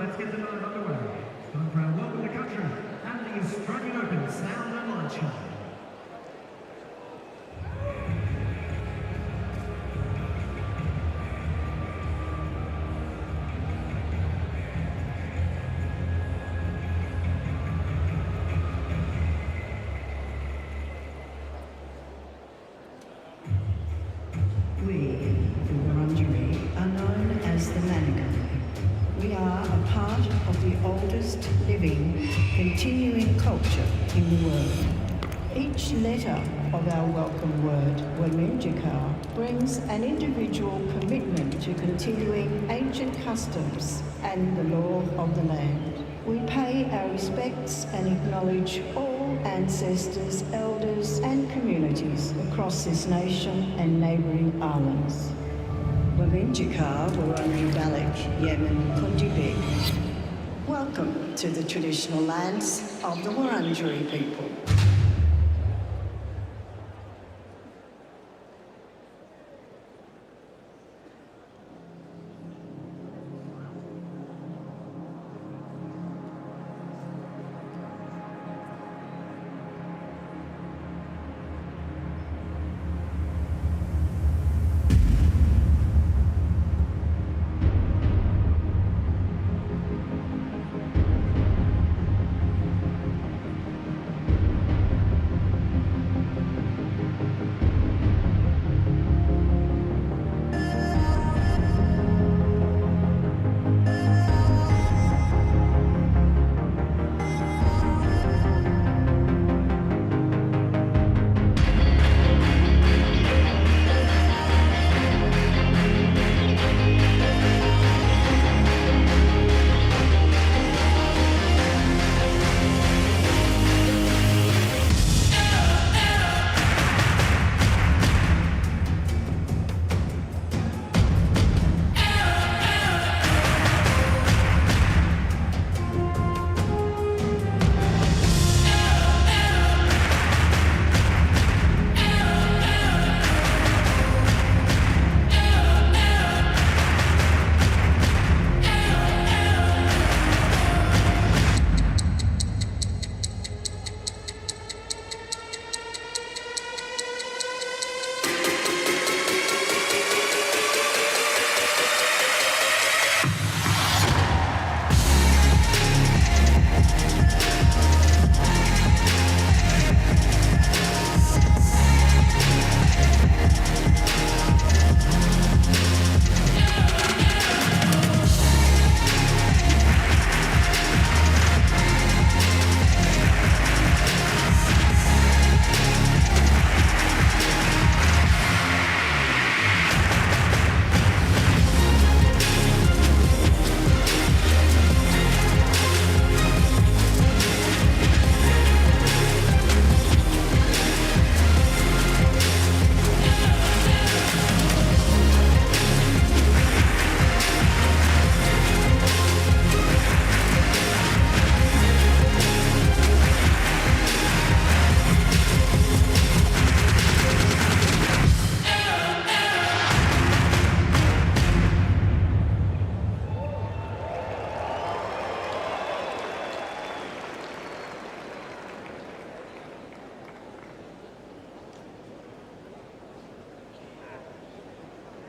let's get the night underway. It's time for our Welcome to Country and the Australian Open Sound and Light Show. We, the Wurundjeri, are known as the Manigae. We are a part of the oldest living, continuing culture in the world. Each letter of our welcome word, Wurundjeri, brings an individual commitment to continuing ancient customs and the law of the land. We pay our respects and acknowledge all ancestors, elders and communities across this nation and neighbouring islands. Wurundjeri, Wurundjeri Balik, Yemen, Kundibik. Welcome to the traditional lands of the Wurundjeri people.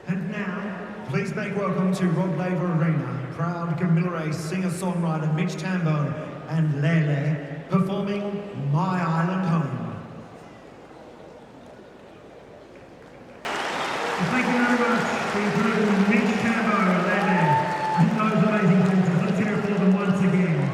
And now, please make welcome to Rod Laver Arena, proud Camilla singer-songwriter Mitch Tambo and Lele performing My Island Home. Thank you very much for your group, Mitch Tambo, Lele, and those amazing dancers. Let's hear it for them once again.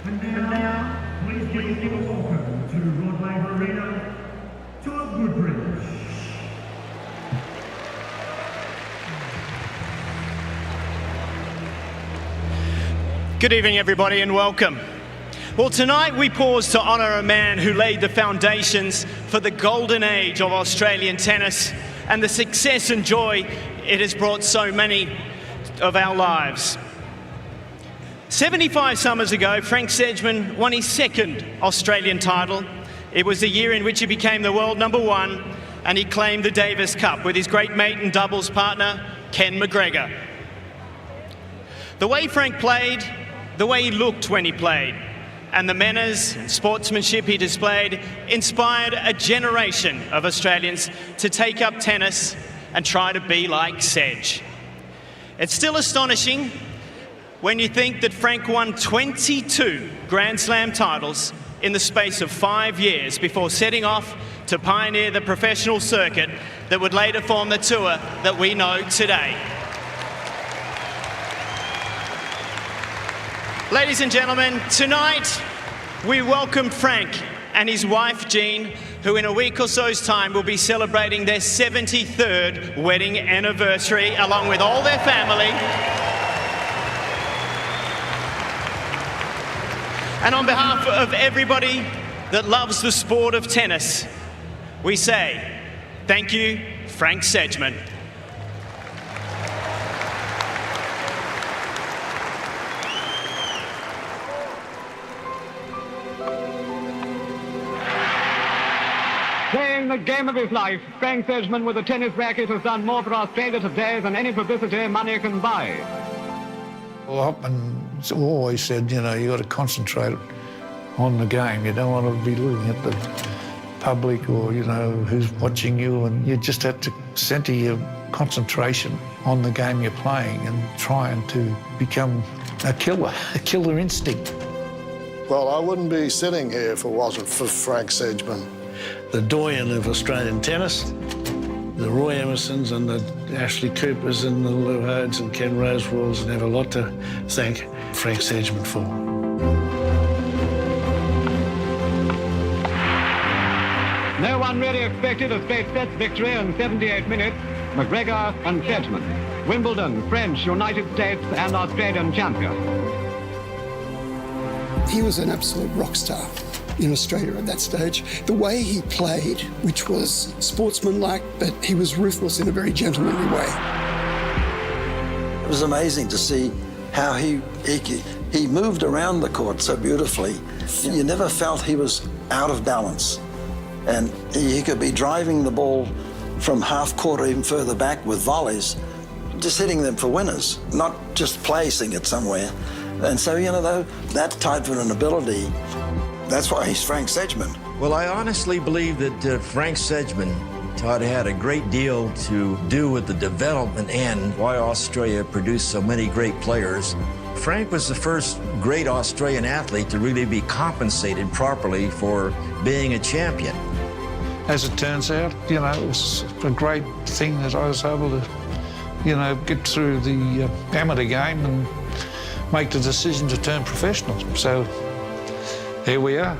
And now, please give a welcome to Rod Laver Arena, Todd Woodbridge. Good evening, everybody, and welcome. Well, tonight we pause to honour a man who laid the foundations for the golden age of Australian tennis and the success and joy it has brought so many of our lives. 75 summers ago, Frank Sedgman won his second Australian title. It was the year in which he became the world #1 and he claimed the Davis Cup with his great mate and doubles partner, Ken McGregor. The way Frank played, the way he looked when he played, and the manners and sportsmanship he displayed inspired a generation of Australians to take up tennis and try to be like Sedge. It's still astonishing when you think that Frank won 22 Grand Slam titles in the space of 5 years before setting off to pioneer the professional circuit that would later form the tour that we know today. Ladies and gentlemen, tonight we welcome Frank and his wife Jean, who in a week or so's time will be celebrating their 73rd wedding anniversary along with all their family. And on behalf of everybody that loves the sport of tennis, we say, thank you, Frank Sedgman. Playing the game of his life, Frank Sedgman with a tennis racket has done more for Australia today than any publicity money can buy. Well, Hopman always said, you know, you got to concentrate on the game. You don't want to be looking at the public or, you know, who's watching you, and you just have to centre your concentration on the game you're playing and trying to become a killer instinct. Well, I wouldn't be sitting here if it wasn't for Frank Sedgman. The doyen of Australian tennis, the Roy Emersons and the Ashley Coopers and the Lou Hodes and Ken Rosewalls, and have a lot to thank Frank Sedgman for. No one really expected a straight set victory in 78 minutes. McGregor and Sedgman, Wimbledon, French, United States and Australian champion. He was an absolute rock star in Australia at that stage. The way he played, which was sportsmanlike, but he was ruthless in a very gentlemanly way. It was amazing to see how he moved around the court so beautifully. You never felt he was out of balance. And he could be driving the ball from half court or even further back with volleys, just hitting them for winners, not just placing it somewhere. And so, you know, that type of an ability, that's why he's Frank Sedgman. Well, I honestly believe that Frank Sedgman had a great deal to do with the development and why Australia produced so many great players. Frank was the first great Australian athlete to really be compensated properly for being a champion. As it turns out, you know, it was a great thing that I was able to, you know, get through the amateur game and make the decision to turn professional. So here we are.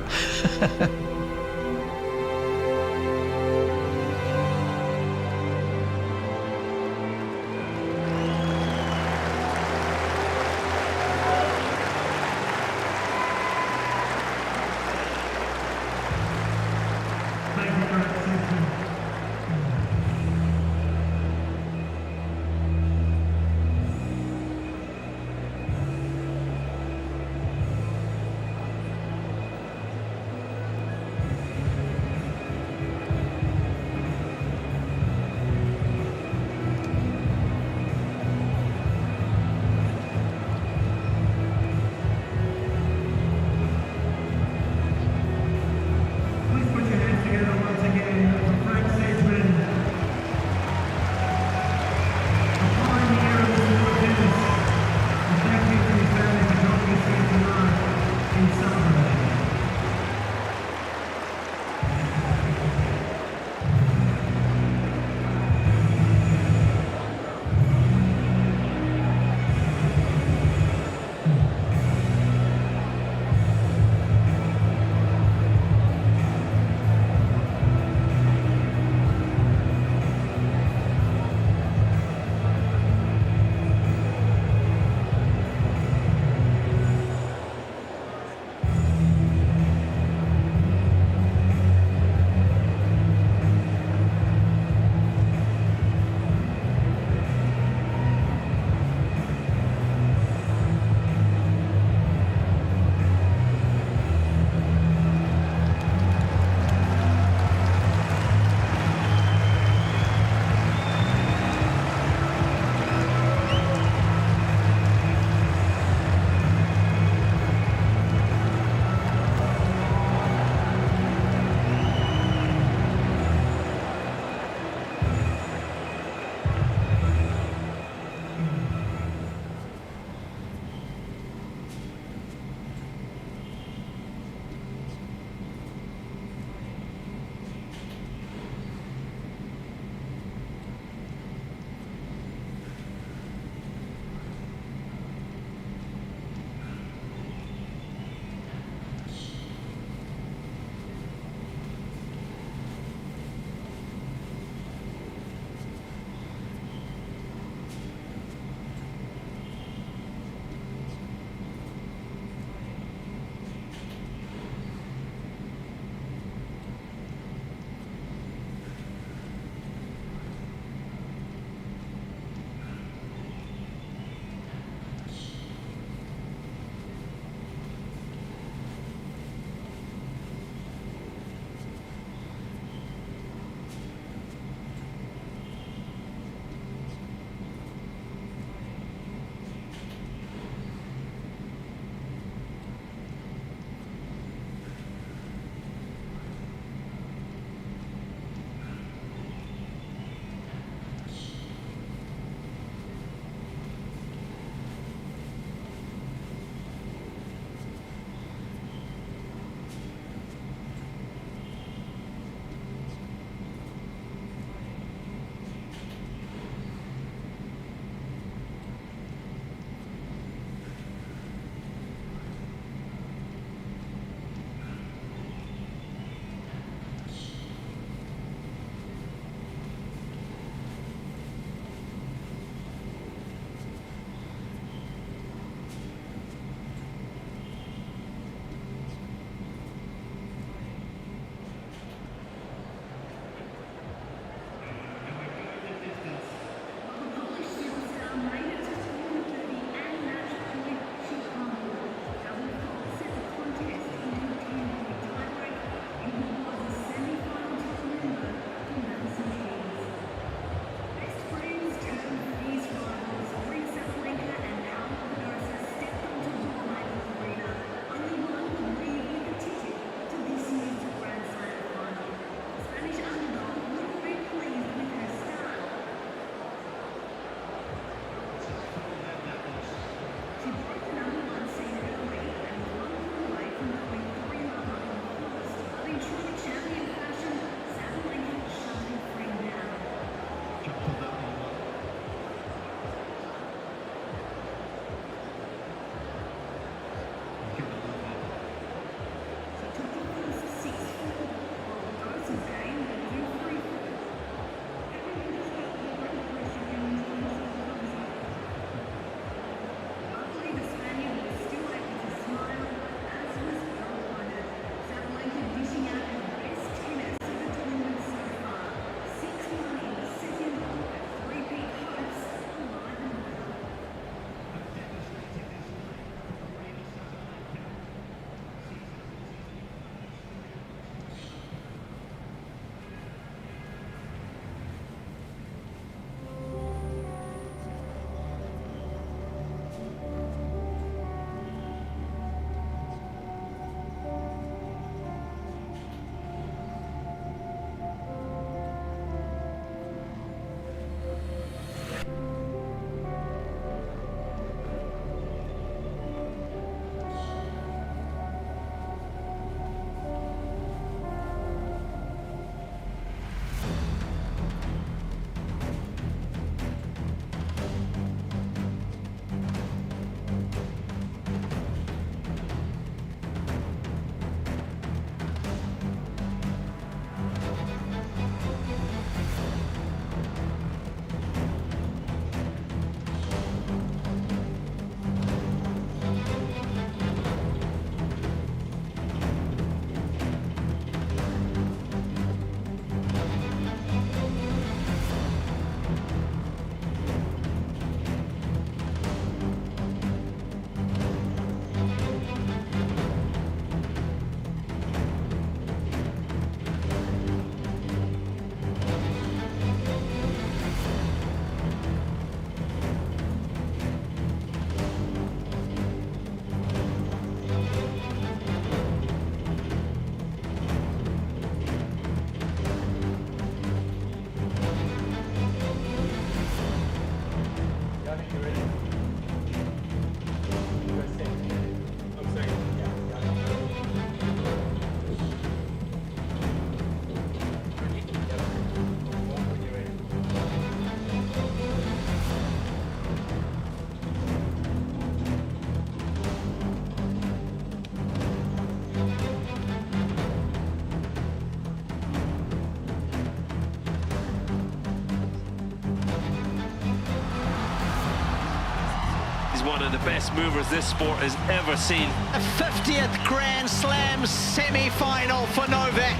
One of the best movers this sport has ever seen. A 50th Grand Slam semi-final for Novak.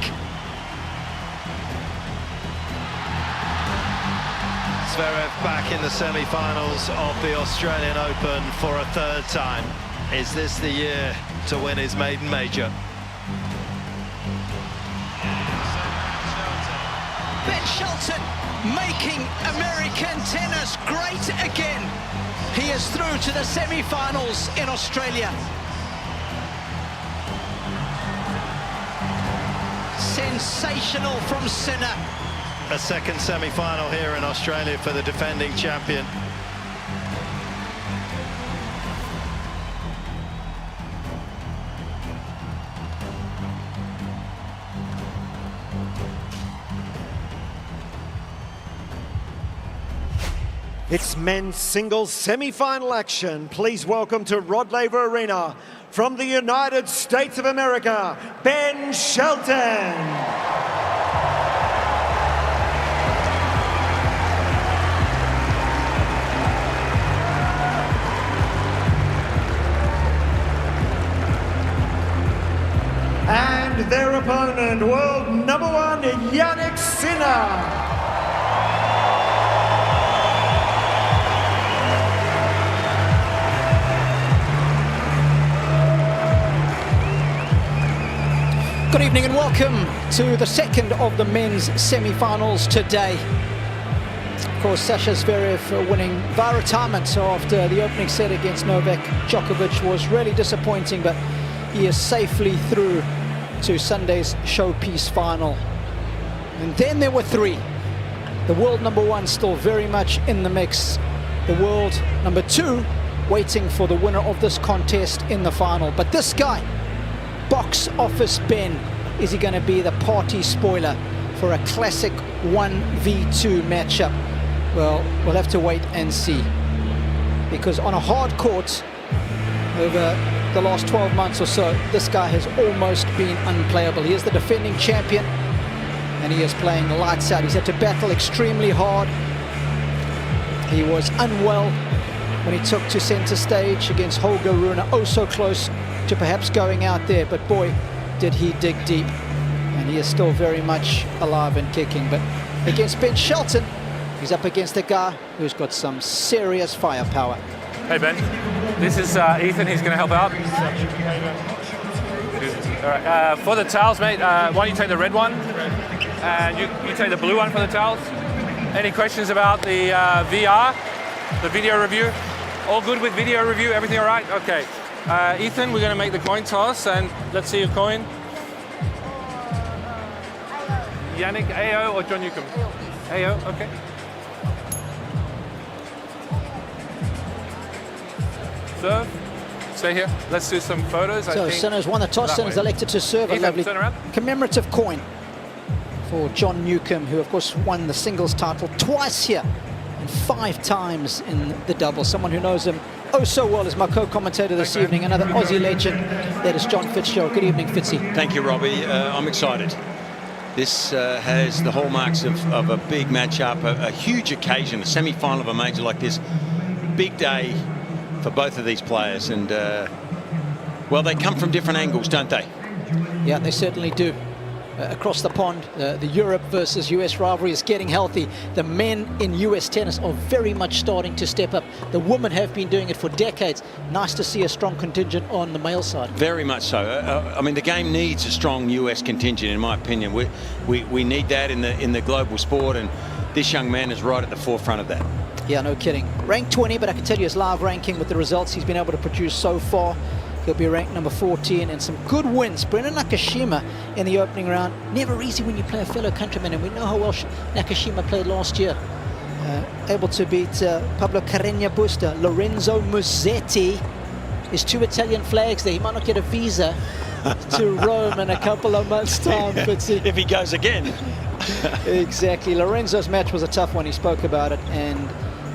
Zverev back in the semi-finals of the Australian Open for a third time. Is this the year to win his maiden major? Ben Shelton making American tennis great again. He is through to the semi-finals in Australia. Sensational from Sinner. A second semi-final here in Australia for the defending champion. It's men's singles semi-final action. Please welcome to Rod Laver Arena from the United States of America, Ben Shelton. And their opponent, world #1, Jannik Sinner. Good evening and welcome to the second of the men's semi-finals today. Of course, Sasha Zverev winning via retirement after the opening set against Novak Djokovic was really disappointing, but he is safely through to Sunday's showpiece final. And then there were three. The world #1 still very much in the mix. The world #2 waiting for the winner of this contest in the final. But this guy, Box Office Ben, is he going to be the party spoiler for a classic 1v2 matchup? Well, we'll have to wait and see. Because on a hard court, over the last 12 months or so, this guy has almost been unplayable. He is the defending champion. and he is playing lights out. He's had to battle extremely hard. He was unwell when he took to centre stage against Holger Rune. Oh, so close to perhaps going out there, but boy, did he dig deep. And he is still very much alive and kicking. But against Ben Shelton, he's up against a guy who's got some serious firepower. Hey Ben, this is Ethan. He's going to help out. All right, for the towels, mate, why don't you take the red one, and you take the blue one for the towels. Any questions about the VR, the video review? All good with video review? Everything all right? Okay. Ethan, we're going to make the coin toss, and let's see your coin. Jannik, AO or John Newcomb? AO, okay. Serve. Stay here. Let's do some photos. So Sinner's won the toss and is elected to serve. A lovely commemorative coin for John Newcomb, who of course won the singles title twice here and 5 times in the double. Someone who knows him oh so well is my co-commentator this evening, another Aussie legend. That is John Fitzgerald. Good evening, Fitzy. Thank you, Robbie. I'm excited. This has the hallmarks of a big matchup, a huge occasion, a semi-final of a major like this. Big day for both of these players, and well, they come from different angles, don't they? Yeah, they certainly do. Across the pond, the Europe versus US rivalry is getting healthy. The men in US tennis are very much starting to step up. The women have been doing it for decades. Nice to see a strong contingent on the male side. Very much so. I mean, the game needs a strong US contingent, in my opinion. We need that in the global sport, and this young man is right at the forefront of that. Yeah, no kidding. Ranked 20, but I can tell you his live ranking with the results he's been able to produce so far. He'll be ranked number 14, and some good wins. Brendan Nakashima in the opening round. Never easy when you play a fellow countryman, and we know how well Nakashima played last year. Able to beat Pablo Carreño Busta. Lorenzo Musetti. His 2 Italian flags there. He might not get a visa to Rome in a couple of months' time. But if he goes again. Exactly. Lorenzo's match was a tough one. He spoke about it, and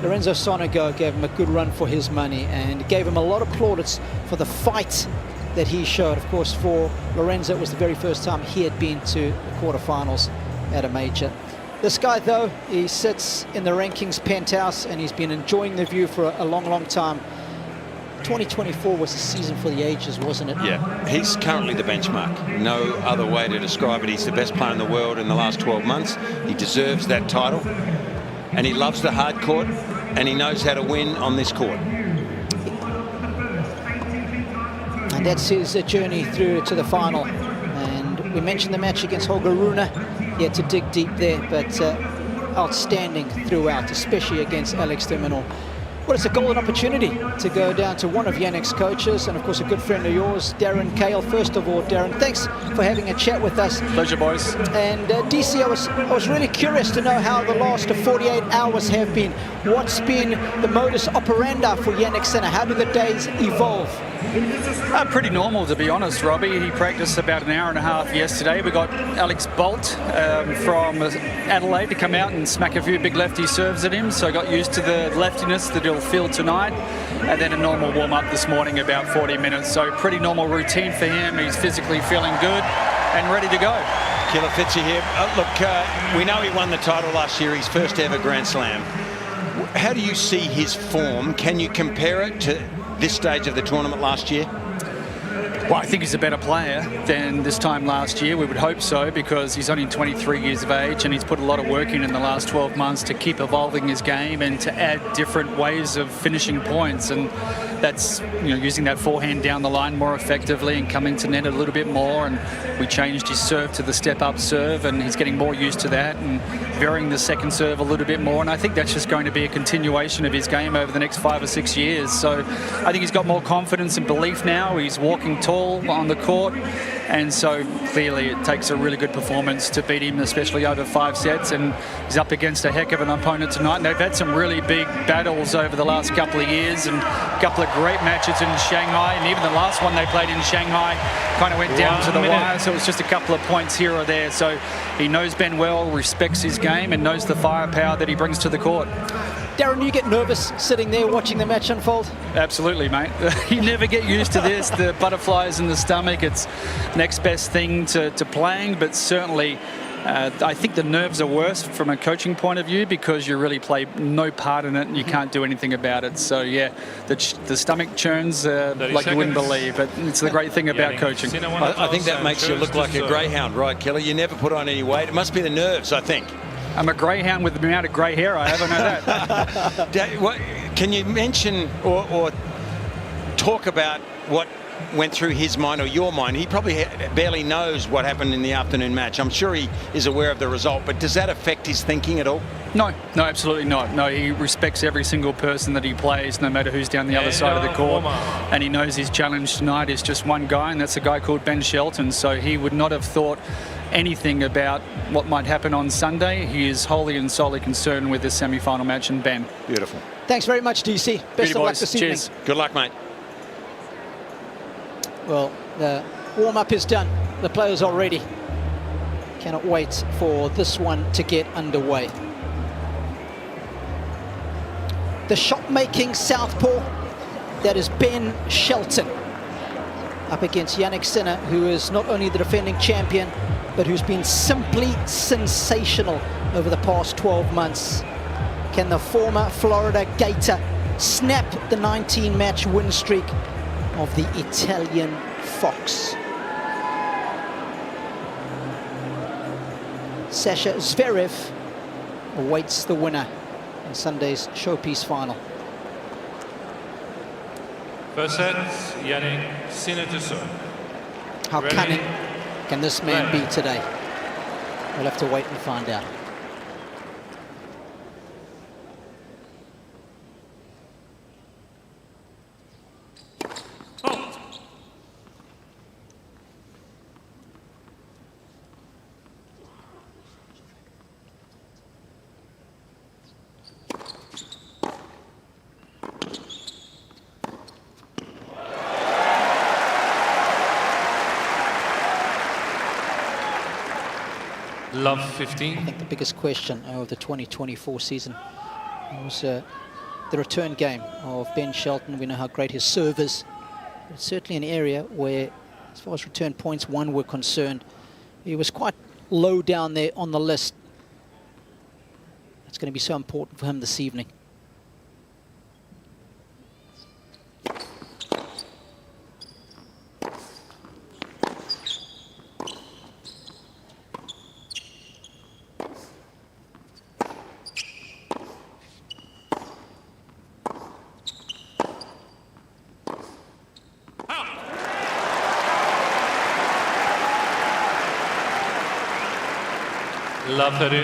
Lorenzo Sonego gave him a good run for his money and gave him a lot of plaudits for the fight that he showed. Of course, for Lorenzo, it was the very first time he had been to the quarterfinals at a major. This guy, though, he sits in the rankings penthouse, and he's been enjoying the view for a long, long time. 2024 was the season for the ages, wasn't it? Yeah, he's currently the benchmark. No other way to describe it. He's the best player in the world in the last 12 months. He deserves that title. And he loves the hard court, and he knows how to win on this court. And that's his journey through to the final. And we mentioned the match against Holger Rune. He had to dig deep there, but outstanding throughout, especially against Alex de Minaur. Well, it's a golden opportunity to go down to one of Jannik's coaches, and of course a good friend of yours, Darren Cahill. First of all, Darren, thanks for having a chat with us. Pleasure, boys. And DC, I was really curious to know how the last 48 hours have been. What's been the modus operandi for Jannik Sinner? How do the days evolve? Pretty normal, to be honest, Robbie. He practiced about an hour and a half yesterday. We got Alex Bolt from Adelaide to come out and smack a few big lefty serves at him, so I got used to the leftiness that he'll feel tonight. And then a normal warm-up this morning, about 40 minutes. So pretty normal routine for him. He's physically feeling good and ready to go. Killer Fitzy here. Look, we know he won the title last year, his first ever Grand Slam. How do you see his form? Can you compare it to this stage of the tournament last year? Well, I think he's a better player than this time last year. We would hope so, because he's only 23 years of age, and he's put a lot of work in the last 12 months to keep evolving his game and to add different ways of finishing points. And that's, using that forehand down the line more effectively and coming to net a little bit more. And we changed his serve to the step-up serve, and he's getting more used to that and varying the second serve a little bit more. And I think that's just going to be a continuation of his game over the next 5 or 6 years. So I think he's got more confidence and belief now. He's walking tall on the court, and so clearly it takes a really good performance to beat him, especially over 5 sets. And he's up against a heck of an opponent tonight, and they've had some really big battles over the last couple of years and a couple of great matches in Shanghai, and even the last one they played in Shanghai kind of went down to the wire, so it was just a couple of points here or there. So he knows Ben well, respects his game, and knows the firepower that he brings to the court. Darren, do you get nervous sitting there watching the match unfold? Absolutely, mate. You never get used to this, the butterflies in the stomach. It's next best thing to playing, but certainly I think the nerves are worse from a coaching point of view because you really play no part in it and you can't do anything about it. So, yeah, the stomach churns like you wouldn't believe. But it's the great thing about coaching. I think that makes you look like a greyhound, right, Kelly? You never put on any weight. It must be the nerves, I think. I'm a greyhound with the amount of grey hair I have, I know that. Can you mention or talk about what went through his mind or your mind? He probably barely knows what happened in the afternoon match. I'm sure he is aware of the result, but does that affect his thinking at all? No, absolutely not. No, he respects every single person that he plays, no matter who's down the other side of the court. And he knows his challenge tonight is just one guy, and that's a guy called Ben Shelton. So he would not have thought anything about what might happen on Sunday. He is wholly and solely concerned with the semi-final match and Ben. Beautiful. Thanks very much, DC. Best of luck this evening. Good luck, mate. Well, the warm-up is done. The players are ready. Cannot wait for this one to get underway. The shot-making southpaw, that is Ben Shelton, up against Jannik Sinner, who is not only the defending champion, but who's been simply sensational over the past 12 months. Can the former Florida Gator snap the 19-match win streak of the Italian Fox? Sasha Zverev awaits the winner in Sunday's showpiece final. First set, Jannik Sinner to serve. How cunning can this man be today? We'll have to wait and find out. Love 15. I think the biggest question of the 2024 season was the return game of Ben Shelton. We know how great his serve is. It's certainly an area where, as far as return points won were concerned, he was quite low down there on the list. It's going to be so important for him this evening. Love 13.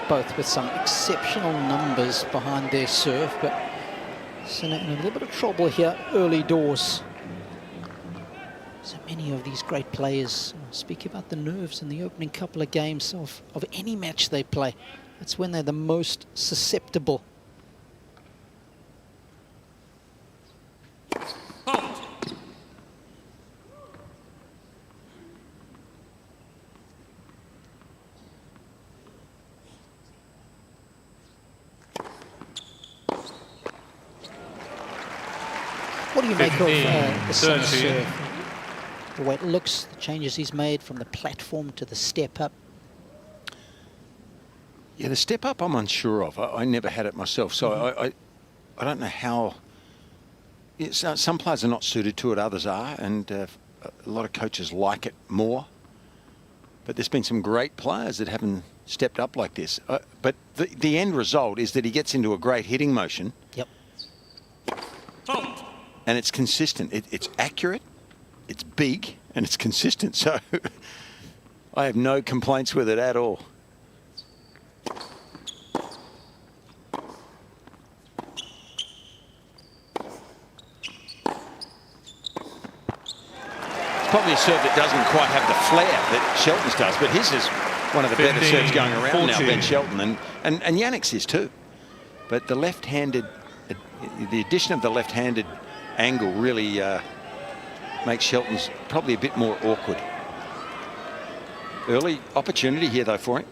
Both with some exceptional numbers behind their serve, but Sinner in a little bit of trouble here early doors. So many of these great players speak about the nerves in the opening couple of games of any match they play. That's when they're the most susceptible. What do you make of the Sinner serve? The way it looks, the changes he's made from the platform to the step up. Yeah, the step up I'm unsure of. I never had it myself, so I don't know how. Some players are not suited to it, others are, and a lot of coaches like it more. But there's been some great players that haven't stepped up like this. But the end result is that he gets into a great hitting motion. Yep. And it's consistent. It's accurate, it's big, and it's consistent. So I have no complaints with it at all. Probably a serve that doesn't quite have the flair that Shelton's does, but his is one of the better serves going around now, Ben Shelton, and Jannik's is too. But the left-handed, the addition of the left-handed angle really makes Shelton's probably a bit more awkward. Early opportunity here though for him.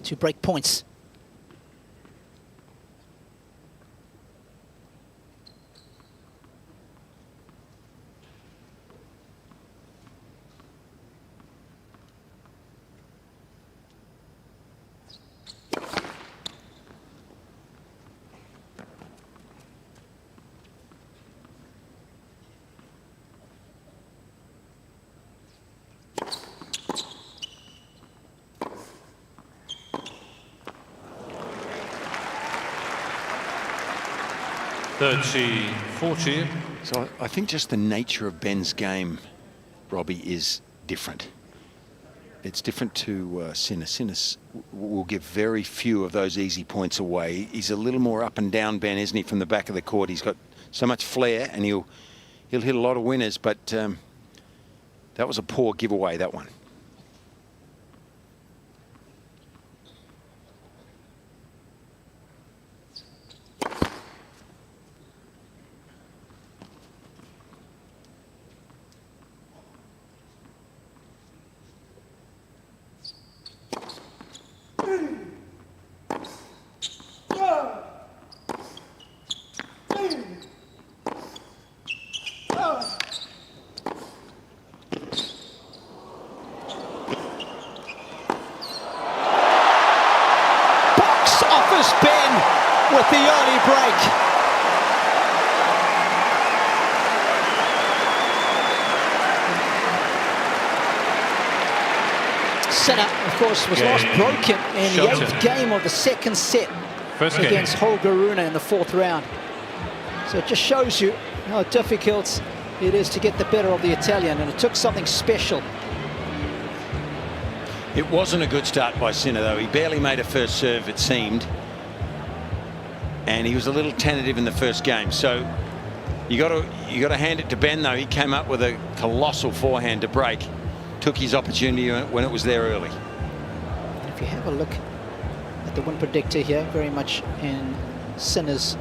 2 break points. 30-40. So I think just the nature of Ben's game, Robbie, is different. It's different to Sinner. Sinner will give very few of those easy points away. He's a little more up and down, Ben, isn't he, from the back of the court? He's got so much flair, and he'll hit a lot of winners, but that was a poor giveaway, that one. With the early break. Sinner, of course, was last broken in Shelton. the 8th game of the 2nd set First against Holger Rune in the 4th round. So it just shows you how difficult it is to get the better of the Italian, and it took something special. It wasn't a good start by Sinner, though. He barely made a first serve, it seemed. And he was a little tentative in the first game. So you got to hand it to Ben, though. He came up with a colossal forehand to break. Took his opportunity when it was there early. If you have a look at the win predictor here, very much in Sinner's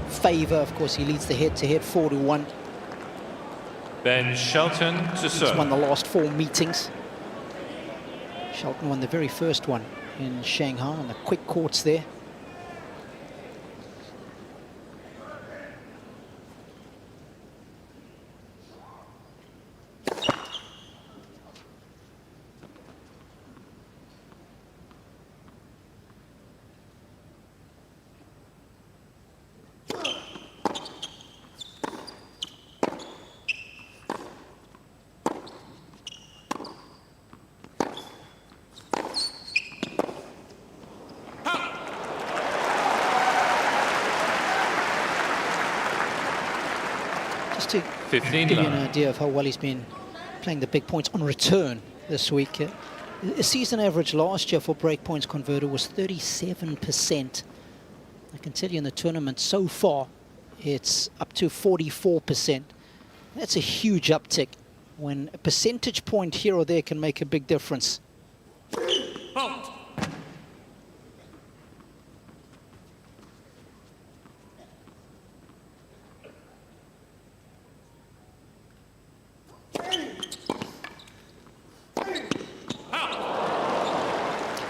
favour. Of course, he leads the head-to-head 4-1. Ben Shelton to serve. He's won the last 4 meetings. Shelton won the very first one in Shanghai on the quick courts there. To 15 give you an idea of how well he's been playing the big points on return this week. A season average last year for break points converted was 37%. I can tell you in the tournament so far, it's up to 44%. That's a huge uptick when a percentage point here or there can make a big difference.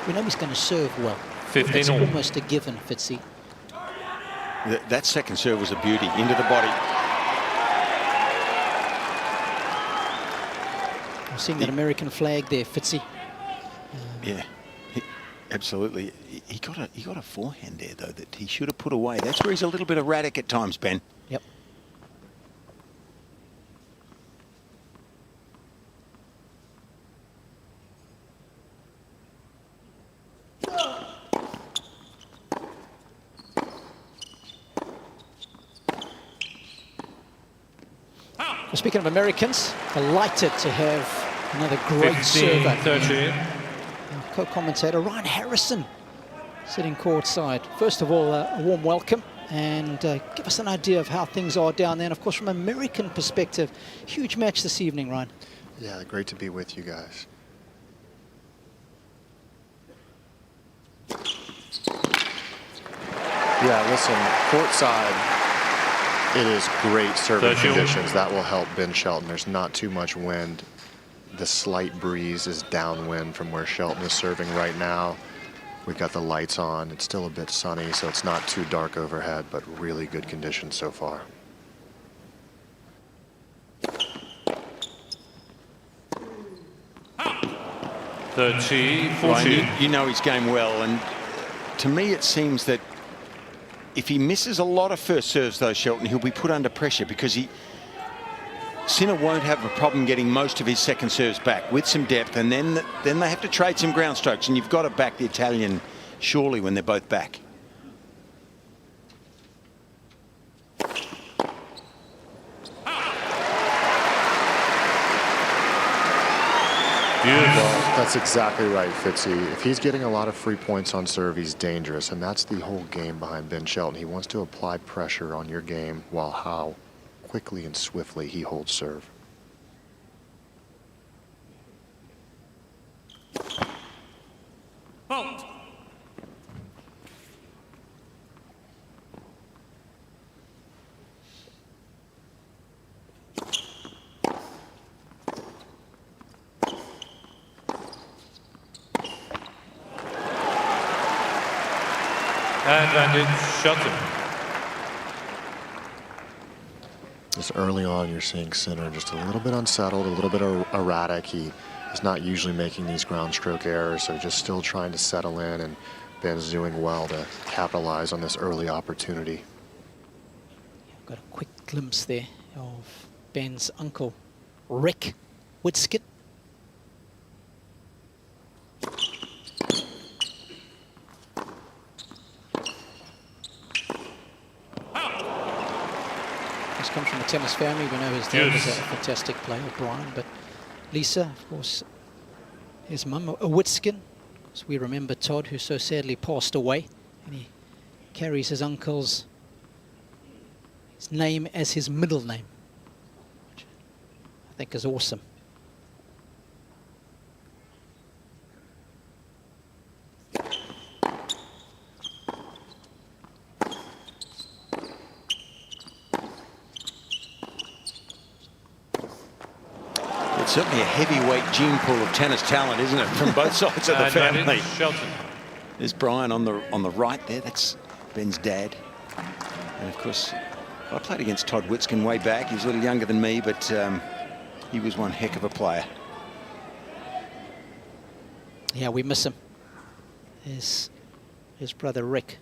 We know he's going to serve well. 15 It's all. almost a given, Fitzy. That second serve was a beauty, into the body. I'm seeing that American flag there, Fitzy. Yeah, absolutely. He got a forehand there, though, that he should have put away. That's where he's a little bit erratic at times, Ben. Yep. Well, speaking of Americans, delighted to have another great server. 15-30. Co-commentator Ryan Harrison sitting courtside. First of all, a warm welcome, and give us an idea of how things are down there. And of course, from an American perspective, huge match this evening, Ryan. Yeah, great to be with you guys. Yeah, listen, courtside, it is great serving conditions. That will help Ben Shelton. There's not too much wind. The slight breeze is downwind from where Shelton is serving right now. We've got the lights on. It's still a bit sunny, so it's not too dark overhead, but really good conditions so far. You know his game well, and to me it seems that if he misses a lot of first serves, though, Shelton, he'll be put under pressure because Sinner won't have a problem getting most of his second serves back with some depth, and then they have to trade some ground strokes, and you've got to back the Italian surely when they're both back. That's exactly right, Fitzy. If he's getting a lot of free points on serve, he's dangerous, and that's the whole game behind Ben Shelton. He wants to apply pressure on your game while how quickly and swiftly he holds serve. Halt. Advantage, Shelton. Just early on, you're seeing Sinner just a little bit unsettled, a little bit erratic. He is not usually making these ground stroke errors, so just still trying to settle in, and Ben's doing well to capitalize on this early opportunity. Got a quick glimpse there of Ben's uncle, Rick Whitskett. He's come from a tennis family. We know his dad was a fantastic player, Brian, but Lisa, of course, his mum, a Whitskin. So we remember Todd, who so sadly passed away, and he carries his uncle's name as his middle name, which I think is awesome. It's certainly a heavyweight gene pool of tennis talent, isn't it, from both sides of the family. Shelton. There's Brian on the right there. That's Ben's dad. And of course, I played against Todd Whitskin way back. He was a little younger than me, but he was one heck of a player. Yeah, we miss him. His brother Rick.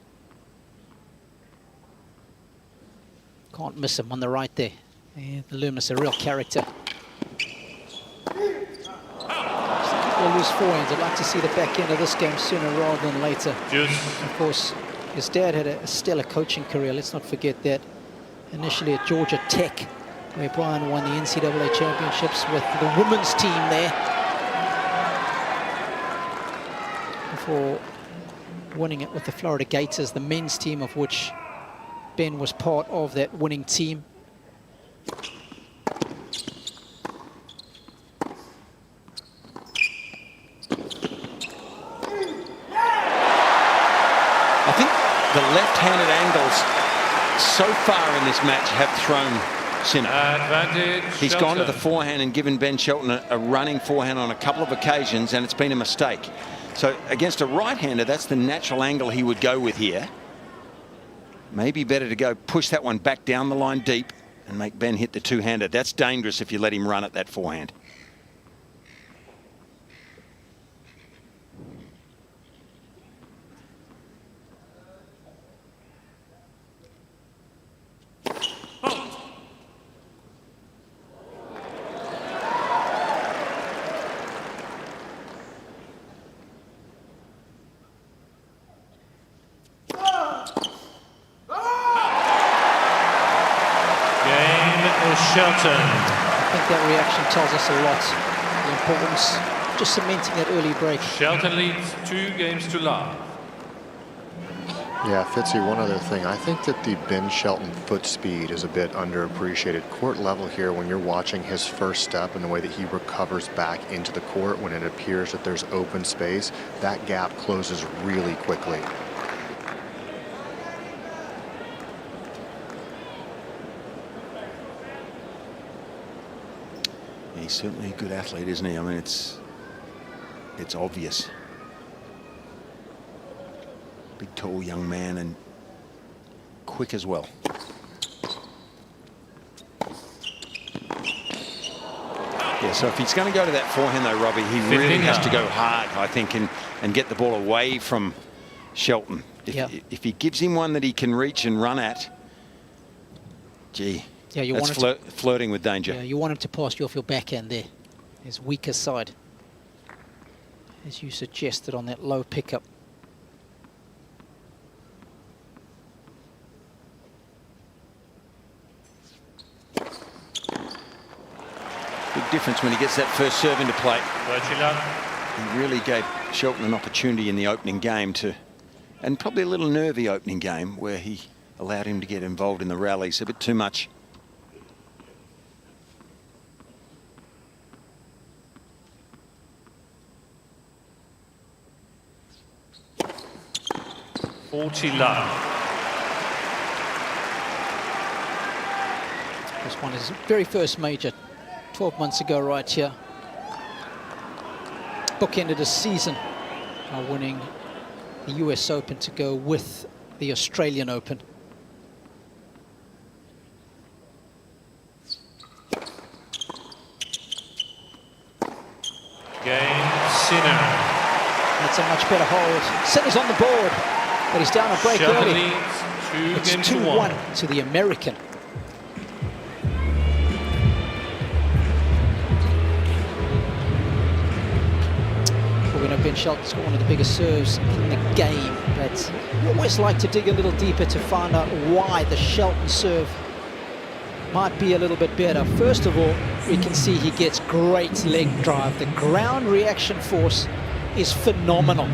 Can't miss him on the right there. Yeah, the Luminous, a real character. All loose forehands. I'd like to see the back end of this game sooner rather than later. Of course, his dad had a stellar coaching career. Let's not forget that. Initially at Georgia Tech, where Brian won the NCAA championships with the women's team there, before winning it with the Florida Gators, the men's team, of which Ben was part of that winning team. I think the left-handed angles so far in this match have thrown Sinner. Advantage. He's gone to the forehand and given Ben Shelton a running forehand on a couple of occasions, and it's been a mistake. So against a right-hander, that's the natural angle he would go with here. Maybe better to go push that one back down the line deep and make Ben hit the two-hander. That's dangerous if you let him run at that forehand. Shelton. I think that reaction tells us a lot. The importance, just cementing that early break. Shelton leads 2-0. Yeah, Fitzy, one other thing. I think that the Ben Shelton foot speed is a bit underappreciated. Court level here, when you're watching his first step and the way that he recovers back into the court when it appears that there's open space, that gap closes really quickly. He's certainly a good athlete, isn't he? I mean, it's obvious. Big, tall young man and quick as well. Yeah, so if he's going to go to that forehand, though, Robbie, he really has to go hard, I think, and get the ball away from Shelton. If he gives him one that he can reach and run at, gee. Yeah, you that's want flirting with danger. Yeah, you want him to pass you off your backhand there, his weaker side, as you suggested on that low pickup. Big difference when he gets that first serve into play. He really gave Shelton an opportunity in the opening game and probably a little nervy opening game where he allowed him to get involved in the rallies a bit too much. This one is his very first major, 12 months ago right here. Bookended a season by winning the US Open to go with the Australian Open. Sinner. That's a much better hold. Sinner's on the board, but he's down a break Shelton early. leads It's 2-1 to the American. We know Ben Shelton's got one of the biggest serves in the game, but we always like to dig a little deeper to find out why the Shelton serve might be a little bit better. First of all, we can see he gets great leg drive. The ground reaction force is phenomenal.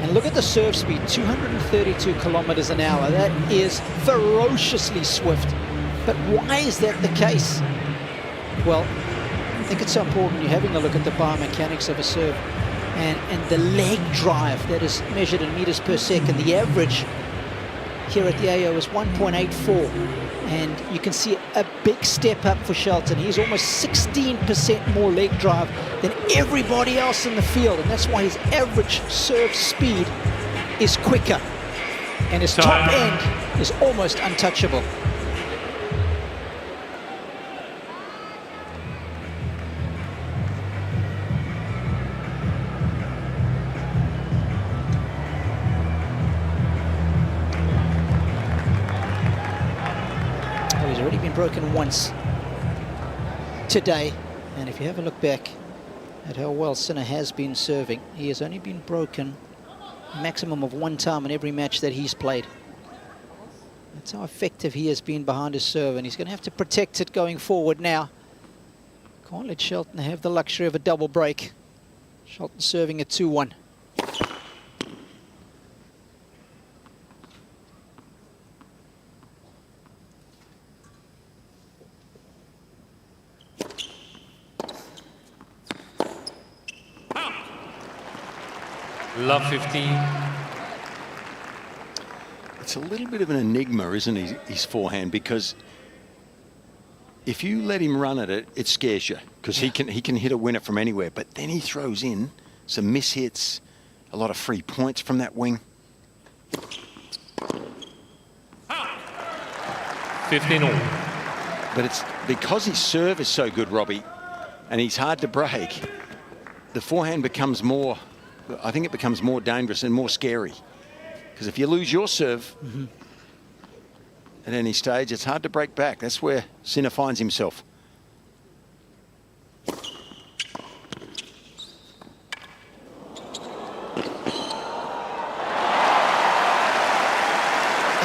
And look at the serve speed, 232 kilometers an hour. That is ferociously swift. But why is that the case? Well, I think it's so important when you're having a look at the biomechanics of a serve and the leg drive that is measured in meters per second. The average here at the AO is 1.84. And you can see a big step up for Shelton. He's almost 16% more leg drive than everybody else in the field. And that's why his average serve speed is quicker. And his top end is almost untouchable. Broken once today, and if you have a look back at how well Sinner has been serving, he has only been broken a maximum of one time in every match that he's played. That's how effective he has been behind his serve, and he's going to have to protect it going forward now. Can't let Shelton have the luxury of a double break. Shelton serving at 2-1. Love 15. It's a little bit of an enigma, isn't he, his forehand? Because if you let him run at it, it scares you because he can hit a winner from anywhere. But then he throws in some mishits, a lot of free points from that wing. 15 all. But it's because his serve is so good, Robbie, and he's hard to break. The forehand becomes more. I think it becomes more dangerous and more scary. Because if you lose your serve at any stage, it's hard to break back. That's where Sinner finds himself. And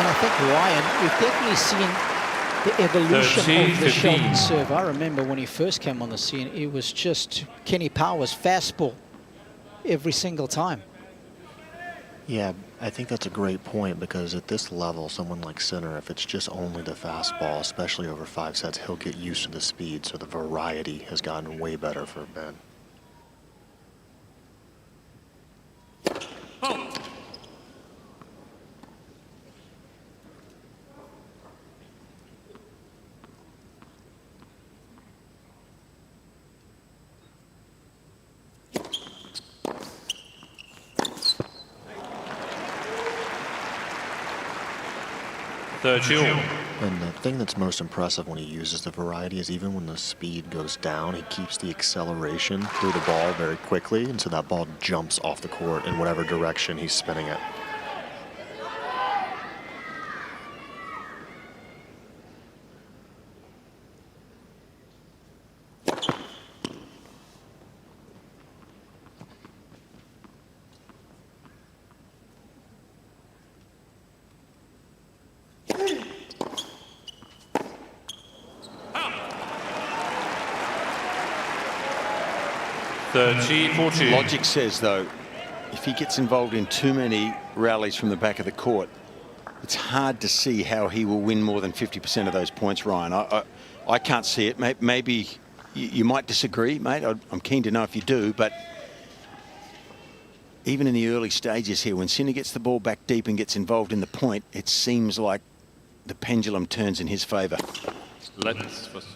I think, Ryan, we've definitely seen the evolution of the Shelton serve. I remember when he first came on the scene, it was just Kenny Powers' fastball every single time. Yeah, I think that's a great point because at this level, someone like Sinner, if it's just only the fastball, especially over 5 sets, he'll get used to the speed. So the variety has gotten way better for Ben. And the thing that's most impressive when he uses the variety is even when the speed goes down, he keeps the acceleration through the ball very quickly, and so that ball jumps off the court in whatever direction he's spinning it. 30-40. Logic says, though, if he gets involved in too many rallies from the back of the court, it's hard to see how he will win more than 50% of those points, Ryan. I can't see it. Maybe you might disagree, mate. I'm keen to know if you do, but even in the early stages here, when Sinner gets the ball back deep and gets involved in the point, it seems like the pendulum turns in his favour. Let's first.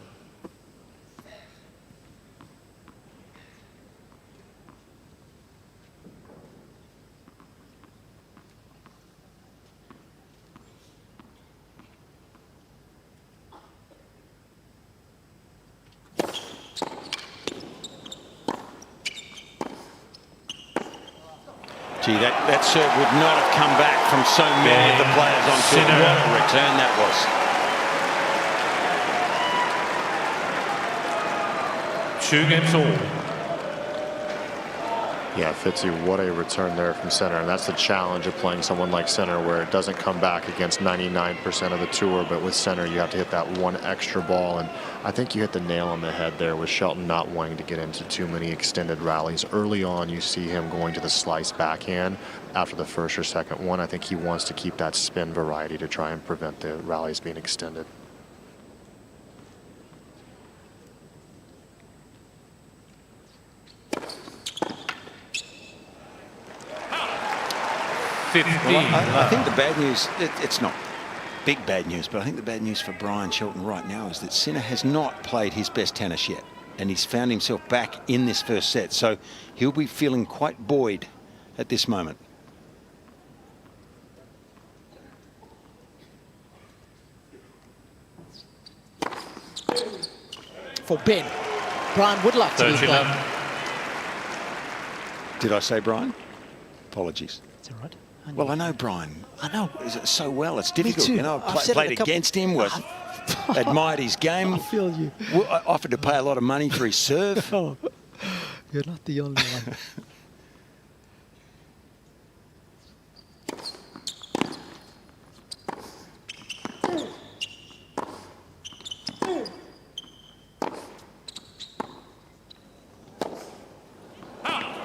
Gee, that serve would not have come back from so many of the players on court. What a return that was. 2 games all. Yeah, Fitzy, what a return there from Sinner. And that's the challenge of playing someone like Sinner, where it doesn't come back against 99% of the tour. But with Sinner, you have to hit that one extra ball. And I think you hit the nail on the head there with Shelton not wanting to get into too many extended rallies. Early on, you see him going to the slice backhand after the first or second one. I think he wants to keep that spin variety to try and prevent the rallies being extended. Well, I think the bad news, it's not big bad news, but I think the bad news for Brian Shelton right now is that Sinner has not played his best tennis yet, and he's found himself back in this first set, so he'll be feeling quite buoyed at this moment. For Ben, Brian would like to be playing. Did I say Brian? Apologies. It's all right. Well, I know Brian. I know. So well. It's difficult. Me too. You know, I've played against him, admired his game. I feel you. I offered to pay a lot of money for his serve. Oh, you're not the only one.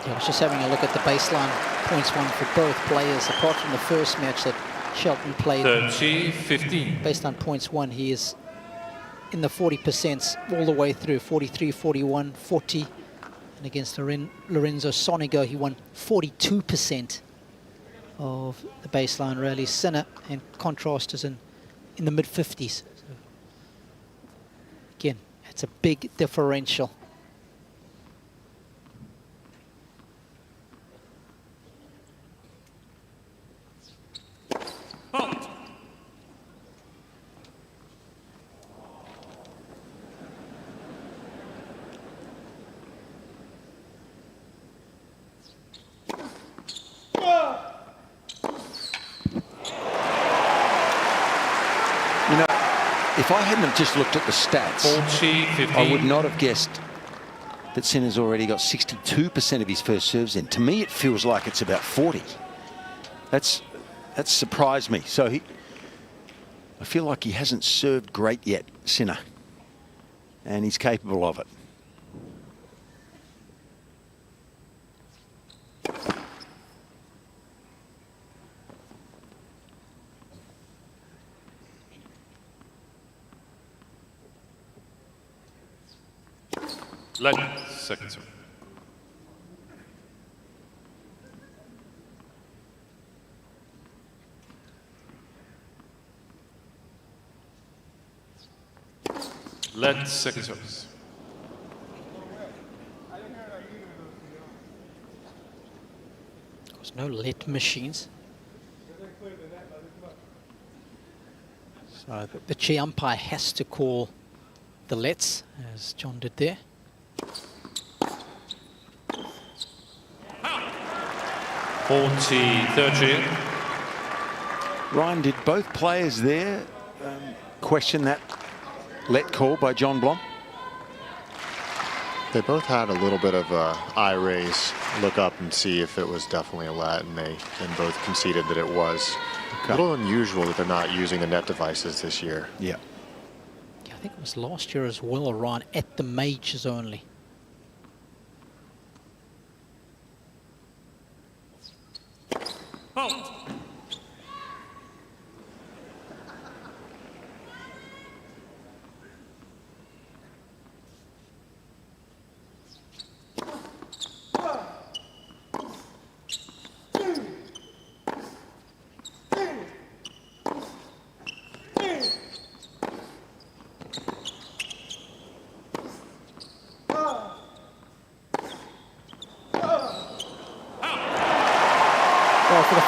I was just having a look at the baseline points won for both players, apart from the first match that Shelton played. 30-15. Baseline points won, he is in the 40% all the way through, 43, 41, 40. And against Lorenzo Sonego, he won 42% of the baseline rally. Sinner, in contrast, is in the mid-50s. So again, it's a big differential. If I hadn't have just looked at the stats, 40-15. I would not have guessed that Sinner's already got 62% of his first serves in. To me, it feels like it's about 40. That's surprised me. So I feel like he hasn't served great yet, Sinner, and he's capable of it. Second serve. Second service. There's no let machines. So the chair umpire has to call the lets, as John did there. 40-30. Ryan, did both players there question that let call by John Blom? They both had a little bit of a eye raise, look up and see if it was definitely a let, and they both conceded that it was. Okay. A little unusual that they're not using the net devices this year. Yeah. I think it was last year as well, Ryan, at the majors only.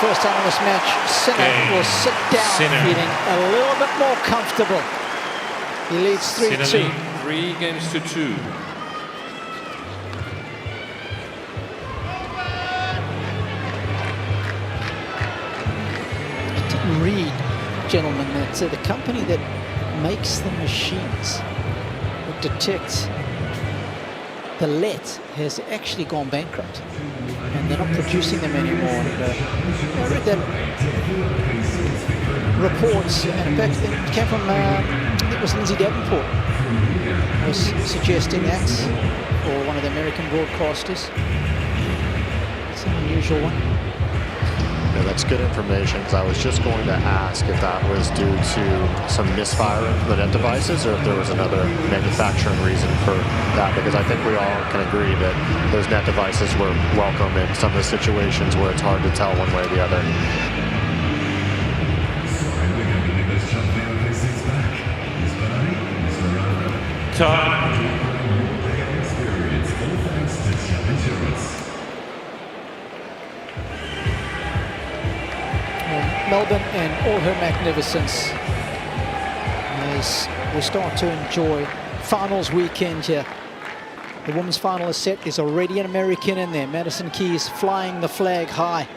first time in this match, Sinner will sit down, feeling a little bit more comfortable. He leads 3-2. 3 games to 2. I didn't read, gentlemen, that the company that makes the machines that detect the lead has actually gone bankrupt, and they're not producing them anymore. And I read that reports, and in fact it came from I think it was Lindsay Davenport was suggesting that for one of the American broadcasters. It's an unusual one. Yeah, that's good information, because I was just going to ask if that was due to some misfiring of the net devices, or if there was another manufacturing reason for that, because I think we all can agree that those net devices were welcome in some of the situations where it's hard to tell one way or the other. Time. Melbourne and all her magnificence as we start to enjoy finals weekend here. The women's finalist set is already an American in there. Madison Keys flying the flag high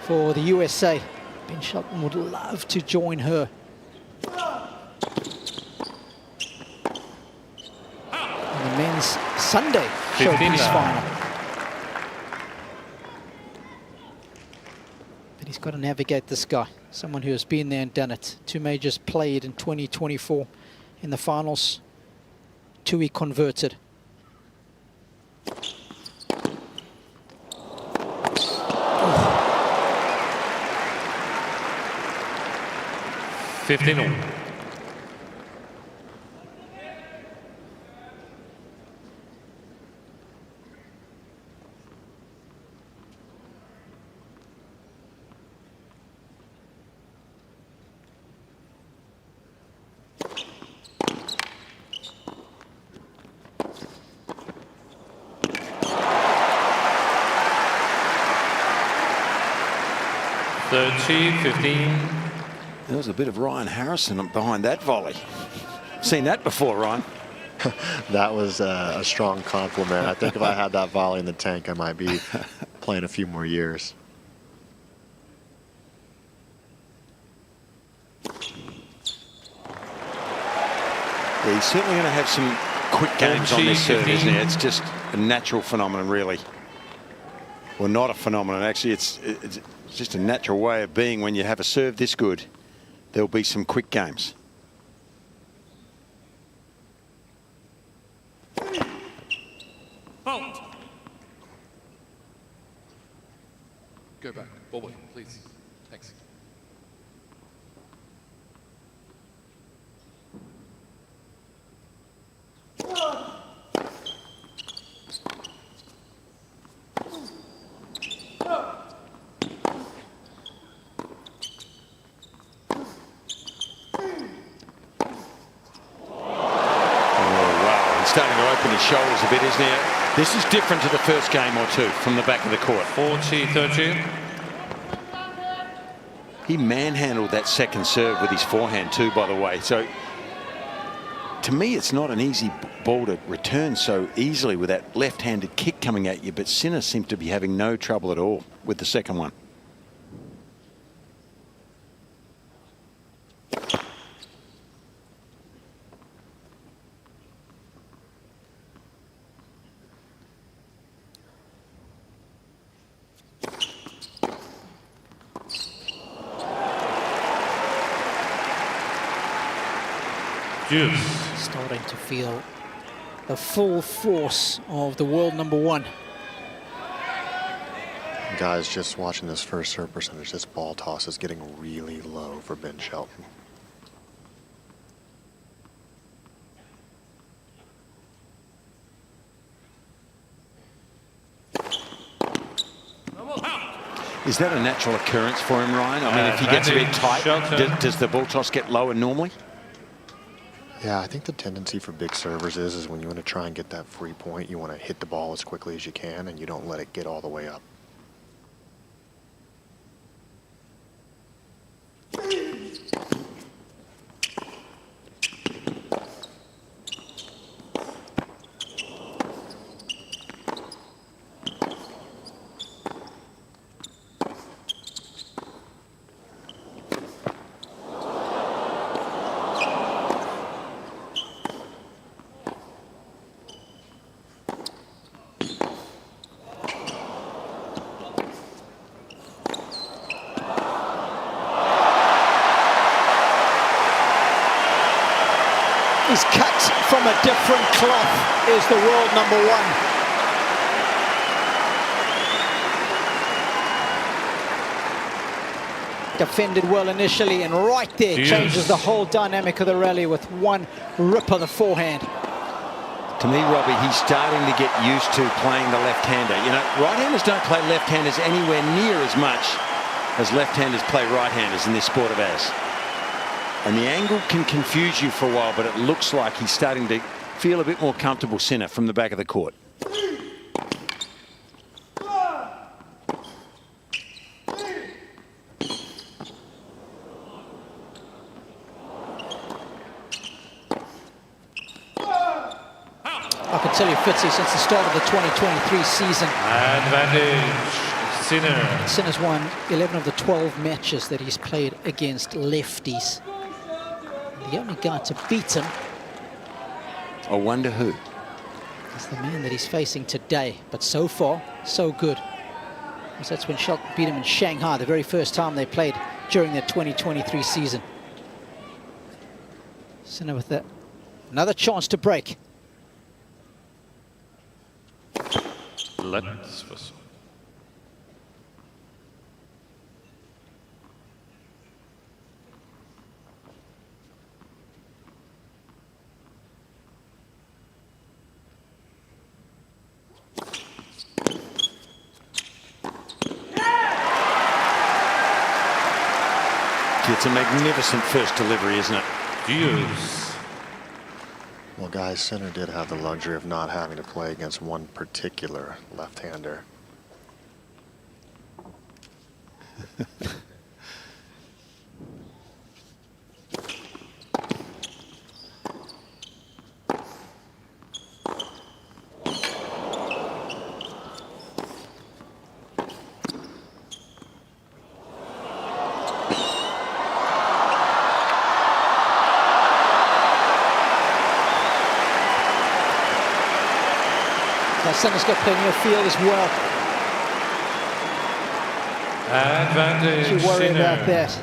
for the USA. Ben Shelton would love to join her. And the men's Sunday showpiece final. But he's got to navigate this guy, someone who has been there and done it. 2 majors played in 2024 in the finals. 2 he converted. Oh. 15-all. There was a bit of Ryan Harrison behind that volley. Seen that before, Ryan? That was a strong compliment. I think if I had that volley in the tank, I might be playing a few more years. Yeah, he's certainly going to have some quick games on this serve, isn't he? It's just a natural phenomenon, really. Well, not a phenomenon, actually. It's just a natural way of being. When you have a serve this good, there'll be some quick games. Go back. Ball, please. Thanks. Starting to open his shoulders a bit, isn't he? This is different to the first game or two from the back of the court. 40-13. He manhandled that second serve with his forehand too, by the way. So to me, it's not an easy ball to return so easily with that left-handed kick coming at you, but Sinner seemed to be having no trouble at all with the second one. Starting to feel the full force of the world #1. Guys, just watching this first serve percentage, this ball toss is getting really low for Ben Shelton. Is that a natural occurrence for him, Ryan? I mean, if he gets a bit tight, does the ball toss get lower normally? Yeah, I think the tendency for big servers is when you want to try and get that free point, you want to hit the ball as quickly as you can, and you don't let it get all the way up. is cut from a different cloth, is the world number one. Defended well initially, and right there changes the whole dynamic of the rally with one rip of the forehand. To me, Robbie, he's starting to get used to playing the left-hander. You know, right-handers don't play left-handers anywhere near as much as left-handers play right-handers in this sport of ours. And the angle can confuse you for a while, but it looks like he's starting to feel a bit more comfortable, Sinner, from the back of the court. I can tell you, Fitzy, since the start of the 2023 season, advantage, Sinner. Sinner's won 11 of the 12 matches that he's played against lefties. The only guy to beat him, I wonder who. is the man that he's facing today. But so far, so good. Because that's when Shelton beat him in Shanghai, the very first time they played during the 2023 season. Sinner with that. Another chance to break. Let's first. It's a magnificent first delivery, isn't it? Deuce. Well, guys, Sinner did have the luxury of not having to play against one particular left-hander. Sinner's got plenty of field as well. Advantage. Don't you worry Sinner. about that.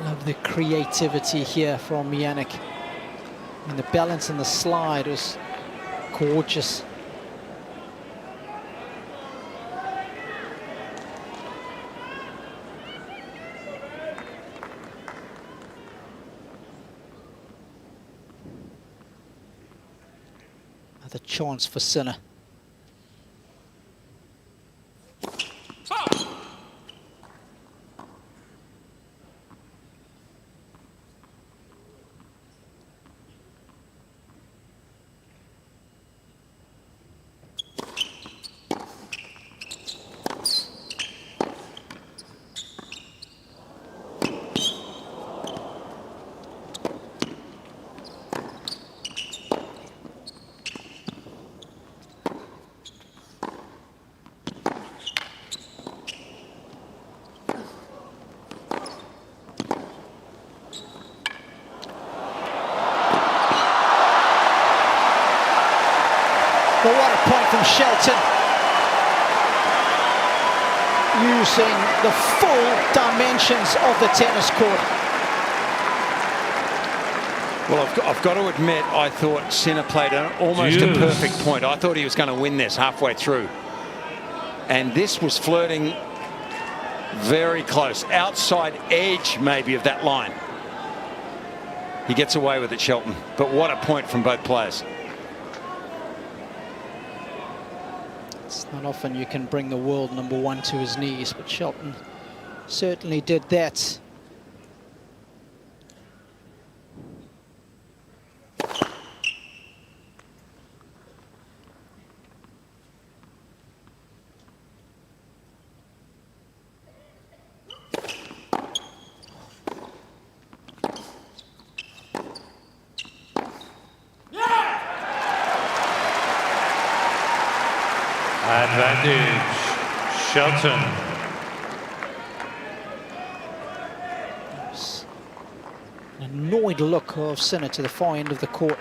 Love the creativity here from Jannik. And the balance and the slide was gorgeous. The chance for Sinner. But what a point from Shelton. Using the full dimensions of the tennis court. Well, I've got to admit, I thought Sinner played almost a perfect point. I thought he was going to win this halfway through. And this was flirting very close. Outside edge, maybe, of that line. He gets away with it, Shelton. But what a point from both players. It's not often you can bring the world #1 to his knees, but Shelton certainly did that. Advantage, Shelton. An annoyed look of Sinner to the far end of the court.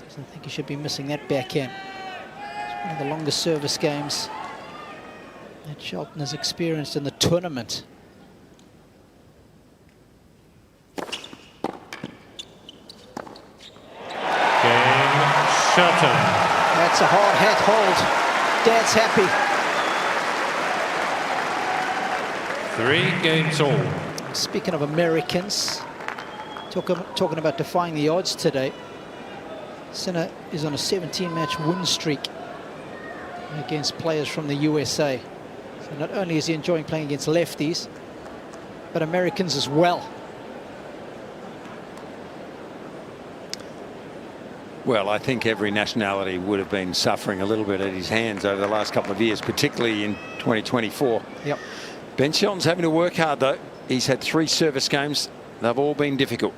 Doesn't think he should be missing that backhand. It's one of the longest service games that Shelton has experienced in the tournament. Shelton. That's a hard hat hold. Dad's happy. 3 games all. Speaking of Americans, talking about defying the odds today, Sinner is on a 17-match win streak against players from the USA. So not only is he enjoying playing against lefties, but Americans as well. Well, I think every nationality would have been suffering a little bit at his hands over the last couple of years, particularly in 2024. Yep. Ben Shelton's having to work hard, though. He's had 3 service games. They've all been difficult.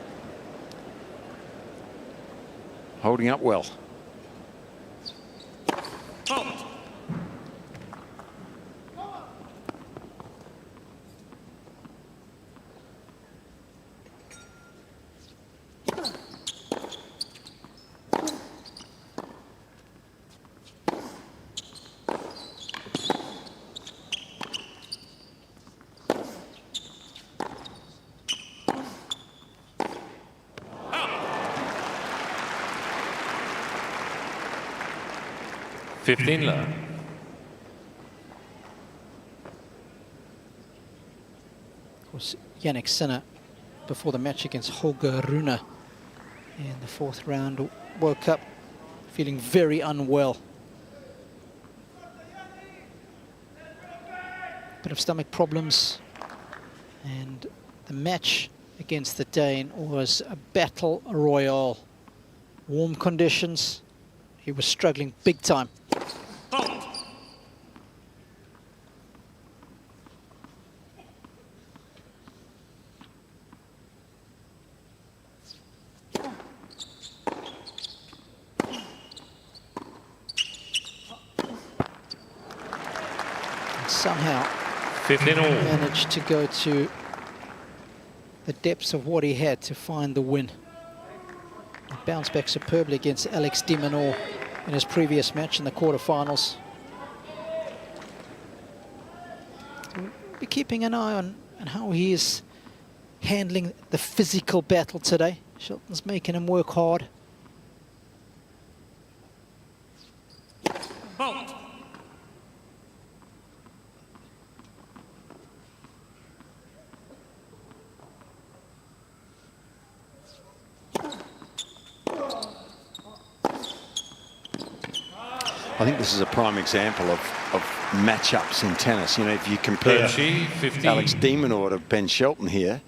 Holding up well. Love. Of course, Jannik Sinner, before the match against Holger Rune in the 4th round, woke up feeling very unwell. Bit of stomach problems, and the match against the Dane was a battle royale. Warm conditions, he was struggling big time. Somehow managed to go to the depths of what he had to find the win. He bounced back superbly against Alex de Minaur in his previous match in the quarterfinals. We'll be keeping an eye on how he is handling the physical battle today. Shelton's making him work hard. I think this is a prime example of matchups in tennis. You know, if you compare Alex de Minaur to Ben Shelton here,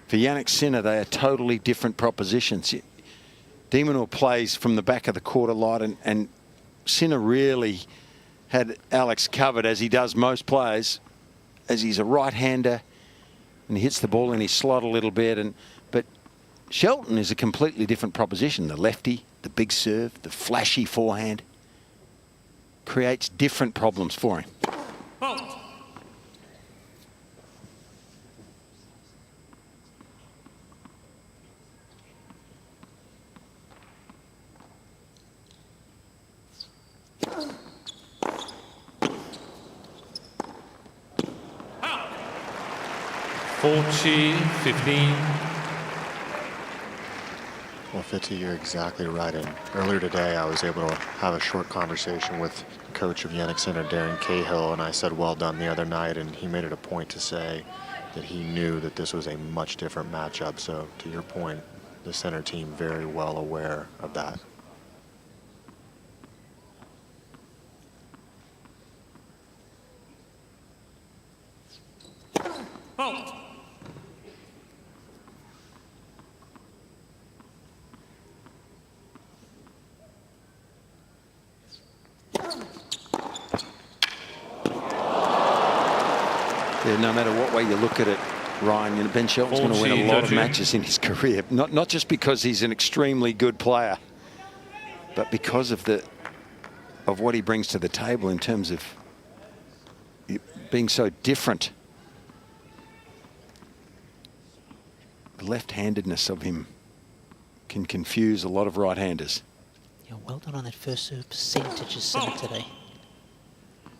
for Jannik Sinner, they are totally different propositions. De Minaur plays from the back of the court a lot, and Sinner really had Alex covered, as he does most players, as he's a right-hander, and he hits the ball in his slot a little bit. But Shelton is a completely different proposition. The lefty, the big serve, the flashy forehand. Creates different problems for him. Well, Fitzy, you're exactly right. And earlier today, I was able to have a short conversation with the coach of Jannik Sinner, Darren Cahill, and I said, well done the other night, and he made it a point to say that he knew that this was a much different matchup. So, to your point, the Sinner team very well aware of that. Yeah, no matter what way you look at it, Ryan, you know, Ben Shelton's going to win a lot of matches in his career. Not just because he's an extremely good player, but because of what he brings to the table in terms of being so different. The left-handedness of him can confuse a lot of right-handers. Yeah, well done on that first serve percentages, Sinner, today.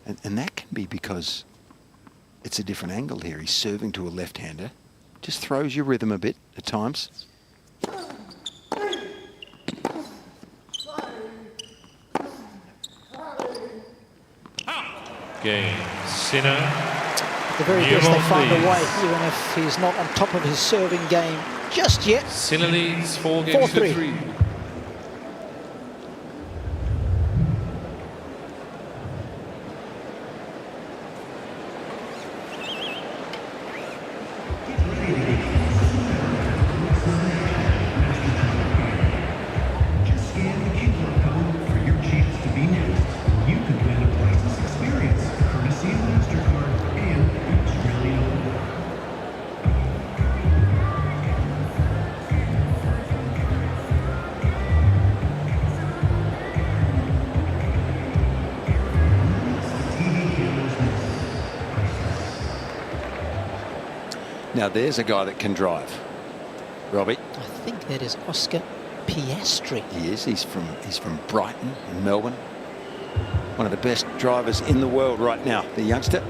And that can be because it's a different angle here. He's serving to a left-hander. Just throws your rhythm a bit at times. Cain, Sinner. At the very best, they find a way, even if he's not on top of his serving game just yet. Sinner leads 4 games to 3. Now there's a guy that can drive. Robbie. I think that is Oscar Piastri. He is. He's from Brighton in Melbourne. One of the best drivers in the world right now. The youngster.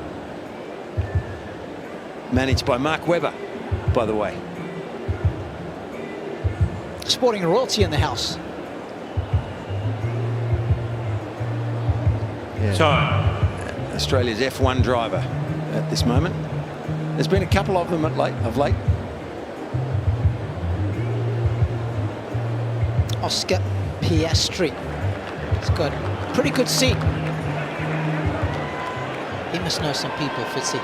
Managed by Mark Webber, by the way. Sporting royalty in the house. Yeah. Time. Australia's F1 driver at this moment. There's been a couple of them of late. Oscar Piastri. He's got a pretty good seat. He must know some people, Fitzy.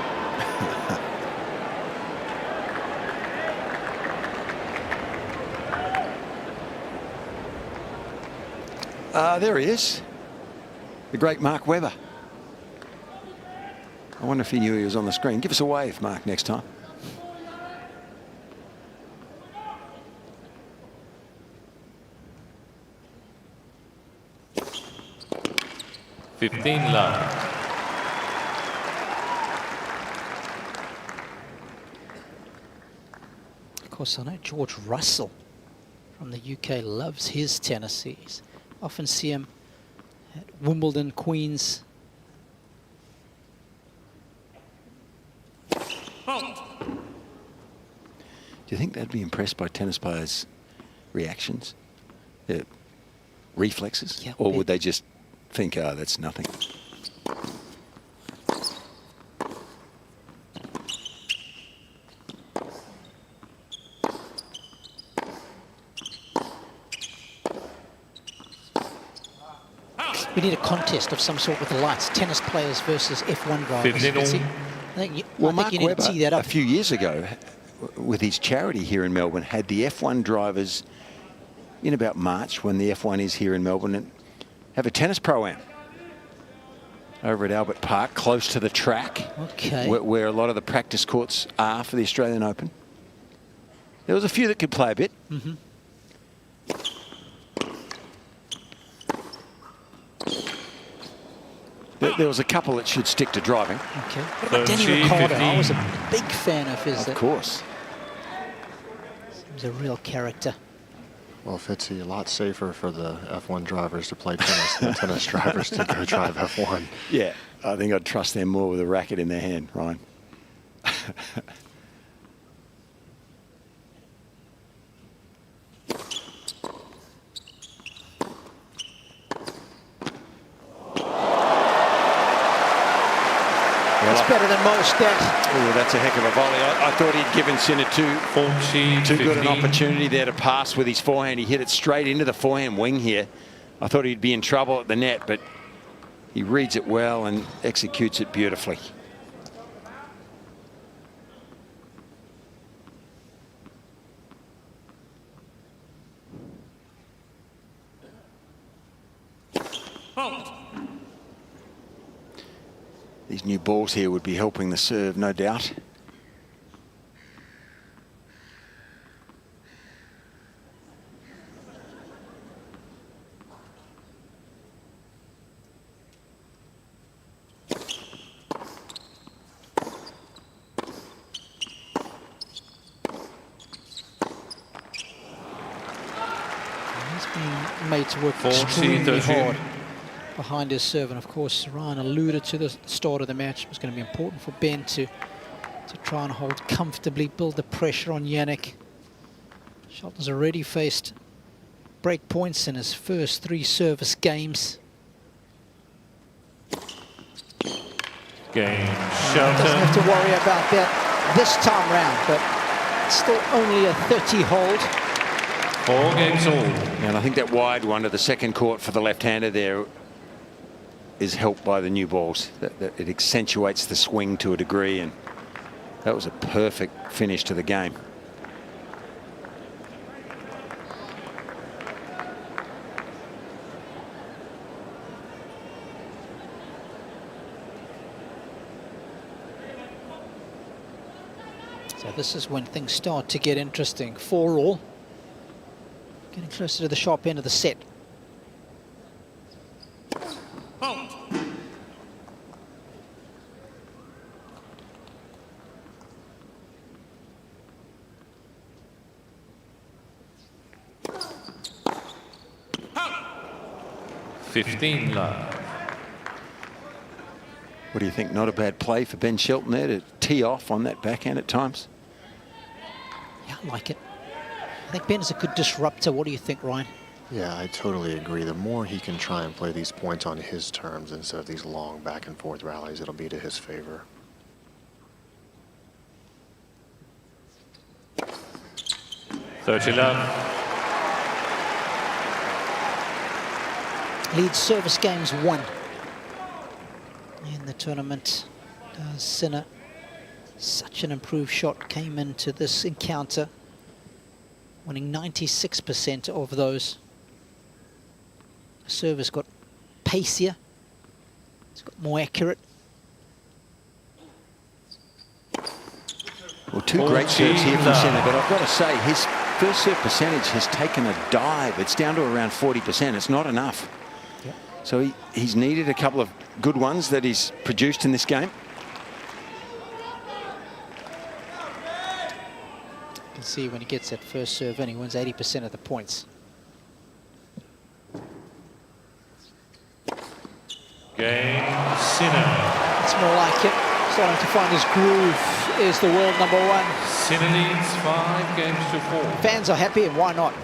There he is. The great Mark Webber. I wonder if he knew he was on the screen. Give us a wave, Mark, next time. $15 love. Of course, I know George Russell from the UK loves his tennis. He's often see him at Wimbledon, Queens. Do you think they'd be impressed by tennis players' reactions, their reflexes, Yeah, or would they just think, "Oh, that's nothing"? We need a contest of some sort with the lights. Tennis players versus F1 drivers. I think you Mark need Webber, to tee that up. a few years ago, with his charity here in Melbourne, had the F1 drivers in about March, when the F1 is here in Melbourne, and have a tennis pro-am over at Albert Park, close to the track, Okay. where a lot of the practice courts are for the Australian Open. There was a few that could play a bit. Mm-hmm. There was a couple that should stick to driving. Okay. What about Danny Ricciardo? I was a big fan of his. Of course. Seems a real character. Well, Fitzy, a lot safer for the F1 drivers to play tennis than tennis drivers to go drive F1. Yeah, I think I'd trust them more with a racket in their hand, Ryan. It's better than most, that. Oh, that's a heck of a volley. I thought he'd given Sinner too good an opportunity there to pass with his forehand. He hit it straight into the forehand wing here. I thought he'd be in trouble at the net, but he reads it well and executes it beautifully. These new balls here would be helping the serve, no doubt. He's being made to work extremely hard behind his serve, and of course Ryan alluded to the start of the match. It was going to be important for Ben to try and hold comfortably, build the pressure on Jannik. Shelton's already faced break points in his first 3 service games. Game, Doesn't have to worry about that this time round, but still only a 30 hold. 4 games all. And I think that wide one to the second court for the left-hander there is helped by the new balls. That it accentuates the swing to a degree, and that was a perfect finish to the game. So this is when things start to get interesting. 4 all. Getting closer to the sharp end of the set. Hold. Hold. 15 love. What do you think? Not a bad play for Ben Shelton there to tee off on that backhand at times? Yeah, I like it. I think Ben is a good disruptor. What do you think, Ryan? Yeah, I totally agree. The more he can try and play these points on his terms instead of these long back and forth rallies, it'll be to his favor. Leads service games 1 in the tournament. Sinner, such an improved shot, came into this encounter, winning 96% of those. Service got pacier, it's got more accurate. Well, 2 great serves here from Sinner, but I've got to say his first serve percentage has taken a dive. It's down to around 40%. It's not enough. Yep. So he's needed a couple of good ones that he's produced in this game. You can see when he gets that first serve in, he wins 80% of the points. Game, Sinner. It's more like it. Starting to find his groove is the world #1. Sinner leads 5 games to 4. Fans are happy, and why not?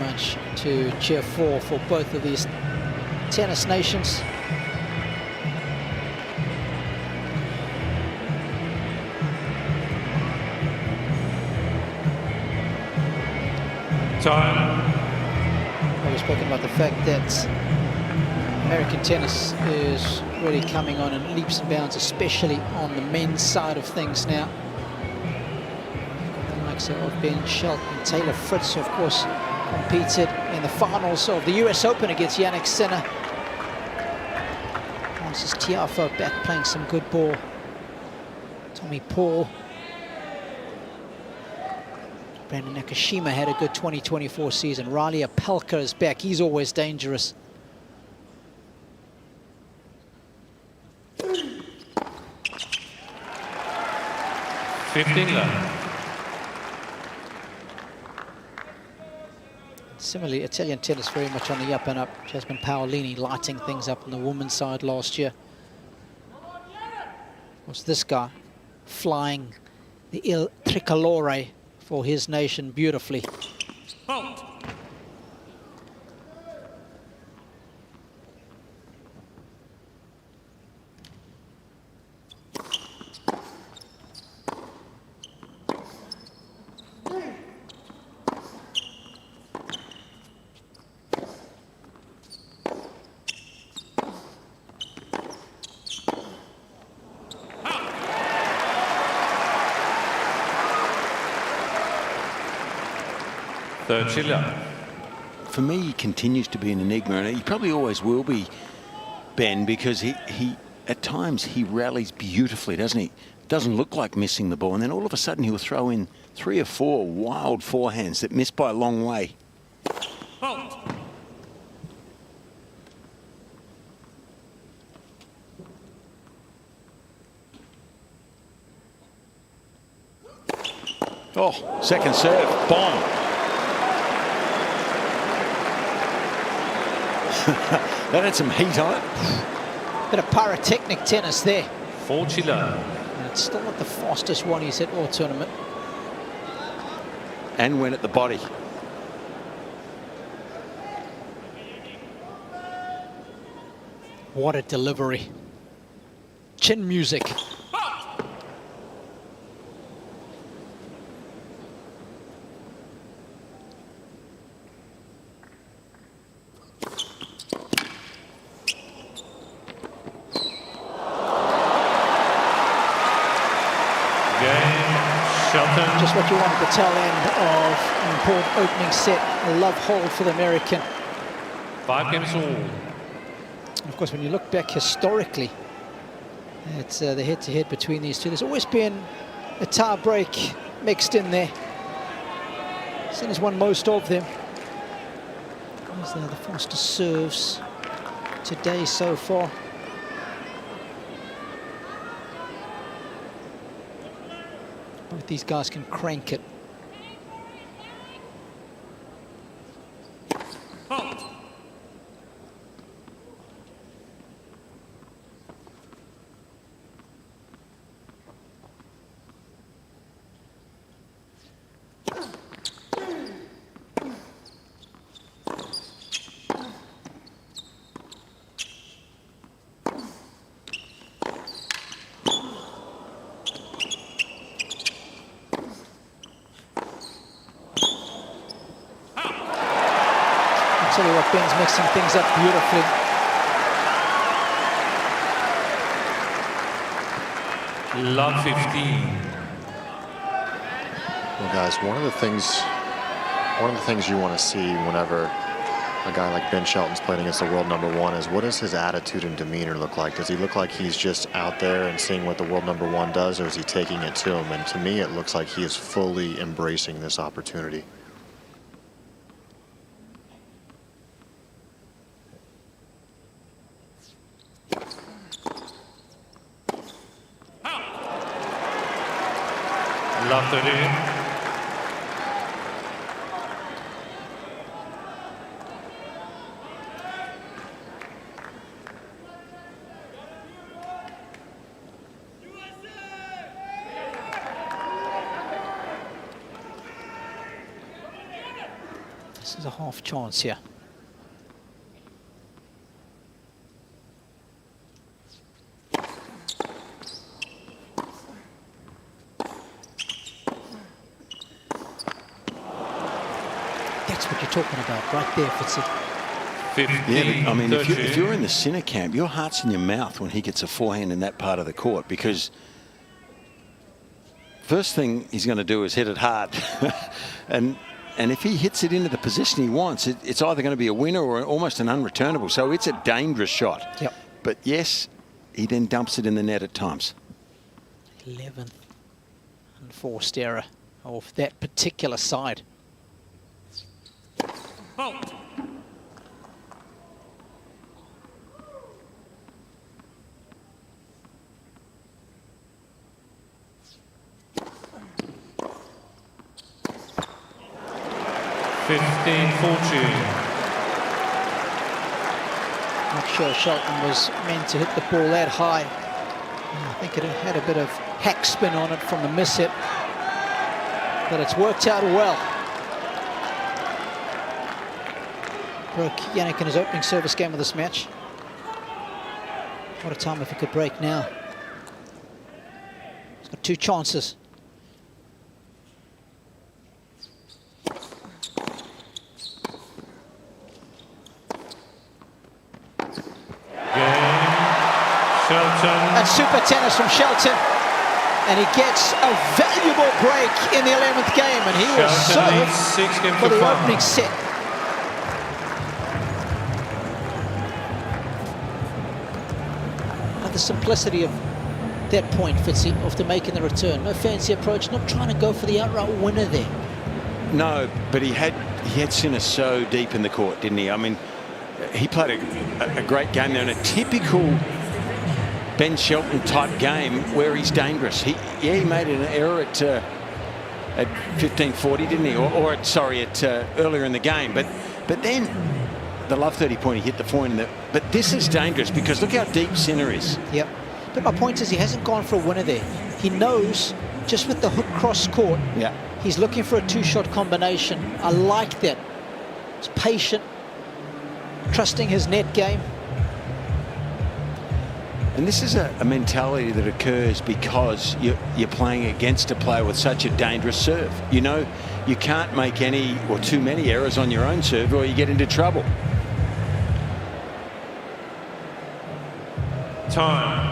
Much to cheer for both of these tennis nations. Time. We've spoken about the fact that American tennis is really coming on in leaps and bounds, especially on the men's side of things now. The likes of Ben Shelton, Taylor Fritz, of course, competed in the finals of the US Open against Jannik Sinner. Francis Tiafoe back playing some good ball. Tommy Paul. Brandon Nakashima had a good 2024 season. Riley Apelka is back. He's always dangerous. Similarly, Italian tennis very much on the up and up. Jasmine Paolini lighting things up on the women's side last year. Was this guy flying the Il Tricolore for his nation beautifully. Halt. for me, he continues to be an enigma, and he probably always will be, Ben, because he at times he rallies beautifully, doesn't he? Doesn't look like missing the ball, and then all of a sudden he'll throw in 3 or 4 wild forehands that miss by a long way. Oh, second serve, bomb. That had some heat on it. Bit of pyrotechnic tennis there. For Chile. And it's still not the fastest one he's hit all tournament. And went at the body. What a delivery. Chin music. Shelton. Just what you want at the tail end of an important opening set. A love hold for the American. 5 games all. And of course, when you look back historically, it's the head-to-head between these two. There's always been a tie break mixed in there. Sinner's won most of them. These are the fastest serves today so far. Both these guys can crank it. I'll tell you what, Ben's mixing things up beautifully. Love 15. Well, guys, one of the things you want to see whenever a guy like Ben Shelton's playing against the world #1 is, what does his attitude and demeanor look like? Does he look like he's just out there and seeing what the world #1 does, or is he taking it to him? And to me, it looks like he is fully embracing this opportunity. Love 13. This is a half chance here. That's what you're talking about right there, Fitzy. 15, yeah, but, I mean, if 13. you're in the Sinner camp, your heart's in your mouth when he gets a forehand in that part of the court, because first thing he's going to do is hit it hard. and if he hits it into the position he wants, it's either going to be a winner or almost an unreturnable. So it's a dangerous shot. Yep. But yes, he then dumps it in the net at times. 11th unforced error of that particular side. Oh. Not sure Shelton was meant to hit the ball that high. I think it had a bit of hack spin on it from the miss hit, but it's worked out well. Broke Jannik in his opening service game of this match. What a time if he could break now. He's got 2 chances. And super tennis from Shelton, and he gets a valuable break in the 11th game, and he will serve for the opening set. simplicity of that point, Fitzy, after making the return. No fancy approach, not trying to go for the outright winner there. No, but he had Sinner so deep in the court, didn't he? I mean, he played a great game there in a typical Ben Shelton type game where he's dangerous. He made an error at 15:40, didn't he? Or earlier in the game. But then the love 30-point, he hit the point. But this is dangerous because look how deep Sinner is. Yep. But my point is he hasn't gone for a winner there. He knows just with the hook cross court, he's looking for a two-shot combination. I like that. He's patient, trusting his net game. And this is a mentality that occurs because you're playing against a player with such a dangerous serve. You know, you can't make any or too many errors on your own serve or you get into trouble. Time.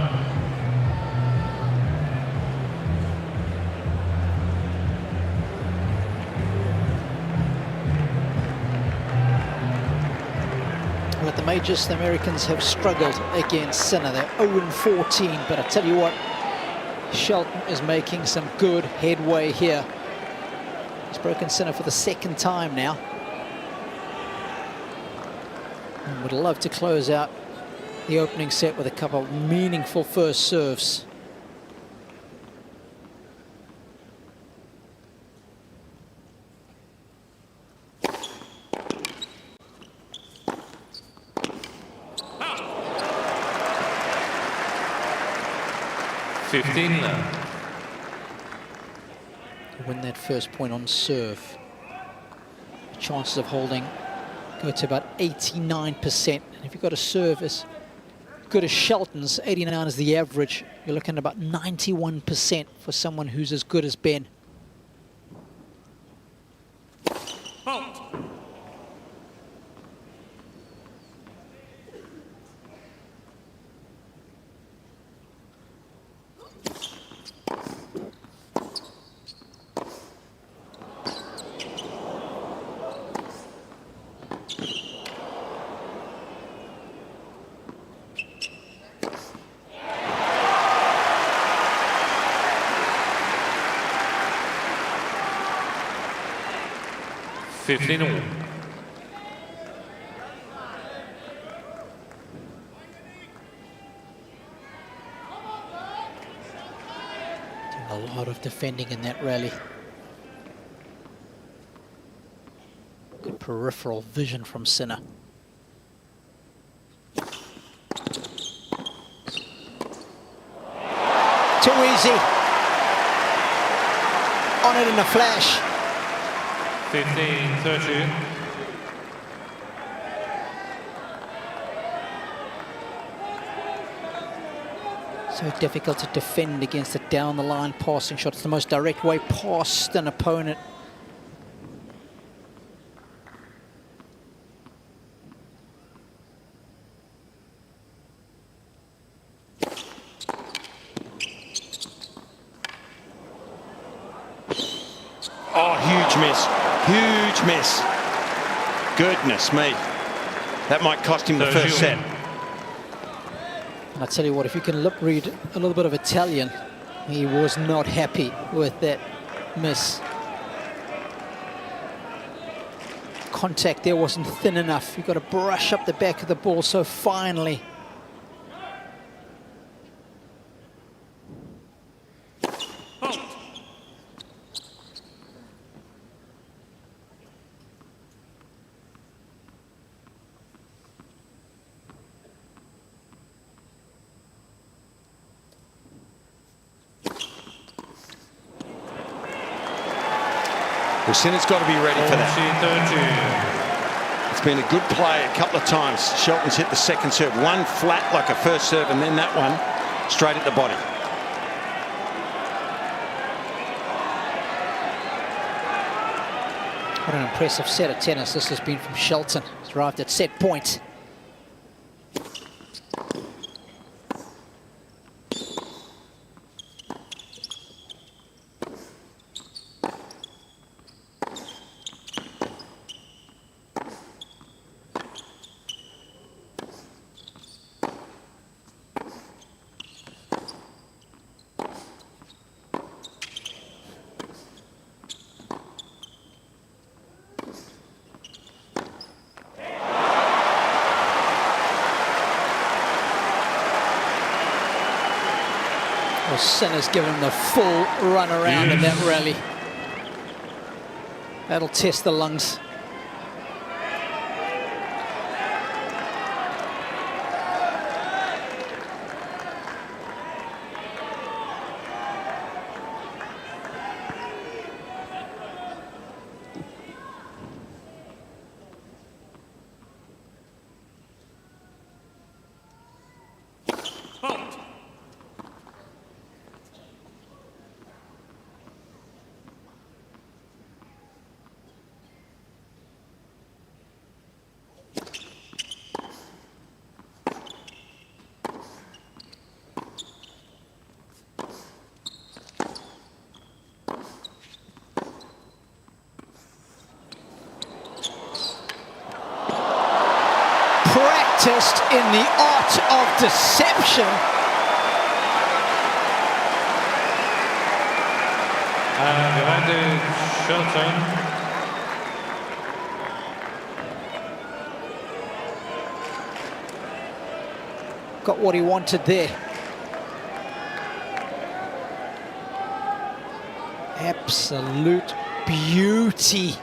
Well, at the majors, the Americans have struggled against Sinner. They're 0-14, but I tell you what, Shelton is making some good headway here. He's broken Sinner for the second time now. And would love to close out the opening set with a couple of meaningful first serves. Win that first point on serve. The chances of holding go to about 89%. And if you've got a serve as good as Shelton's, 89 is the average, you're looking at about 91% for someone who's as good as Ben. A lot of defending in that rally. Good peripheral vision from Sinner. Too easy. On it in a flash. 15-13. So difficult to defend against a down-the-line passing shot. It's the most direct way past an opponent. Oh, huge miss. Huge miss. Goodness me. That might cost him the first set. And I tell you what, if you can read a little bit of Italian, he was not happy with that miss. Contact there wasn't thin enough. You've got to brush up the back of the ball so finely. Well, Sinner's got to be ready for that. It's been a good play a couple of times. Shelton's hit the second serve. One flat like a first serve, and then that one straight at the body. What an impressive set of tennis this has been from Shelton. He's arrived at set point. Well, Sinner's given him the full run around in that rally. That'll test the lungs. Practiced in the art of deception. And Shelton. Got what he wanted there. Absolute beauty.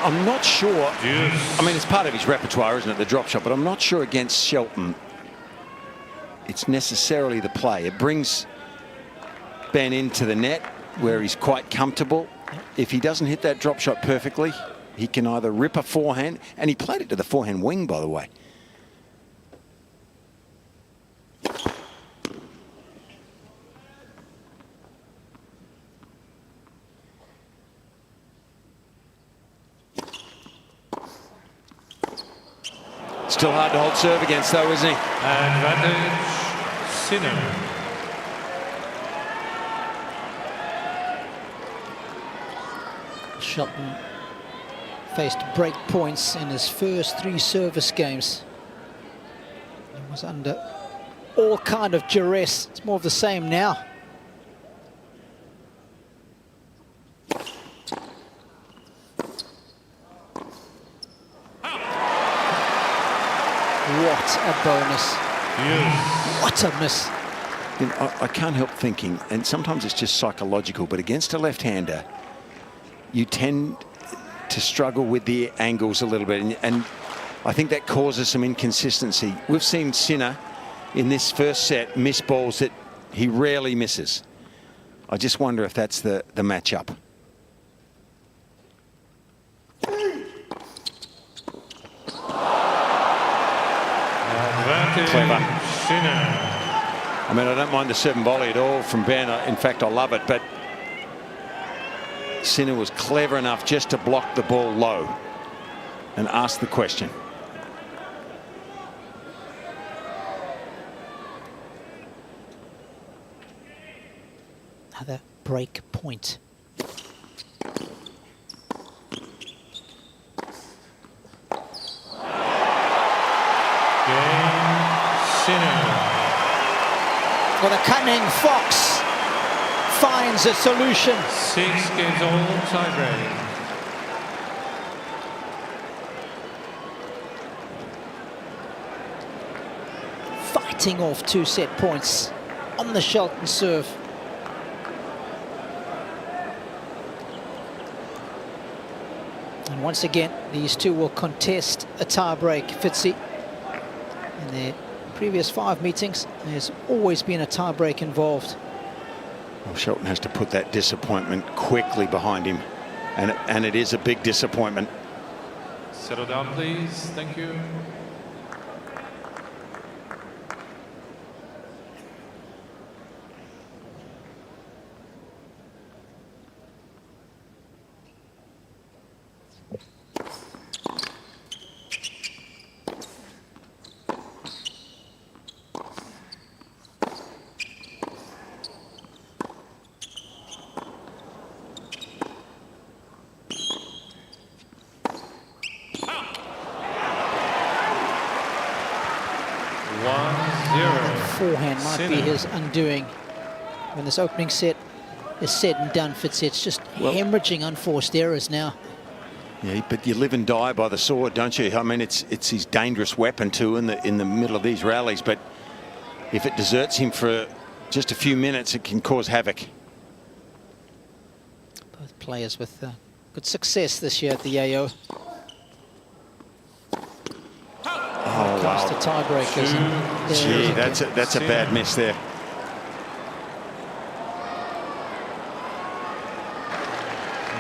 I'm not sure. I mean, it's part of his repertoire, isn't it, the drop shot? But I'm not sure against Shelton it's necessarily the play. It brings Ben into the net where he's quite comfortable. If he doesn't hit that drop shot perfectly, he can either rip a forehand, and he played it to the forehand wing, by the way. Still hard to hold serve against, though, isn't he? Advantage, Sinner. Shelton faced break points in his first 3 service games. He was under all kind of duress. It's more of the same now. What a bonus. Yes. What a miss. You know, I can't help thinking, and sometimes it's just psychological, but against a left-hander, you tend to struggle with the angles a little bit, and I think that causes some inconsistency. We've seen Sinner in this first set miss balls that he rarely misses. I just wonder if that's the matchup. Clever. I mean, I don't mind the 7 volley at all from Ben. In fact, I love it, but Sinner was clever enough just to block the ball low and ask the question. Another break point. Well, the cunning fox finds a solution. 6 games all tie break. Fighting off 2 set points on the Shelton serve. And once again, these two will contest a tie break. Fitzy, in their previous 5 meetings, there's always been a tie break involved. Well, Shelton has to put that disappointment quickly behind him, and it is a big disappointment. Settle down, please. Thank you. Forehand might be his undoing. When this opening set is said and done, Fitz's just hemorrhaging unforced errors now. Yeah, but you live and die by the sword, don't you? I mean, it's his dangerous weapon too in the middle of these rallies. But if it deserts him for just a few minutes, it can cause havoc. Both players with good success this year at the AO. Oh, comes to tiebreakers. Gee, that's a bad miss there.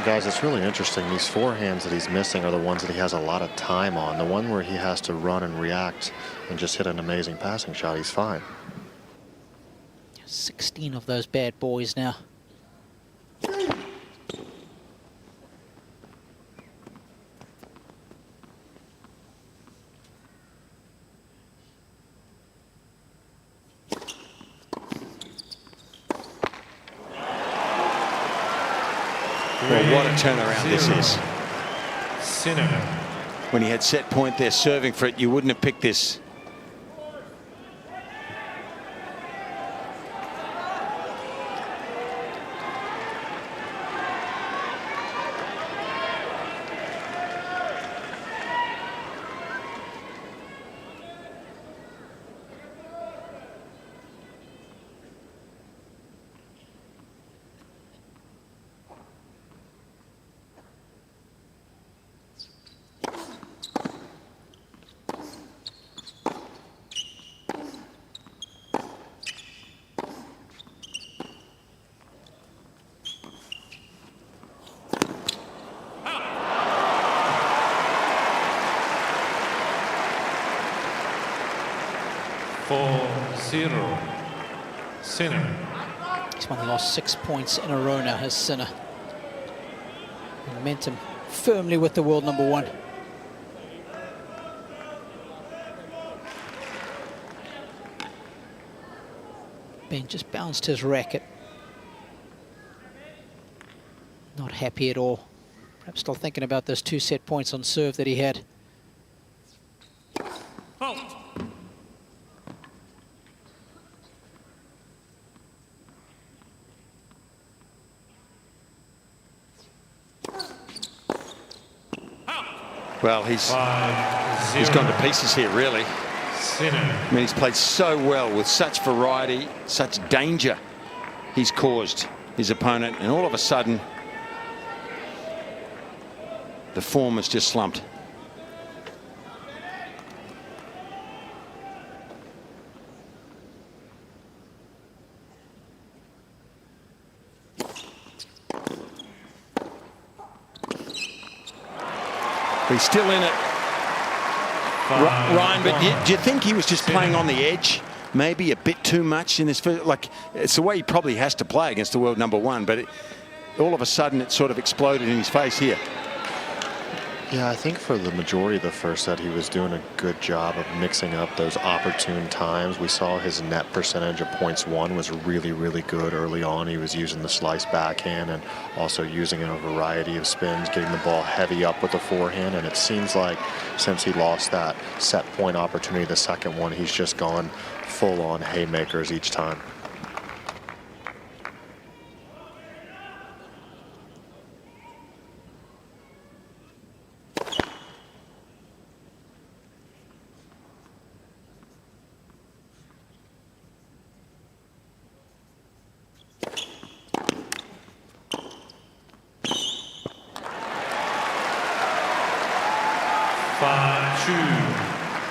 Guys, it's really interesting. These forehands that he's missing are the ones that he has a lot of time on. The one where he has to run and react and just hit an amazing passing shot, he's fine. 16 of those bad boys now. Well, what a turnaround this is. Sinner. When he had set point there serving for it, you wouldn't have picked this. Sinner. He's won the last 6 points in a row now, has Sinner. Momentum firmly with the world number one. Ben just bounced his racket. Not happy at all. Perhaps still thinking about those 2 set points on serve that he had. Well, he's gone to pieces here, really. I mean, he's played so well with such variety, such danger he's caused his opponent, and all of a sudden, the form has just slumped. But he's still in it, Ryan. But do you think he was just playing on the edge, maybe a bit too much in his first? Like, it's the way he probably has to play against the world number one. But all of a sudden, it sort of exploded in his face here. Yeah, I think for the majority of the first set, he was doing a good job of mixing up those opportune times. We saw his net percentage of points won was really, really good early on. He was using the slice backhand and also using a variety of spins, getting the ball heavy up with the forehand. And it seems like since he lost that set point opportunity, the second one, he's just gone full on haymakers each time.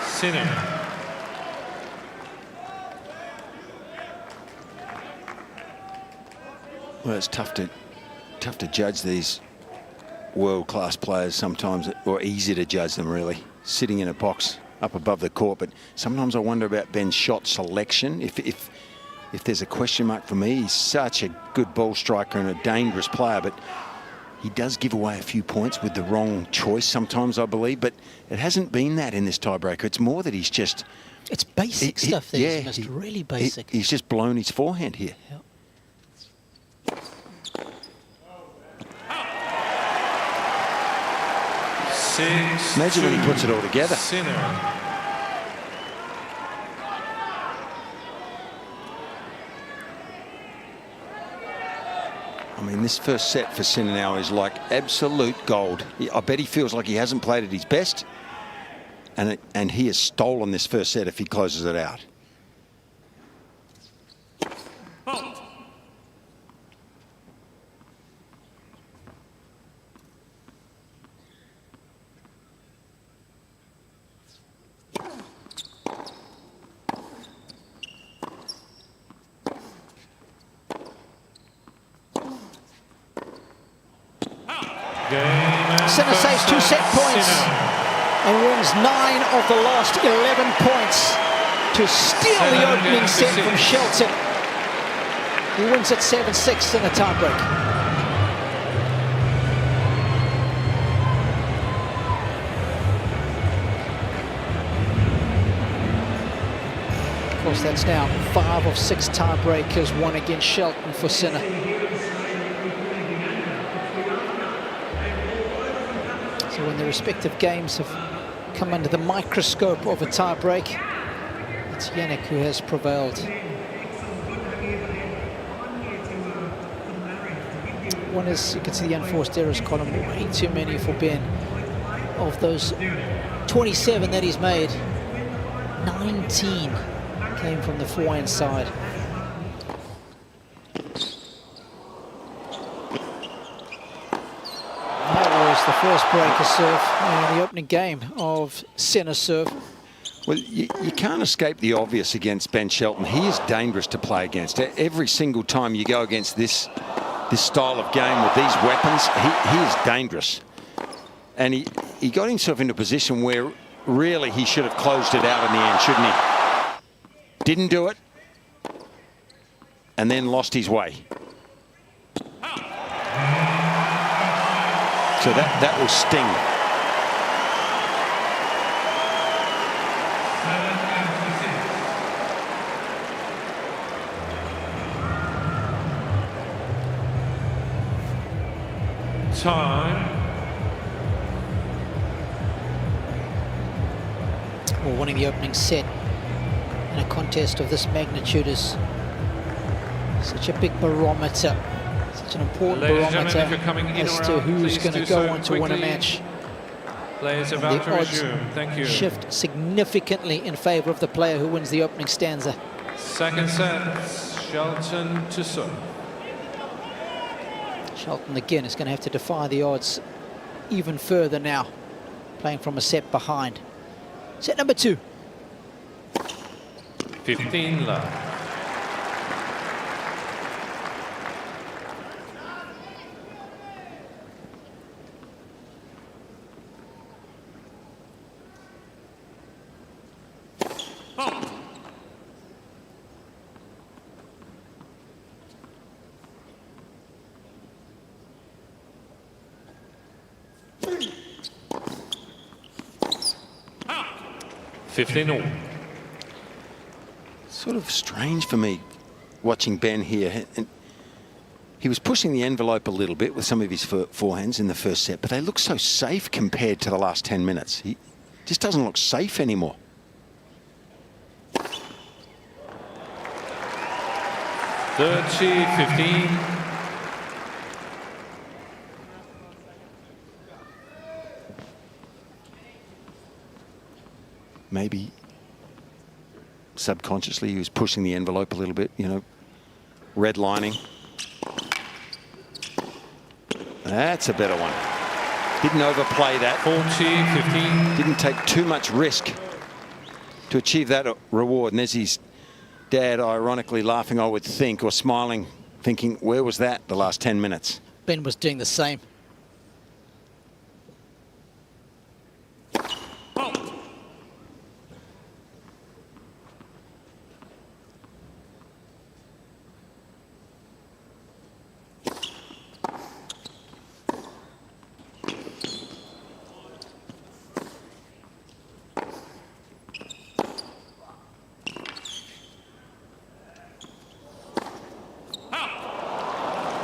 Sinner. Well, it's tough to judge these world-class players sometimes, or easy to judge them really, sitting in a box up above the court. But sometimes I wonder about Ben's shot selection. If there's a question mark for me, he's such a good ball striker and a dangerous player, but he does give away a few points with the wrong choice sometimes, I believe. But it hasn't been that in this tiebreaker. It's more that he's just... It's basic stuff that he's missed, really basic. He's just blown his forehand here. Yep. Imagine when he puts it all together. Sinner. mean, this first set for Sinner now is like absolute gold. I bet he feels like he hasn't played at his best. And he has stolen this first set if he closes it out. Sinner saves 2 set points and wins 9 of the last 11 points to steal the opening set from Shelton. He wins at 7-6 in a tiebreak. Of course, that's now 5 of 6 tiebreakers won against Shelton for Sinner. So when the respective games have come under the microscope of a tiebreak, it's Jannik who has prevailed. One is, you can see the unforced errors column, way too many for Ben. Of those 27 that he's made, 19 came from the forehand side. The first breaker serve in the opening game of Sinner's serve. Well, you can't escape the obvious against Ben Shelton. He is dangerous to play against. Every single time you go against this style of game with these weapons, he is dangerous. And he got himself into a position where really he should have closed it out in the end, shouldn't he? Didn't do it, and then lost his way. So that will sting. Time. Well, winning the opening set in a contest of this magnitude is such a big barometer. Such an important barometer as to who's going to go on to win a match. Players And about the to odds resume. Thank you. shift significantly in favor of the player who wins the opening stanza. Second set, Shelton to serve. Shelton again is going to have to defy the odds even further now, playing from a set behind. Set number 2. 15 love. Sort of strange for me watching Ben here. And he was pushing the envelope a little bit with some of his forehands in the first set, but they look so safe compared to the last 10 minutes. He just doesn't look safe anymore. $30-15. Maybe subconsciously he was pushing the envelope a little bit, you know, redlining. That's a better one. Didn't overplay that. 40-15. Didn't take too much risk to achieve that reward. And there's his dad ironically laughing, I would think, or smiling, thinking, where was that the last 10 minutes? Ben was doing the same.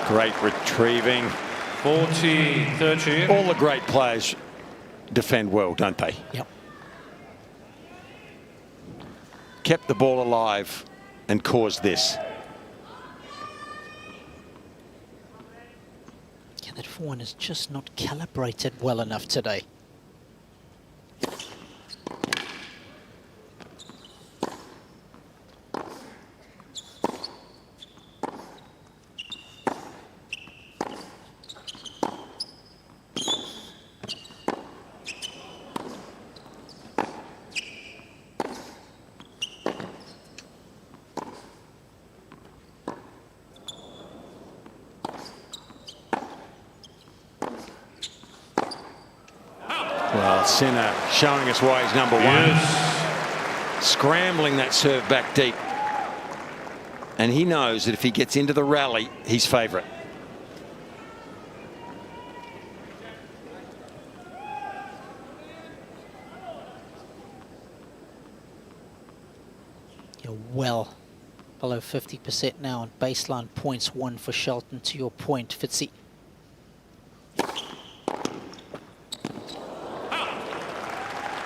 Great retrieving. 40-13. All the great players defend well, don't they? Yep. Kept the ball alive and caused this. That forehand is just not calibrated well enough today. Well, Sinner showing us why he's number one. Scrambling that serve back deep. And he knows that if he gets into the rally, he's favourite. You're well below 50% now on baseline points won for Shelton, to your point, Fitzy.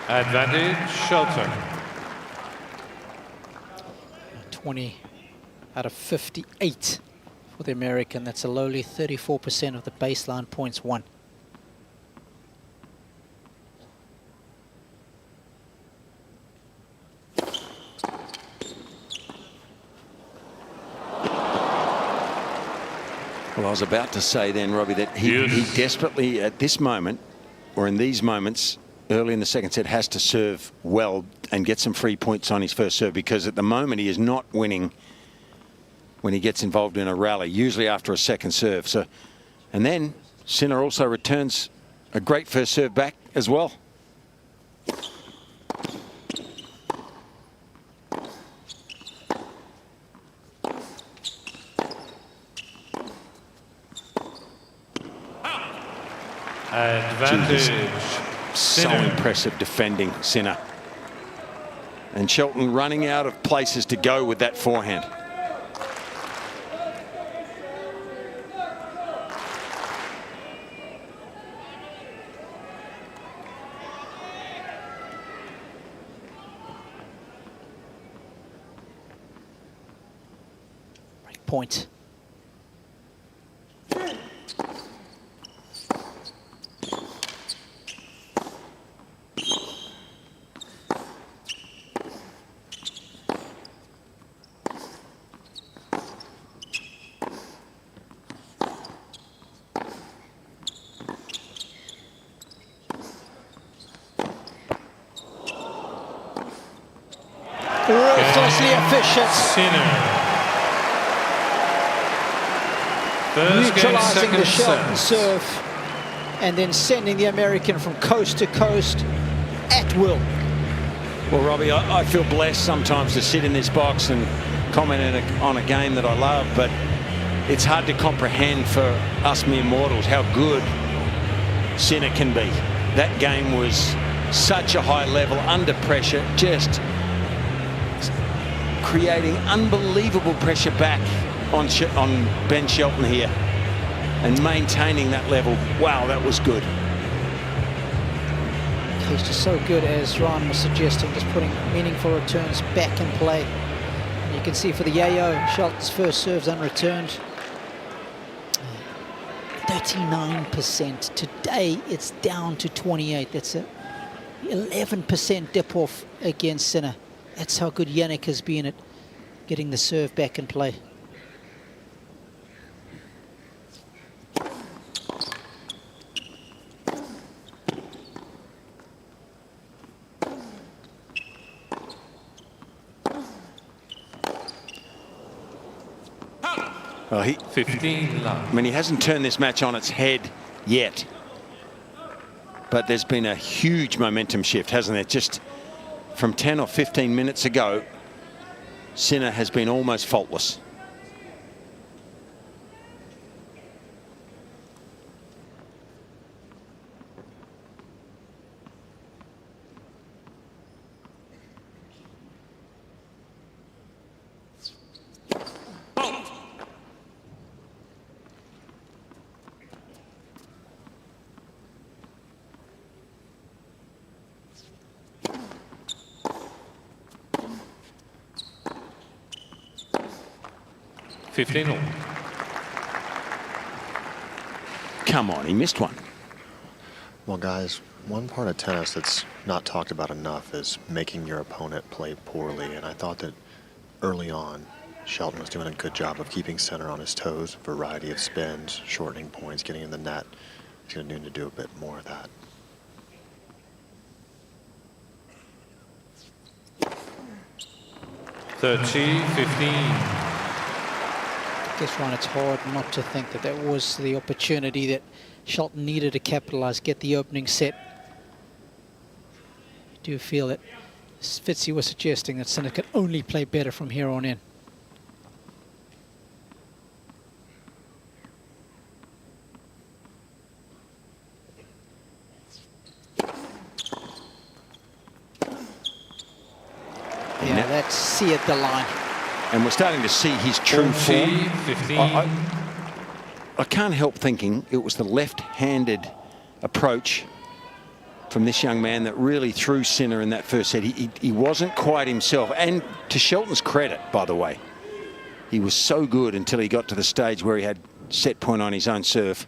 Advantage, Shelton. 20 out of 58 for the American. That's a lowly 34% of the baseline points won. Well, I was about to say then, Robbie, that he desperately, at this moment, or in these moments, early in the second set, has to serve well and get some free points on his first serve, because at the moment he is not winning when he gets involved in a rally, usually after a second serve. So, and then Sinner also returns a great first serve back as well. Advantage. So impressive defending, Sinner. And Shelton running out of places to go with that forehand. Break point. Ruthlessly efficient. Sinner. Neutralizing the Shelton serve and then sending the American from coast to coast at will. Well, Robbie, I feel blessed sometimes to sit in this box and comment on a game that I love, but it's hard to comprehend for us mere mortals how good Sinner can be. That game was such a high level, under pressure, just creating unbelievable pressure back on Ben Shelton here and maintaining that level. Wow, that was good. He's just so good, as Ron was suggesting, just putting meaningful returns back in play. And you can see for the Yayo, Shelton's first serve's unreturned. 39%. Today it's down to 28. That's a 11% dip off against Sinner. That's how good Jannik has been at getting the serve back in play. Well, 15 love. I mean, he hasn't turned this match on its head yet, but there's been a huge momentum shift, hasn't there? Just from 10 or 15 minutes ago, Sinner has been almost faultless. come on, he missed one. Well, guys, one part of tennis that's not talked about enough is making your opponent play poorly. And I thought that early on, Shelton was doing a good job of keeping Sinner on his toes, variety of spins, shortening points, getting in the net. He's going to need to do a bit more of that. I guess, Ryan, it's hard not to think that that was the opportunity that Shelton needed to capitalise, get the opening set. I do feel that Fitzy was suggesting that Sinner could only play better from here on in. Yeah, that's seared the line. And we're starting to see his true form. I can't help thinking it was the left-handed approach from this young man that really threw Sinner in that first set. He wasn't quite himself. And to Shelton's credit, by the way, he was so good until he got to the stage where he had set point on his own serve.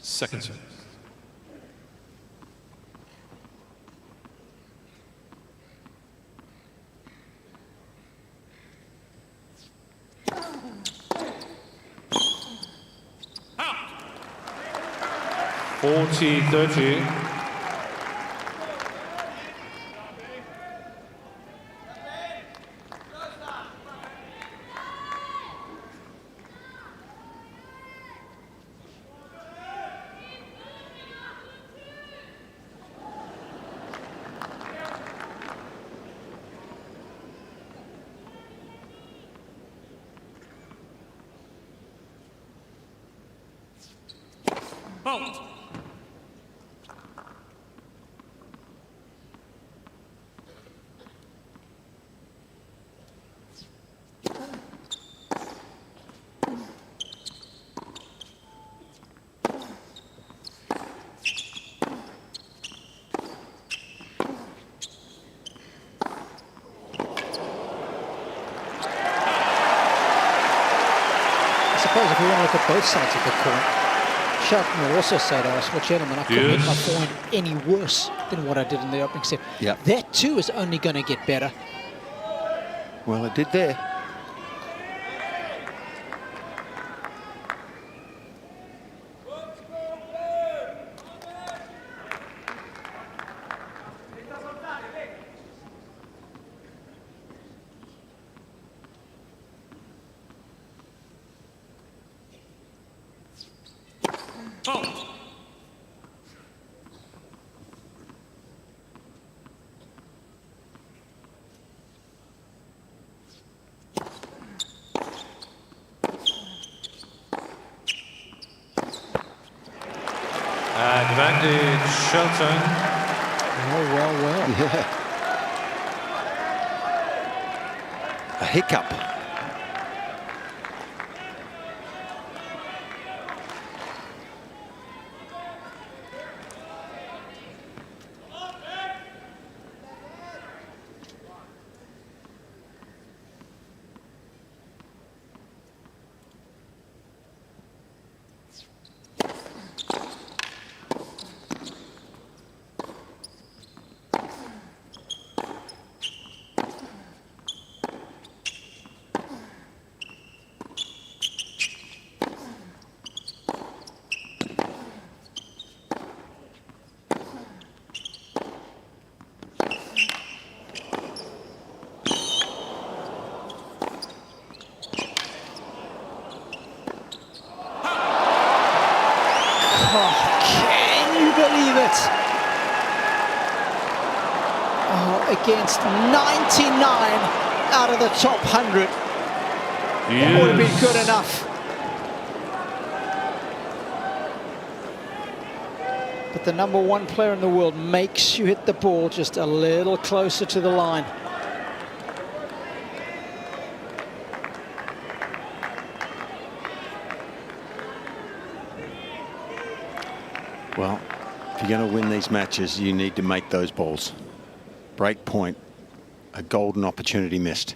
Second serve. Out. 40-30. Out. I suppose if we want to look at both sides of the court, Shelton will also say to us, well, gentlemen, I couldn't hit my forehand any worse than what I did in the opening set. Yep. That, too, is only going to get better. Well, it did there. Advantage, Shelton. Well. Yeah. A hiccup. Against 99 out of the top 100. That would have been good enough. But the #1 player in the world makes you hit the ball just a little closer to the line. you're going to win these matches, you need to make those balls. Break point, a golden opportunity missed.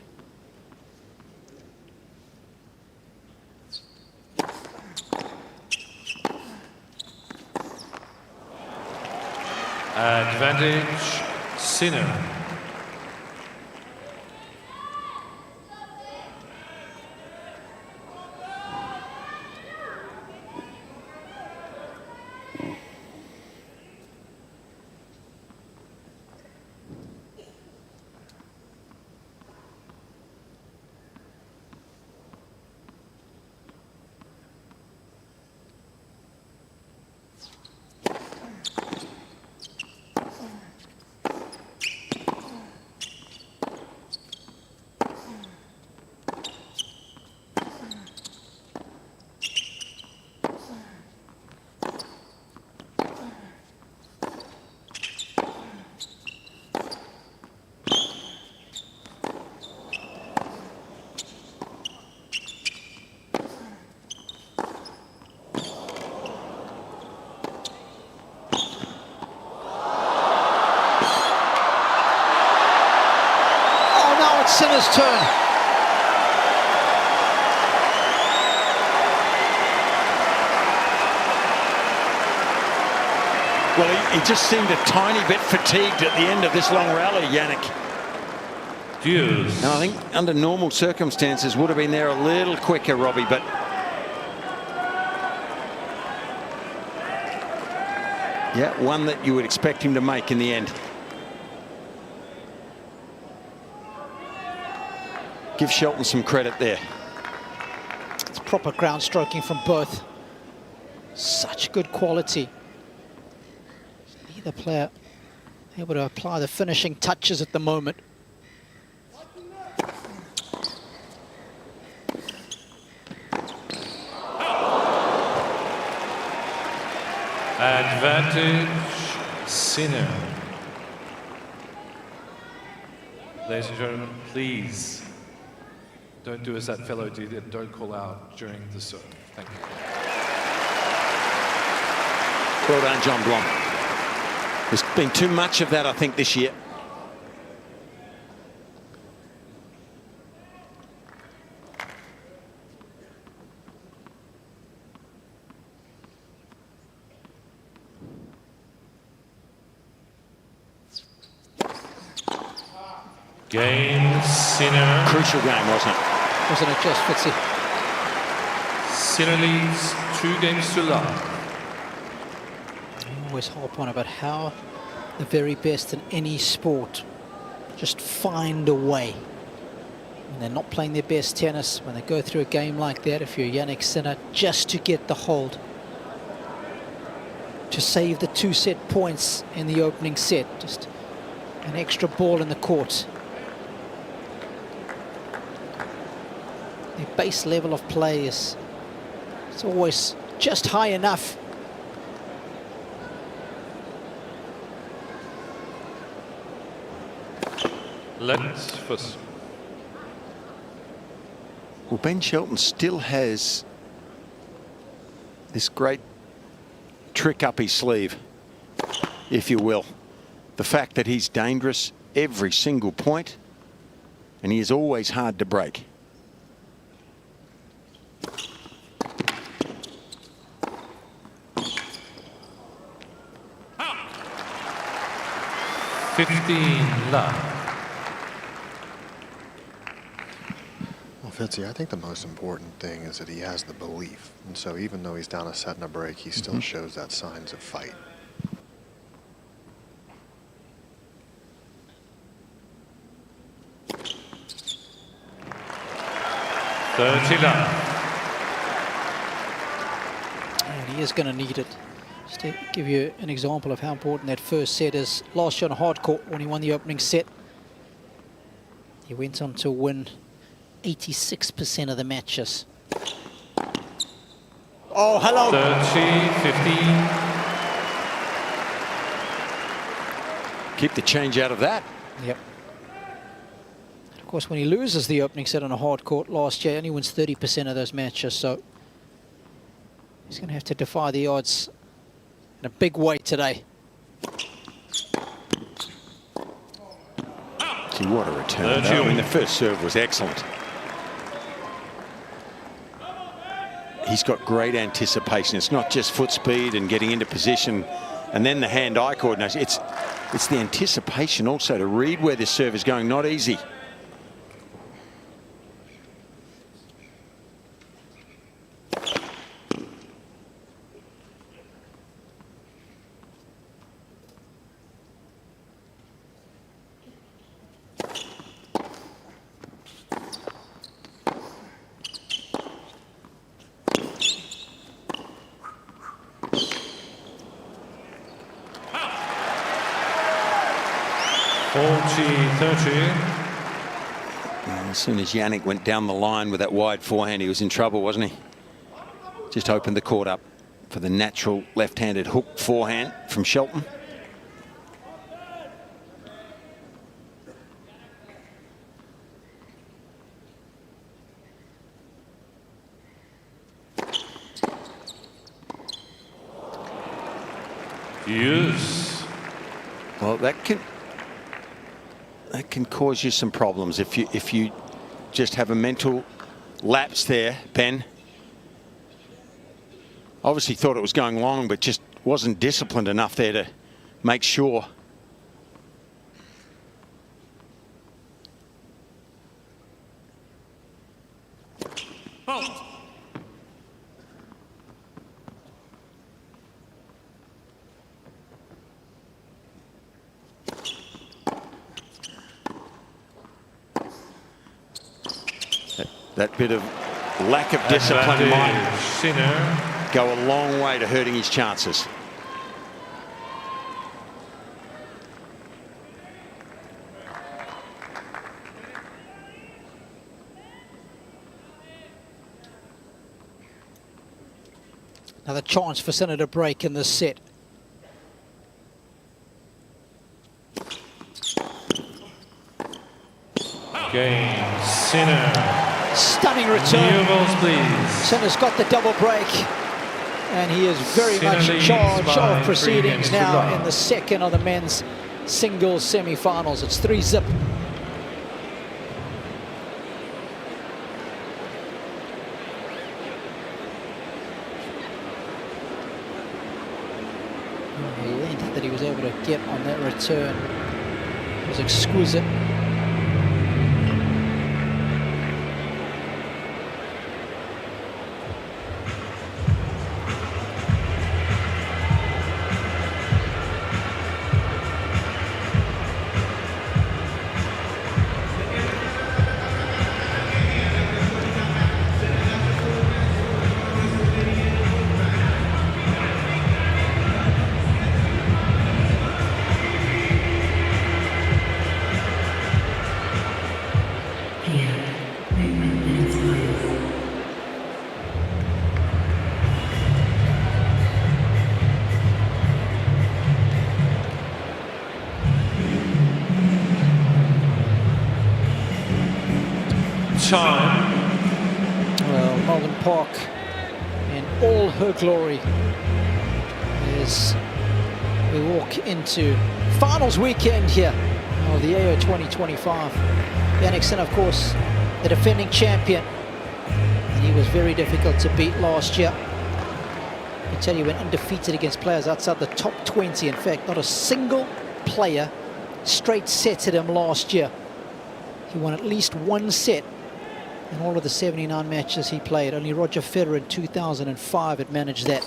Advantage, Sinner. Sinner's turn. Well, he just seemed a tiny bit fatigued at the end of this long rally, Jannik. Deuce. And I think under normal circumstances would have been there a little quicker, Robbie, but yeah, one that you would expect him to make in the end. Give Shelton some credit there. It's proper ground stroking from both. Such good quality. Neither player able to apply the finishing touches at the moment. Advantage, Sinner. Ladies and gentlemen, please don't do as that fellow did and don't call out during the serve. Thank you. Well done, John Blom. There's been too much of that, I think, this year. Game, Sinner. Crucial game, wasn't it? Wasn't it just, Fitzy? Sinner leads 2 games to love. I always harp on about how the very best in any sport just find a way. When they're not playing their best tennis, when they go through a game like that, if you're Jannik Sinner, just to get the hold. To save the 2 set points in the opening set. Just an extra ball in the court. Their base level of play is it's always just high enough. Let's first. Well, Ben Shelton still has this great trick up his sleeve, if you will. The fact that he's dangerous every single point, and he is always hard to break. Love. Well, Fitzy, I think the most important thing is that he has the belief. And so even though he's down a set and a break, he still shows that signs of fight. And he is going to need it. Just to give you an example of how important that first set is. Last year on hard court when he won the opening set, he went on to win 86% of the matches. Oh, hello. 30-15. Keep the change out of that. Yep. And of course, when he loses the opening set on a hard court last year, he only wins 30% of those matches. So he's going to have to defy the odds in a big way today. Gee, what a return. I mean, the first serve was excellent. He's got great anticipation. It's not just foot speed and getting into position and then the hand-eye coordination. It's the anticipation also to read where this serve is going. Not easy. As soon as Jannik went down the line with that wide forehand, he was in trouble, wasn't he? Just opened the court up for the natural left-handed hook forehand from Shelton. Yes. Well, that can cause you some problems if you just have a mental lapse there, Ben. Obviously thought it was going long, but just wasn't disciplined enough there to make sure. That bit of lack of discipline might go a long way to hurting his chances. Another chance for Sinner to break in this set. Cain, Sinner. Stunning return. New balls, please. Sinner's got the double break, and he is very much in charge of proceedings now in the second of the men's singles semi-finals. It's 3-zip. The length that he was able to get on that return was exquisite. Well, Melbourne Park in all her glory as we walk into finals weekend here of the AO 2025. Jannik Sinner, of course, the defending champion, and he was very difficult to beat last year. I can tell you, went undefeated against players outside the top 20. In fact, not a single player straight setted him last year. He won at least one set in all of the 79 matches he played. Only Roger Federer in 2005 had managed that.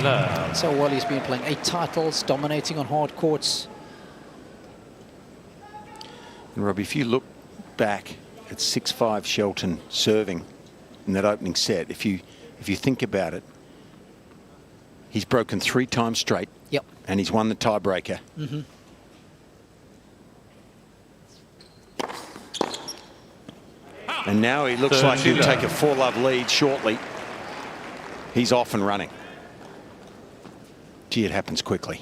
Love. So well, he's been playing 8 titles, dominating on hard courts. And Robbie, if you look back at 6-5 Shelton serving in that opening set, if you think about it, he's broken 3 times straight. Yep. And he's won the tiebreaker. Mm-hmm. And now he looks like he'll take a 4-love lead shortly. He's off and running. Gee, it happens quickly.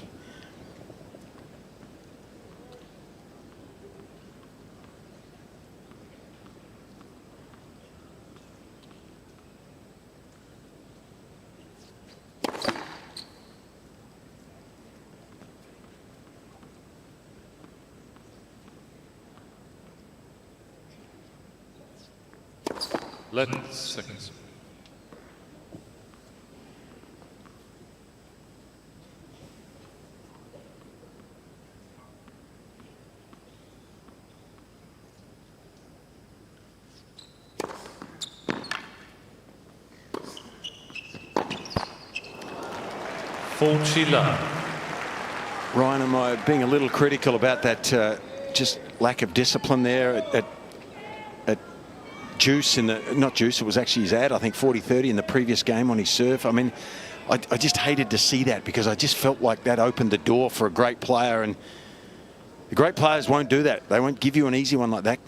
11 seconds. Ryan, am I being a little critical about that just lack of discipline there at Juice in the, not Juice, it was actually his ad, I think 40-30 in the previous game on his serve. I mean, I just hated to see that because I just felt like that opened the door for a great player, and the great players won't do that. They won't give you an easy one like that.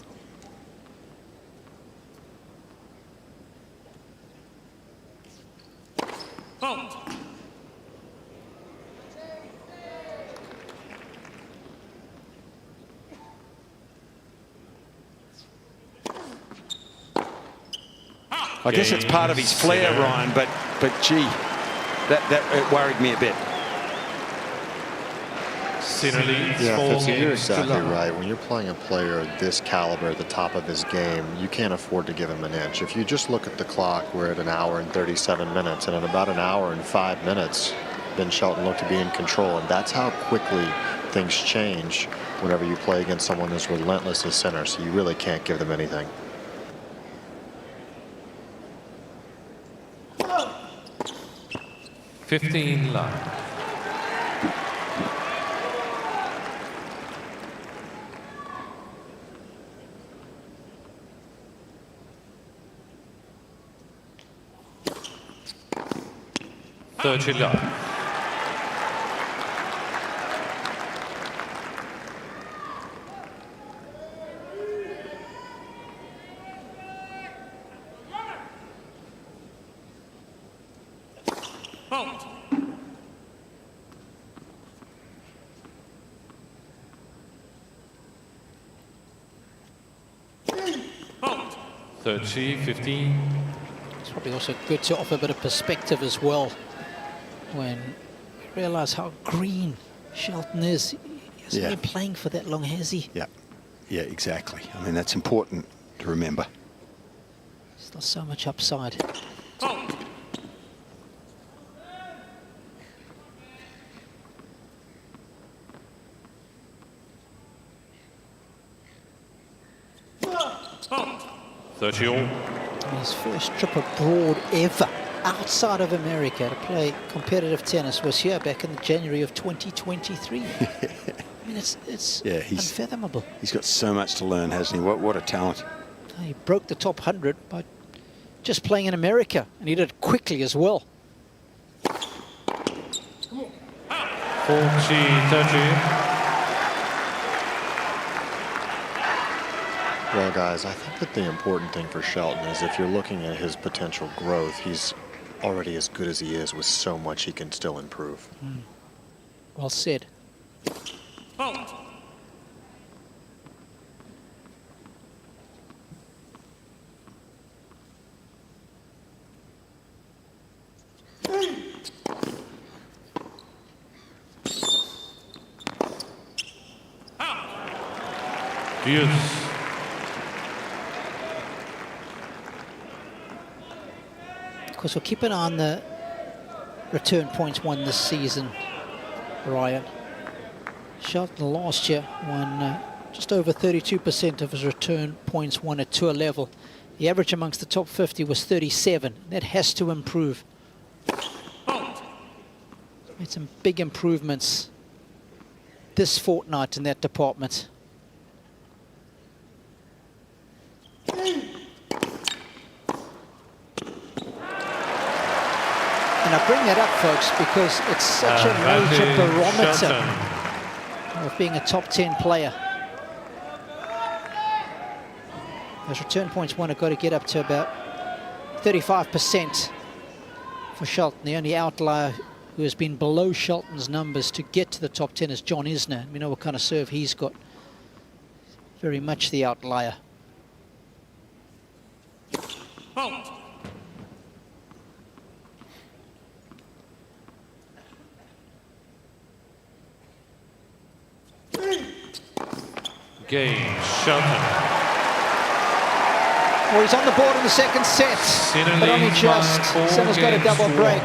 I guess it's part of his flair, Ryan, but gee, that it worried me a bit. Yeah, you're exactly right. When you're playing a player this caliber at the top of his game, you can't afford to give him an inch. If you just look at the clock, we're at 1 hour and 37 minutes, and in about 1 hour and 5 minutes, Ben Shelton looked to be in control, and that's how quickly things change whenever you play against someone as relentless as Sinner, so you really can't give them anything. Fifteen love. It's probably also good to offer a bit of perspective as well when you realise how green Shelton is. He hasn't been playing for that long, has he? Yeah, exactly. I mean, that's important to remember. Still so much upside. His first trip abroad ever outside of America to play competitive tennis was here back in January of 2023. I mean, it's unfathomable. He's got so much to learn, hasn't he? What a talent. He broke the top 100 by just playing in America, and he did it quickly as well. 40-30. Well, guys, I think that the important thing for Shelton is if you're looking at his potential growth, he's already as good as he is with so much he can still improve. Well said. Yes. Of course, we'll keep an eye on the return points won this season, Ryan. Shelton last year won just over 32% of his return points won at tour level. The average amongst the top 50 was 37. That has to improve. Made some big improvements this fortnight in that department. And I bring that up, folks, because it's such a major barometer of being a top 10 player. Those return points won have got to get up to about 35% for Shelton. The only outlier who has been below Shelton's numbers to get to the top 10 is John Isner. We know what kind of serve he's got. Very much the outlier. Game, Shelton. Well, he's on the board in the second set, but only just. Sinner's got a double break.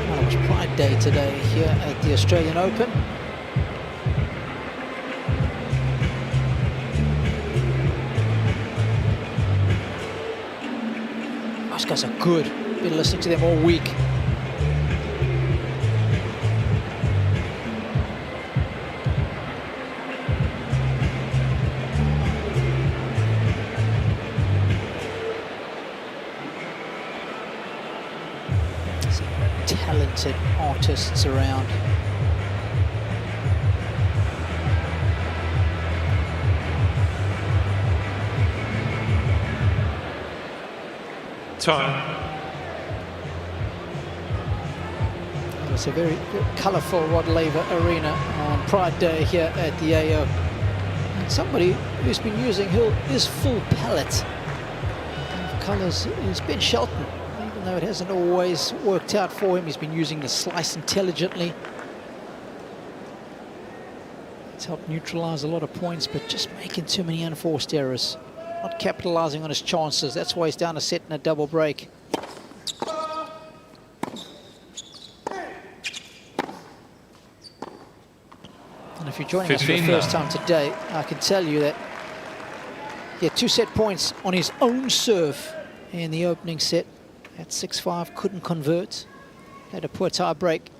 Well, it was Pride Day today here at the Australian Open. Those guys are good. Been listening to them all week. Some talented artists around. Time. It's a very colourful Rod Laver Arena on Pride Day here at the AO. And somebody who's been using his full palette of colours is Ben Shelton. Even though it hasn't always worked out for him, he's been using the slice intelligently. It's helped neutralise a lot of points, but just making too many unforced errors. Not capitalising on his chances. That's why he's down a set and a double break. And if you're joining us for the first time today, I can tell you that he had 2 set points on his own serve in the opening set. At 6-5, couldn't convert. Had a poor tie break.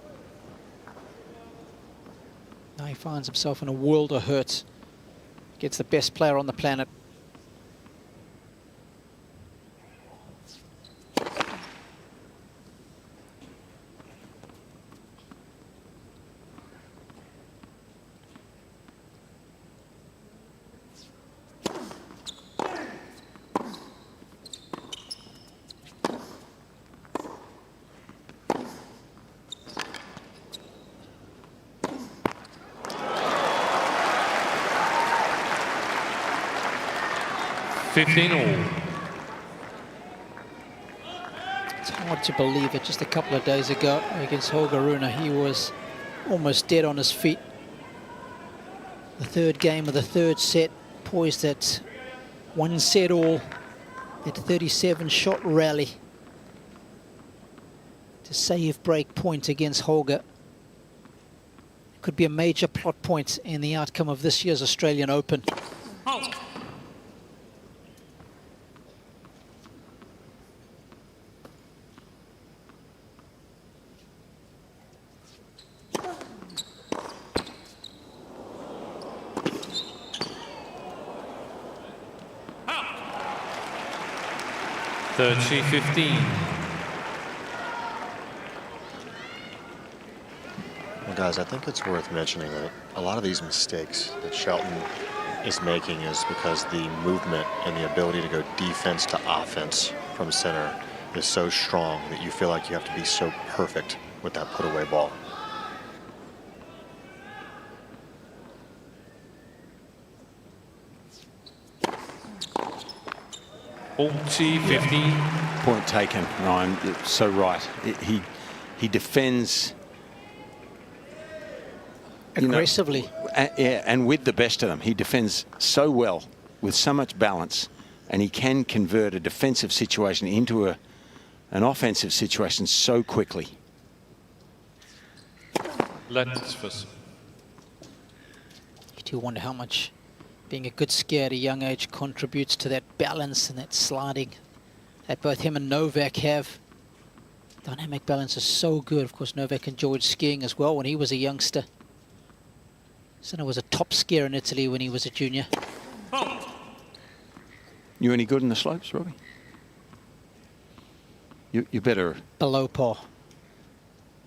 Now he finds himself in a world of hurt. Gets the best player on the planet. It's hard to believe it. Just a couple of days ago against Holger Rune, he was almost dead on his feet. The third game of the third set, poised at 1 set all, at 37-shot rally to save break point against Holger. Could be a major plot point in the outcome of this year's Australian Open. Third, 15. Well, guys, I think it's worth mentioning that a lot of these mistakes that Shelton is making is because the movement and the ability to go defense to offense from center is so strong that you feel like you have to be so perfect with that put-away ball. T 15. Point taken, Ryan. You're so right. He defends aggressively. Yeah, and with the best of them. He defends so well with so much balance, and he can convert a defensive situation into an offensive situation so quickly. Let's first. You do wonder how much being a good skier at a young age contributes to that balance and that sliding that both him and Novak have. Dynamic balance is so good. Of course, Novak enjoyed skiing as well when he was a youngster. Sinner was a top skier in Italy when he was a junior. You any good in the slopes, Robbie? You better. Below par,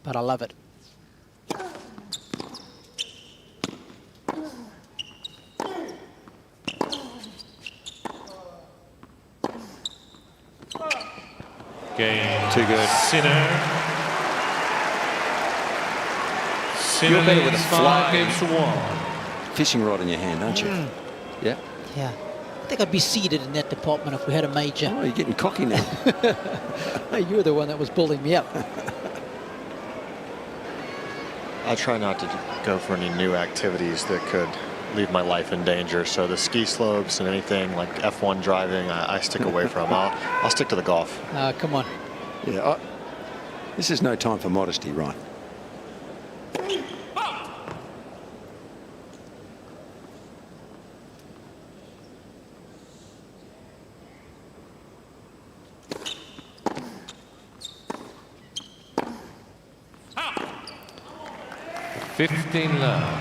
but I love it. Game. Too good. Sinner. You're better with a fly. 5 games to 1. fishing rod in your hand, aren't you? Yeah. Yeah. I think I'd be seated in that department if we had a major. Oh, you're getting cocky now. Hey, you were the one that was building me up. I try not to go for any new activities that could leave my life in danger. So the ski slopes and anything like F1 driving, I stick away from. I'll stick to the golf. Come on. Yeah. This is no time for modesty, Ryan. Love.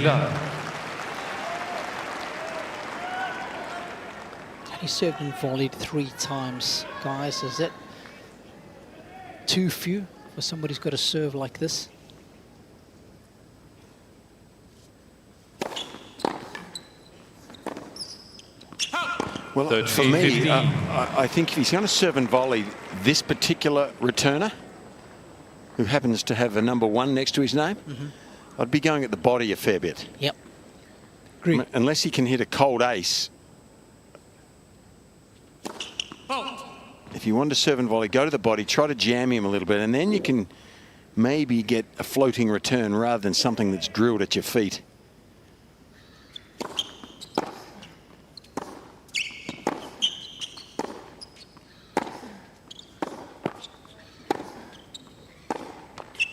Love. He served and volleyed 3 times, guys. Is that too few for somebody who's got to serve like this? Well, 13, for me, 15. I think if he's going to serve and volley this particular returner, who happens to have a number 1 next to his name, I'd be going at the body a fair bit. Yep. Agreed. Unless he can hit a cold ace. If you want to serve and volley, go to the body, try to jam him a little bit, and then you can maybe get a floating return rather than something that's drilled at your feet.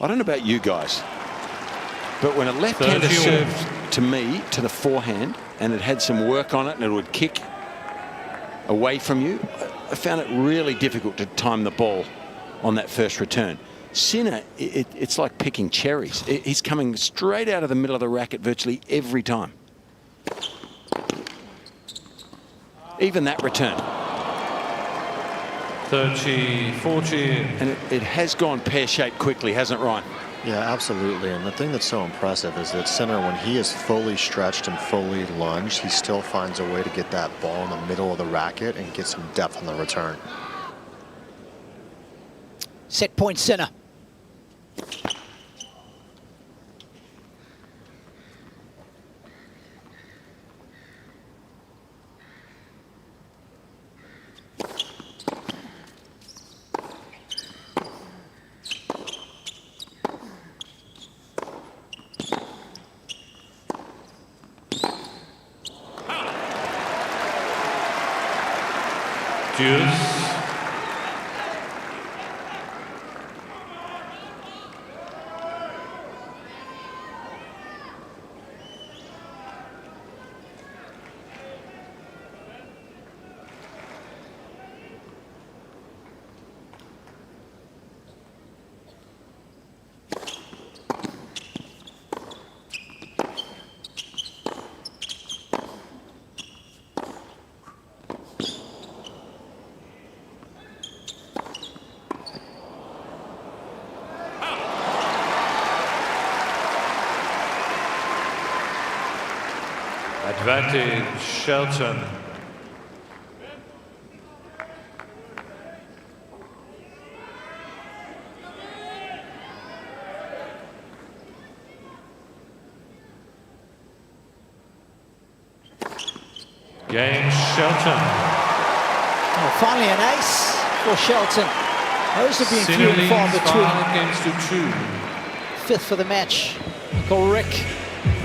I don't know about you guys, but when a left-hander served to me, to the forehand, and it had some work on it and it would kick away from you, I found it really difficult to time the ball on that first return. Sinner, it's like picking cherries. He's coming straight out of the middle of the racket virtually every time. Even that return. 30, 40. And it has gone pear-shaped quickly, hasn't it, Ryan? Yeah, absolutely. And the thing that's so impressive is that Sinner, when he is fully stretched and fully lunged, he still finds a way to get that ball in the middle of the racket and get some depth on the return. Set point, Sinner. Advantage, Shelton. Game, Shelton. Oh, finally an ace for Shelton. Those have been few and far between. 5 games to 2. 5th for the match. Uncle Rick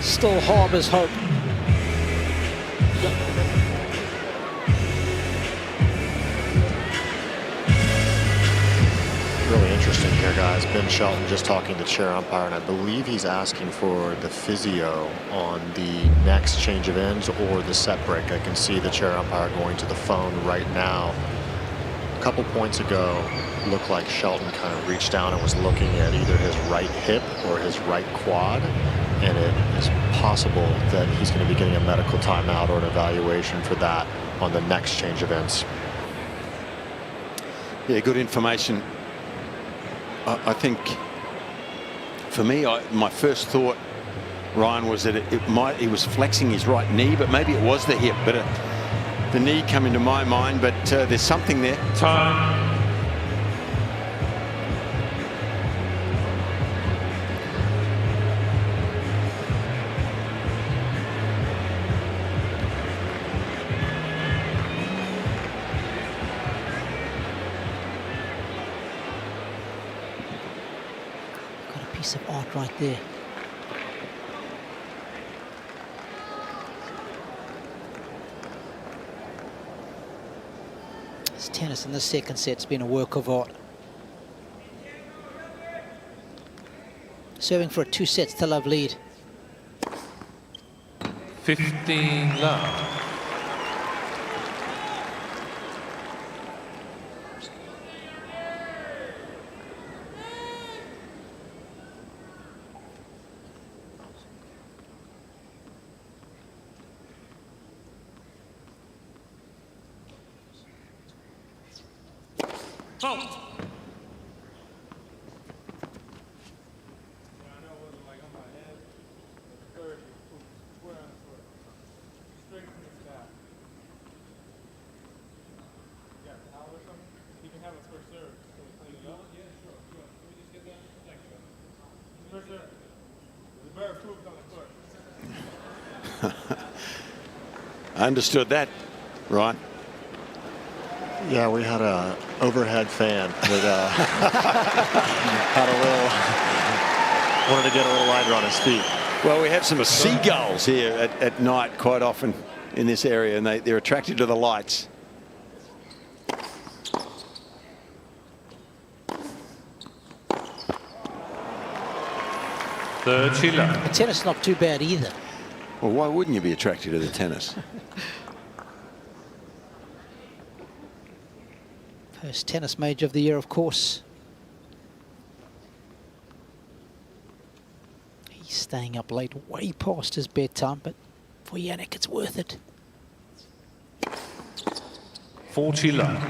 still harbors hope. Really interesting here, guys. Ben Shelton just talking to chair umpire, and I believe he's asking for the physio on the next change of ends or the set break. I can see the chair umpire going to the phone right now. A couple points ago, looked like Shelton kind of reached down and was looking at either his right hip or his right quad, and it is possible that he's going to be getting a medical timeout or an evaluation for that. on the next change events. Yeah, good information. I think for me, my first thought, Ryan, was that he was flexing his right knee, but maybe it was the hip. But the knee come into my mind, but there's something there. Time. Piece of art right there. This tennis in the second set's been a work of art. Serving for a 2 sets to love lead. 15 love. I understood that, Ryan. Yeah, we had a overhead fan that had a little, wanted to get a little lighter on his feet. Well, we have some seagulls here at night quite often in this area, and they're attracted to the lights. The tennis not too bad either. Well, why wouldn't you be attracted to the tennis? First tennis major of the year, of course. He's staying up late, way past his bedtime, but for Jannik, it's worth it. 40 love.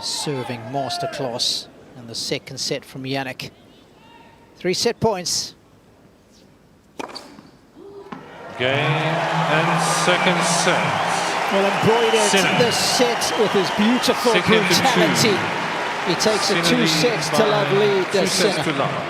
Serving masterclass in the second set from Jannik. 3 set points. Game and second set. Well, embroidered Sinner. this set with his beautiful Second to brutality. two. He takes a 2 Sinner sets to by love lead. 2 sets Sinner. to love.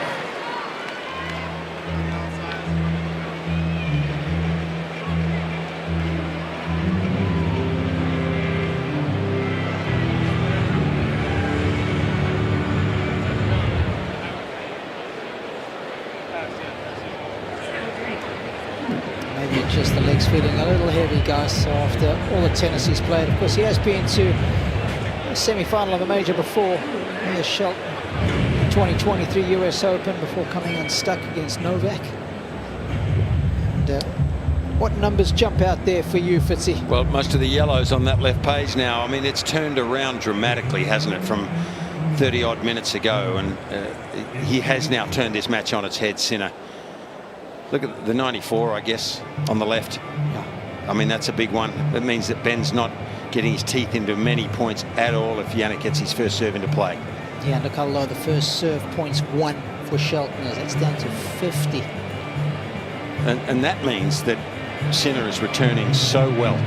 Maybe just the legs feeling a little heavy, guys. So after all the tennis he's played, of course, he has been to a semi-final of a major before. Here's Shelton, 2023 US Open, before coming unstuck against Novak. And what numbers jump out there for you, Fitzy? Well, most of the yellows on that left page now. I mean, it's turned around dramatically, hasn't it, from 30-odd minutes ago, and he has now turned this match on its head, Sinner. Look at the 94, I guess, on the left. Yeah. I mean, that's a big one. That means that Ben's not getting his teeth into many points at all if Jannik gets his first serve into play. Yeah, look how low the first serve points won for Shelton is. That's down to 50. And that means that Sinner is returning so well.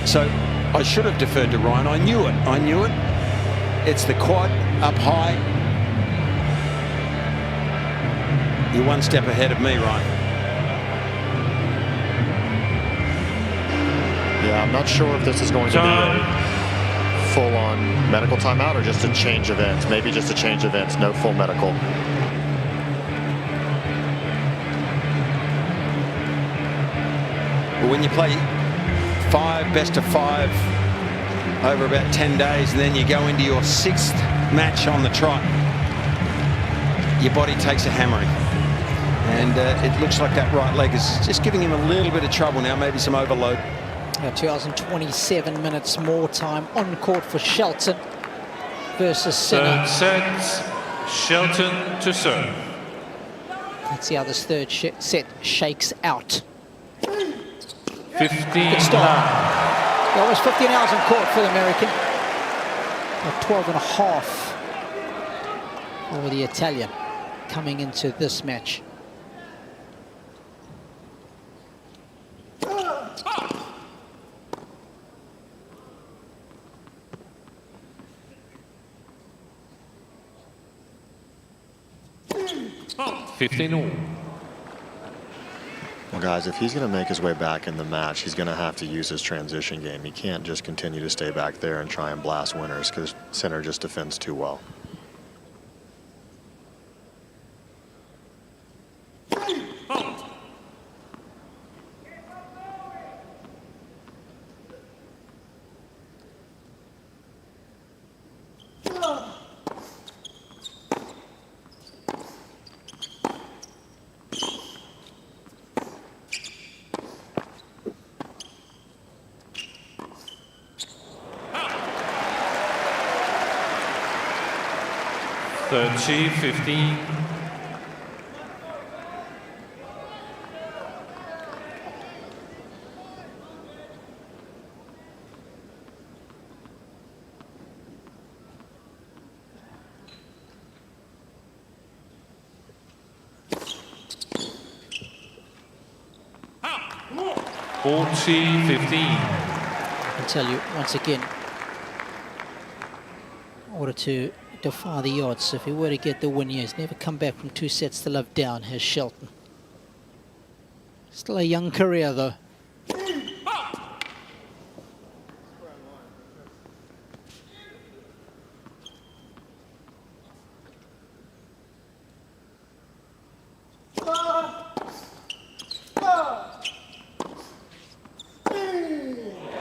So I should have deferred to Ryan. I knew it. I knew it. It's the quad up high. You're one step ahead of me, Ryan. Yeah, I'm not sure if this is going to be a full-on medical timeout or just a change events. Maybe just a change events, no full medical. Well, when you play 5 best of 5 over about 10 days, and then you go into your 6th match on the trot, your body takes a hammering. And it looks like that right leg is just giving him a little bit of trouble now, maybe some overload. Now 2027 minutes more time on court for Shelton versus Sinner. Third set, Shelton to serve. Let's see how this third set shakes out. 15 Good start. Almost 15 hours on court for the American. 12 and a half over the Italian coming into this match. Oh, 15 all. Well, guys, if he's going to make his way back in the match, he's going to have to use his transition game. He can't just continue to stay back there and try and blast winners because Sinner just defends too well. Thirty, 15. I can tell you once again, in order to defy the odds, if he were to get the win, he's never come back from 2 sets to love down, has Shelton. Still a young career though.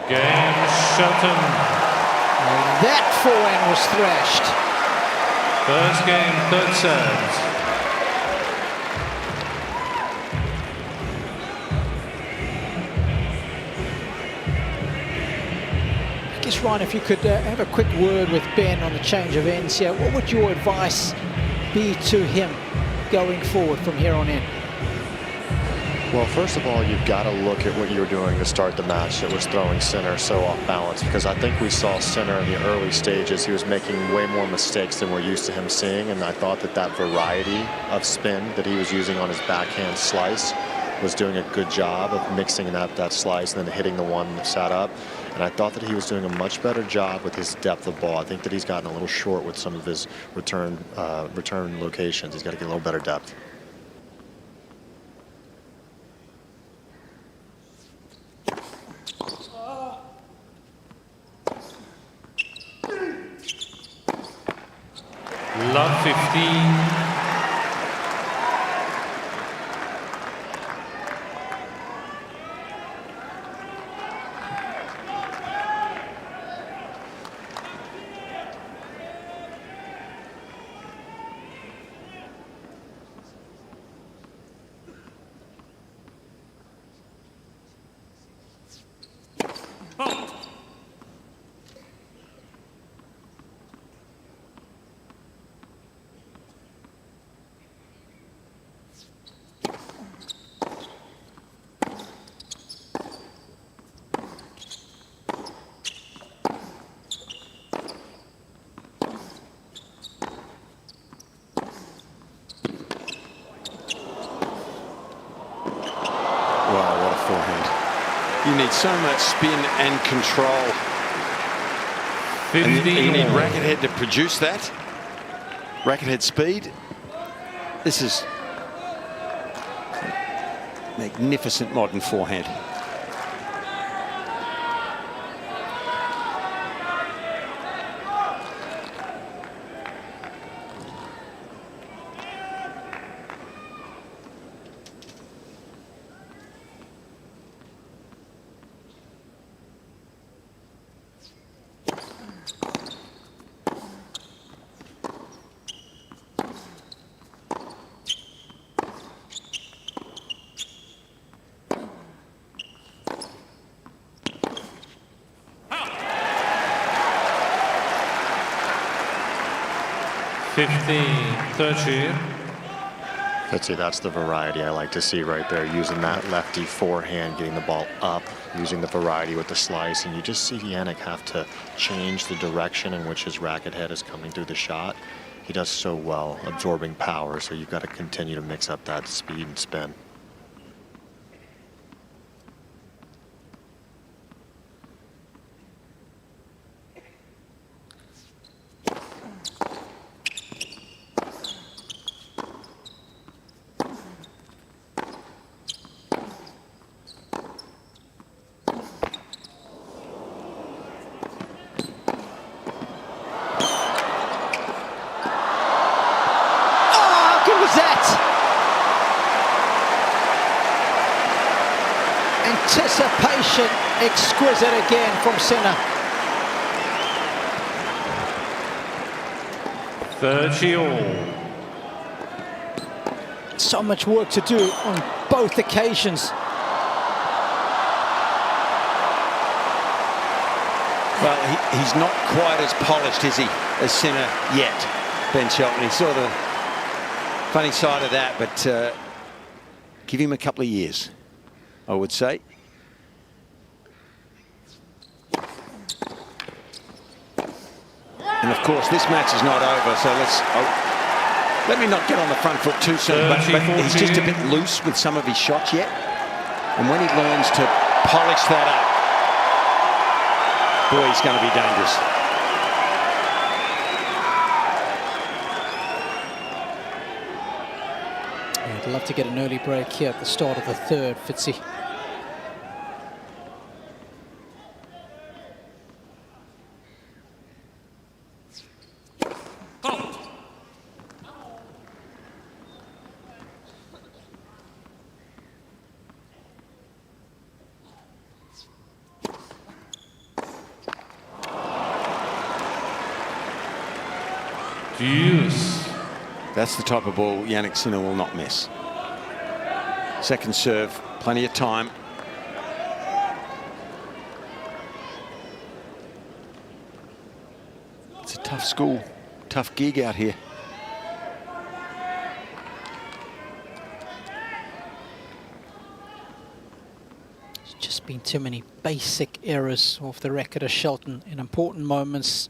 Game, Shelton. And that forehand was thrashed. First game, third set. I guess, Ryan, if you could have a quick word with Ben on the change of ends here, what would your advice be to him going forward from here on in? Well, first of all, you've got to look at what you were doing to start the match that was throwing Sinner so off balance, because I think we saw Sinner in the early stages. He was making way more mistakes than we're used to him seeing, and I thought that that variety of spin that he was using on his backhand slice was doing a good job of mixing that slice and then hitting the one that sat up. And I thought that he was doing a much better job with his depth of ball. I think that he's gotten a little short with some of his return locations. He's got to get a little better depth. Love 15. You need so much spin and control. 15. And you need racket head to produce that. Racket head speed. This is magnificent modern forehand. 15-30. Fitzy, that's the variety I like to see right there, using that lefty forehand, getting the ball up, using the variety with the slice, and you just see Jannik have to change the direction in which his racket head is coming through the shot. He does so well absorbing power, so you've got to continue to mix up that speed and spin. Anticipation exquisite again from Sinner. 30-all. So much work to do on both occasions. Well, he's not quite as polished, is he, as Sinner yet, Ben Shelton. He saw the funny side of that, but give him a couple of years, I would say. And of course, this match is not over, so let me not get on the front foot too soon, but he's just a bit loose with some of his shots yet. And when he learns to polish that up, boy, he's going to be dangerous. I'd love to get an early break here at the start of the third, Fitzy. Deuce. That's the type of ball Jannik Sinner will not miss. Second serve, plenty of time. It's a tough school, tough gig out here. There's just been too many basic errors off the record of Shelton in important moments.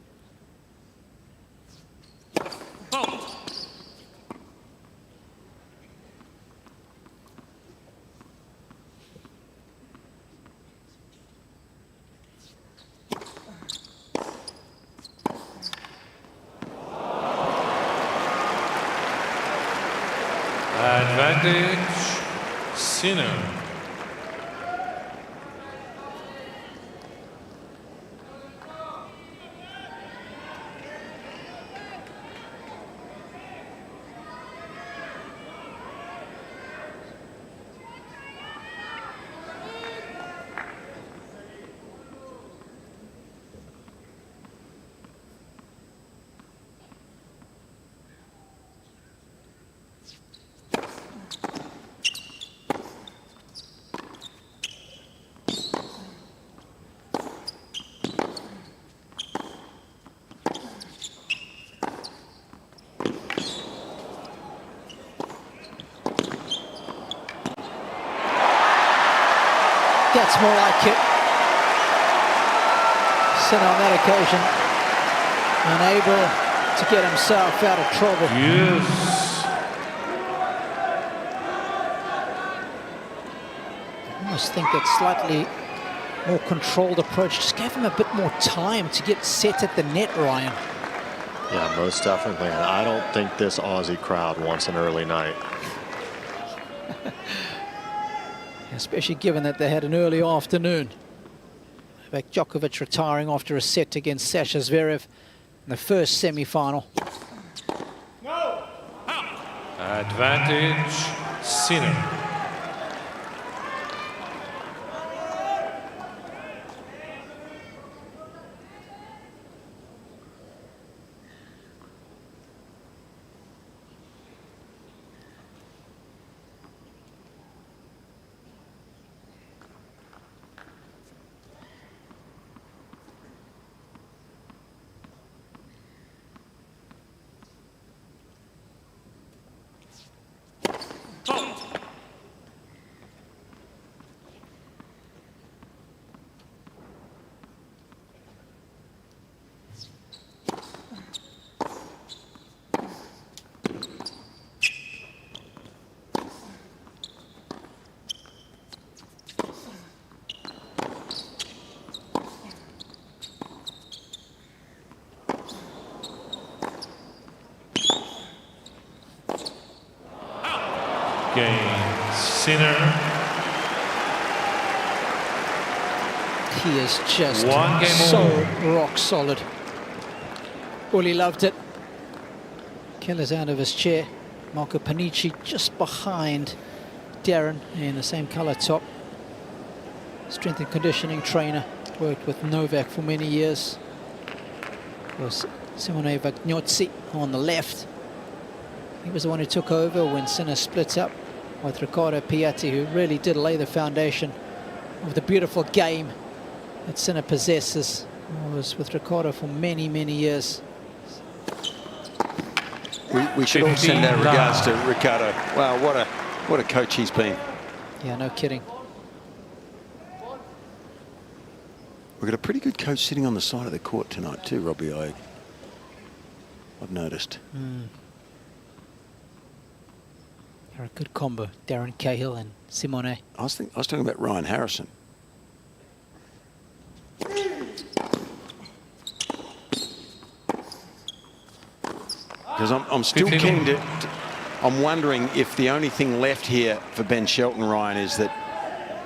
Advantage, Sinner. That's more like it. Sinner on that occasion, unable to get himself out of trouble. Yes. I almost think that slightly more controlled approach just gave him a bit more time to get set at the net, Ryan. Yeah, most definitely. And I don't think this Aussie crowd wants an early night. Especially given that they had an early afternoon. Novak Djokovic retiring after a set against Sasha Zverev in the first semi-final. No. Advantage, Sinner. Cain, Sinner. He is just One game so over. rock solid. Uli loved it. Keller's out of his chair. Marco Panici just behind Darren in the same color top. Strength and conditioning trainer. Worked with Novak for many years. Was Simone Vagnozzi on the left. He was the one who took over when Sinner split up with Riccardo Piatti, who really did lay the foundation of the beautiful game that Sinner possesses. I was with Riccardo for many, many years. We should all send our regards to Riccardo. Wow, what a coach he's been. Yeah, no kidding. We've got a pretty good coach sitting on the side of the court tonight too, Robbie. I've noticed. They're a good combo, Darren Cahill and Simone. I was talking about Ryan Harrison. Because I'm still keen to, I'm wondering if the only thing left here for Ben Shelton, Ryan, is that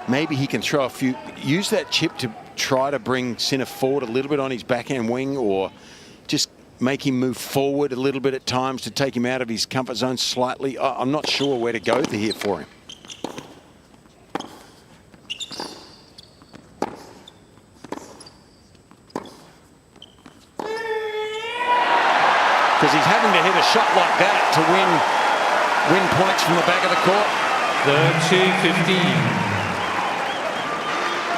maybe he can throw a few, use that chip to try to bring Sinner forward a little bit on his backhand wing, or just make him move forward a little bit at times to take him out of his comfort zone slightly. I'm not sure where to go here for him. Because he's having to hit a shot like that to win points from the back of the court. 30-15.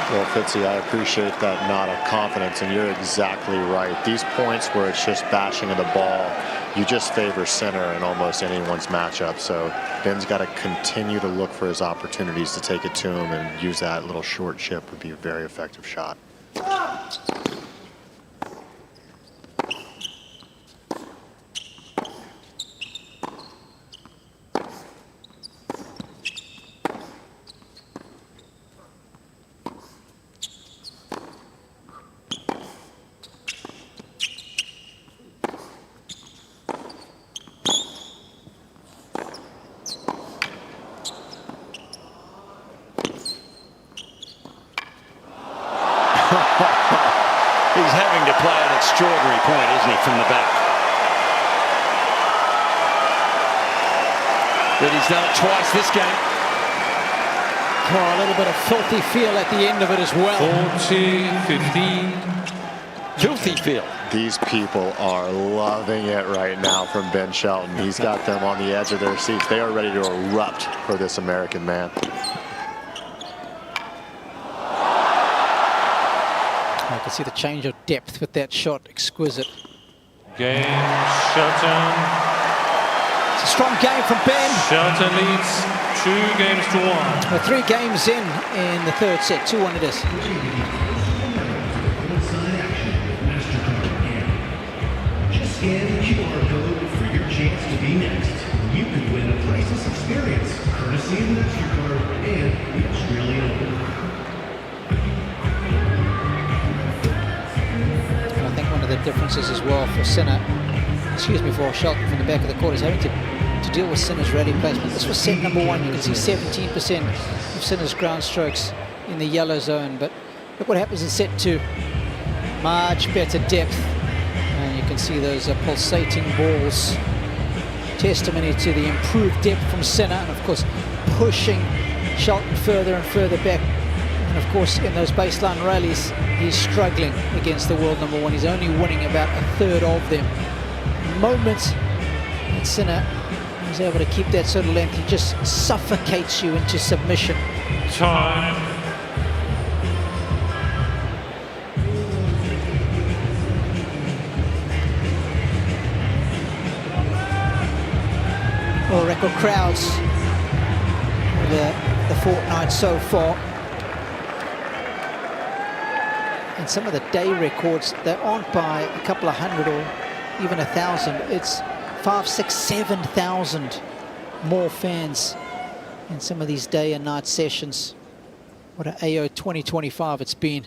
Well, Fitzy, I appreciate that nod of confidence, and you're exactly right. These points where it's just bashing of the ball, you just favor Sinner in almost anyone's matchup. So Ben's got to continue to look for his opportunities to take it to him, and use that little short chip would be a very effective shot. He's having to play an extraordinary point, isn't he, from the back? But he's done it twice this game. Oh, a little bit of filthy feel at the end of it as well. 40-15. Filthy feel. These people are loving it right now from Ben Shelton. He's got them on the edge of their seats. They are ready to erupt for this American man. I can see the change of depth with that shot. Exquisite. Game, Shelton. It's a strong game from Ben. Shelton leads 2 games to 1. We're 3 games in the third set. 2-1 it is. Just scan the QR code for your chance to be next. You could win a priceless experience, courtesy of MasterCard and the Australian Open. I think one of the differences as well for Sinner, for Shelton from the back of the court, is having to deal with Sinner's rally placement. This was set number 1. You can see 17% of Sinner's ground strokes in the yellow zone. But look what happens in set 2. Much better depth. And you can see those pulsating balls. Testimony to the improved depth from Sinner. And of course, pushing Shelton further and further back. And of course, in those baseline rallies, he's struggling against the world number 1. He's only winning about a third of them. The moment that Sinner is able to keep that sort of length, he just suffocates you into submission. Time. All record crowds the fortnight so far. And some of the day records, they aren't by a couple of hundred or even 1,000. It's 5, 6, 7,000 more fans in some of these day and night sessions. What an AO 2025 it's been.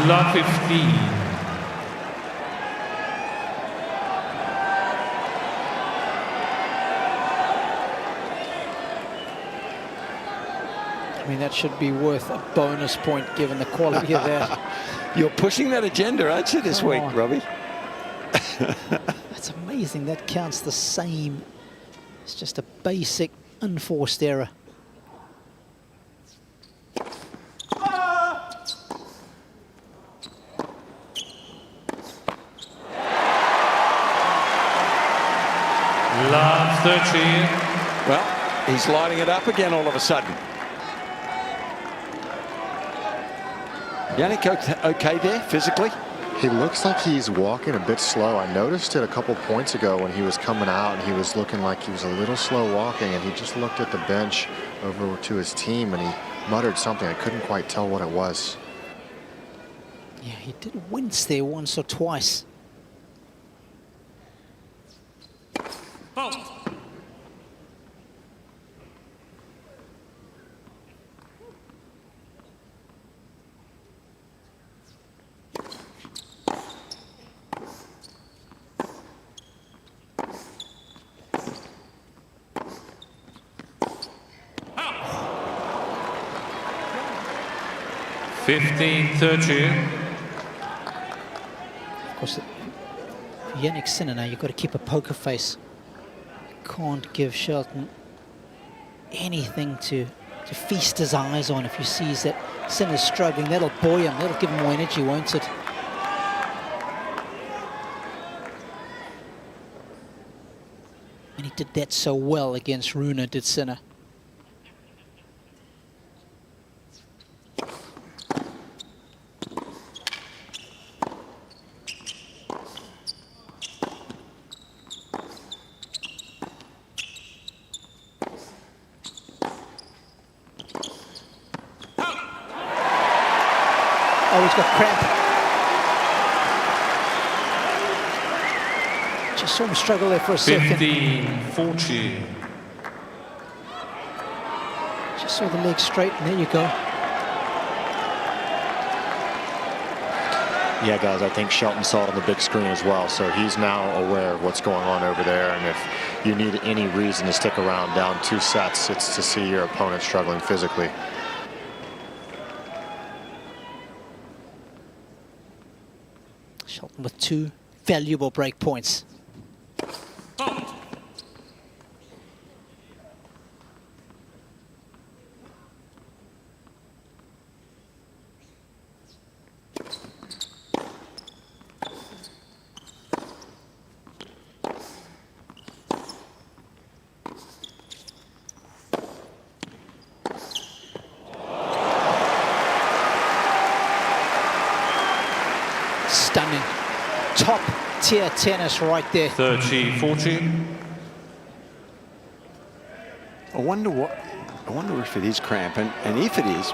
Love 15. I mean, that should be worth a bonus point given the quality of that. You're pushing that agenda, aren't you, this week, Robbie? That's amazing. That counts the same. It's just a basic unforced error. Love 13. Well, he's lighting it up again all of a sudden. Jannik okay there, physically? He looks like he's walking a bit slow. I noticed it a couple points ago when he was coming out, and he was looking like he was a little slow walking, and he just looked at the bench over to his team, and he muttered something. I couldn't quite tell what it was. Yeah, he did wince there once or twice. Oh. $15-13. Of course, for Jannik Sinner now, you've got to keep a poker face. You can't give Shelton anything to feast his eyes on. If he sees that Sinner's struggling, that'll buoy him. That'll give him more energy, won't it? And he did that so well against Runa, did Sinner. Oh, he's got cramp. Just saw him struggle there for a second. 15-14. Just saw the leg straight, and there you go. Yeah, guys, I think Shelton saw it on the big screen as well, so he's now aware of what's going on over there, and if you need any reason to stick around down 2 sets, it's to see your opponent struggling physically. Shelton with 2 valuable break points. Stunning. Top tier tennis right there. 30-14. I wonder if it is cramp, and if it is,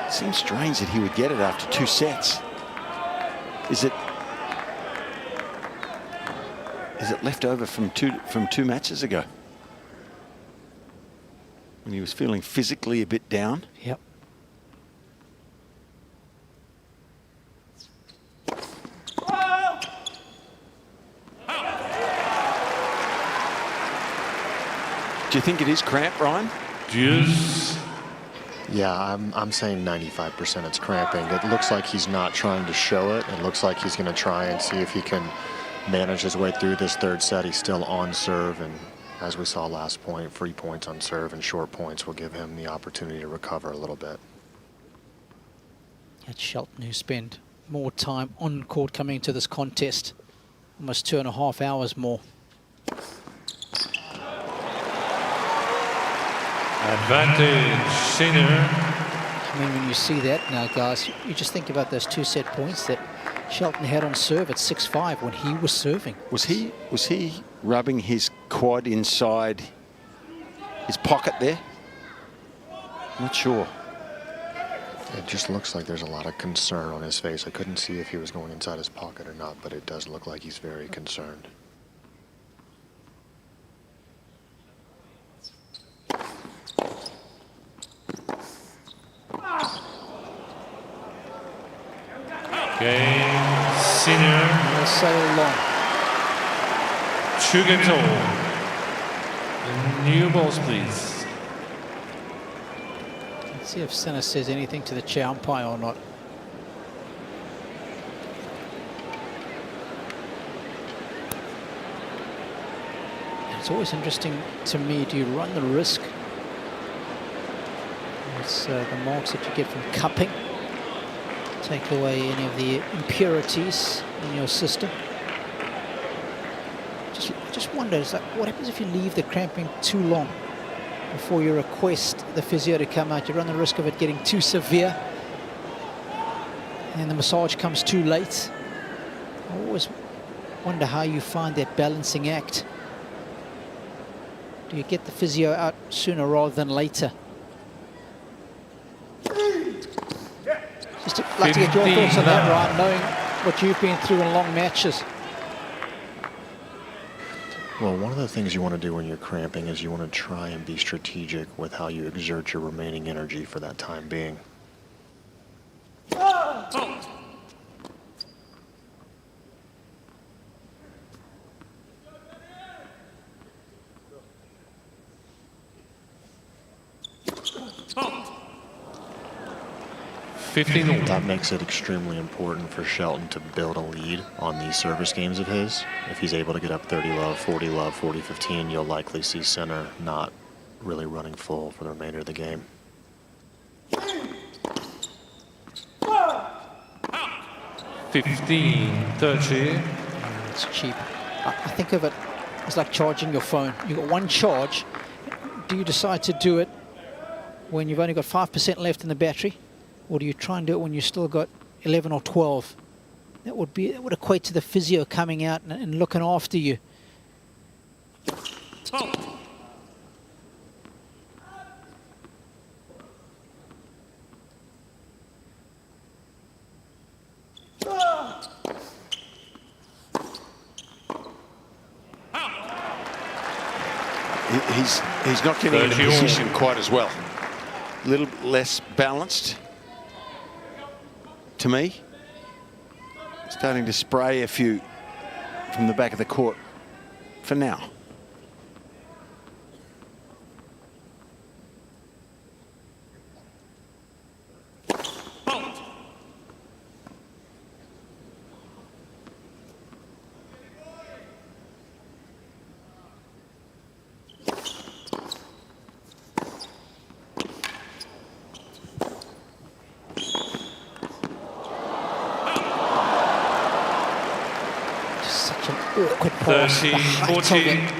it seems strange that he would get it after 2 sets. Is it left over from two matches ago when he was feeling physically a bit down? Yep. Do you think it is cramp, Ryan? Yes. Yeah, I'm saying 95% it's cramping. It looks like he's not trying to show it. It looks like he's going to try and see if he can manage his way through this 3rd set. He's still on serve, and as we saw last point, free points on serve and short points will give him the opportunity to recover a little bit. It's Shelton who spent more time on court coming into this contest. Almost 2.5 hours more. Advantage, Sinner. I mean, when you see that now, guys, you just think about those 2 set points that Shelton had on serve at 6-5 when he was serving. Was he rubbing his quad inside his pocket there? Not sure. It just looks like there's a lot of concern on his face. I couldn't see if he was going inside his pocket or not, but it does look like he's very concerned. Cain, Sinner. They'll sail long. 2 games all. New balls, please. Let's see if Sinner says anything to the chair umpire or not. It's always interesting to me, do you run the risk? It's the marks that you get from cupping. Take away any of the impurities in your system. Just wonder, it's like, what happens if you leave the cramping too long before you request the physio to come out? You run the risk of it getting too severe and the massage comes too late. I always wonder how you find that balancing act. Do you get the physio out sooner rather than later? Just like to get your thoughts on that, Ryan, knowing what you've been through in long matches. Well, one of the things you want to do when you're cramping is you want to try and be strategic with how you exert your remaining energy for that time being. 15. That makes it extremely important for Shelton to build a lead on these service games of his. If he's able to get up 30 love, 40 love, 40-15, you'll likely see Sinner not really running full for the remainder of the game. 15-30. It's cheap. I think of it as like charging your phone. You've got one charge. Do you decide to do it when you've only got 5% left in the battery? Or do you try and do it when you've still got 11 or 12? That would equate to the physio coming out and looking after you. He's not getting into position quite as well. A little less balanced. To me, starting to spray a few from the back of the court for now. Awkward pause. 30-40.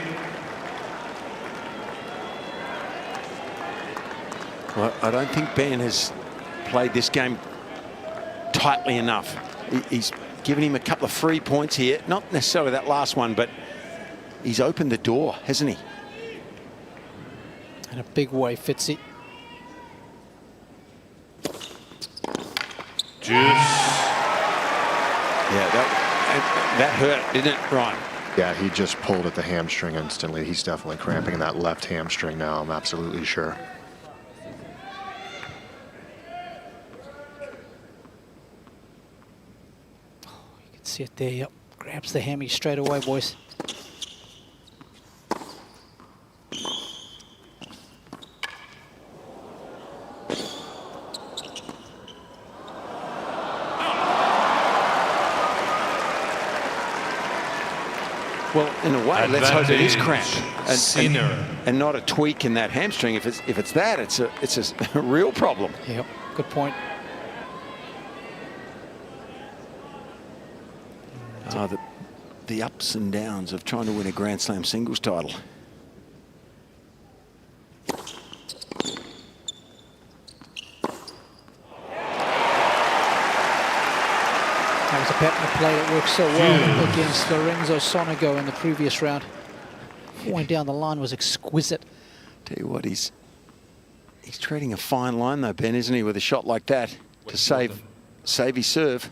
Well, I don't think Ben has played this game tightly enough. He's given him a couple of free points here. Not necessarily that last one, but he's opened the door, hasn't he? In a big way, Fitzy. Juice. Yeah, that hurt, didn't it, Ryan? Yeah, he just pulled at the hamstring instantly. He's definitely cramping in that left hamstring now, I'm absolutely sure. You can see it there, yep. Grabs the hammy straight away, boys. Well, in a way, let's hope it is cramp Sinner. and not a tweak in that hamstring. If it's that, it's a real problem. Yep, good point. The ups and downs of trying to win a Grand Slam singles title. That was a pattern of play that worked so well against Lorenzo Sonego in the previous round. Going down the line was exquisite. Tell you what, he's treading a fine line though, Ben, isn't he, with a shot like that to save his serve.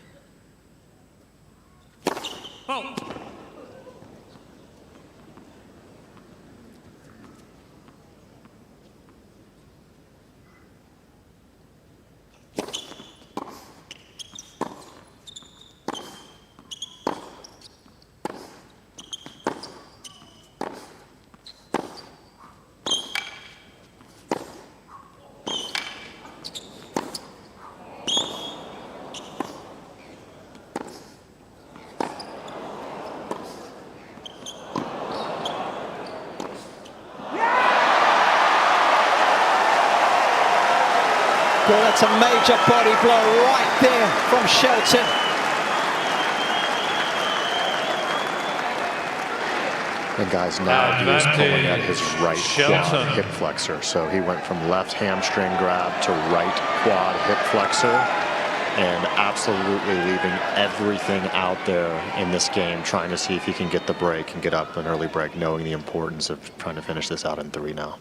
Well, that's a major body blow right there from Shelton. The guy's now he was pulling at his right Shelton. quad hip flexor. So he went from left hamstring grab to right quad hip flexor, and absolutely leaving everything out there in this game, trying to see if he can get the break and get up an early break, knowing the importance of trying to finish this out in 3 now.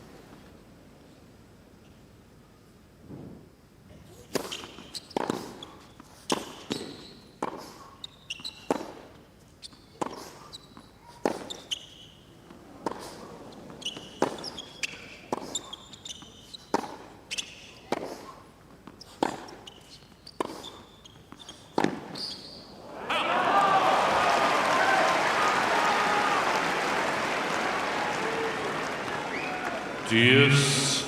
Deuce.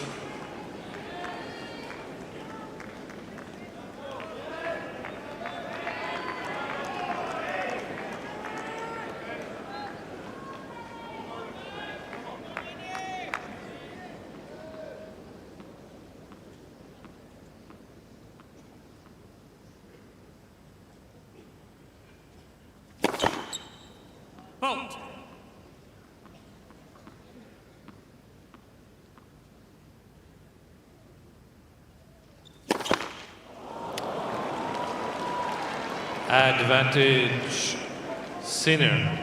Out. Advantage, Sinner.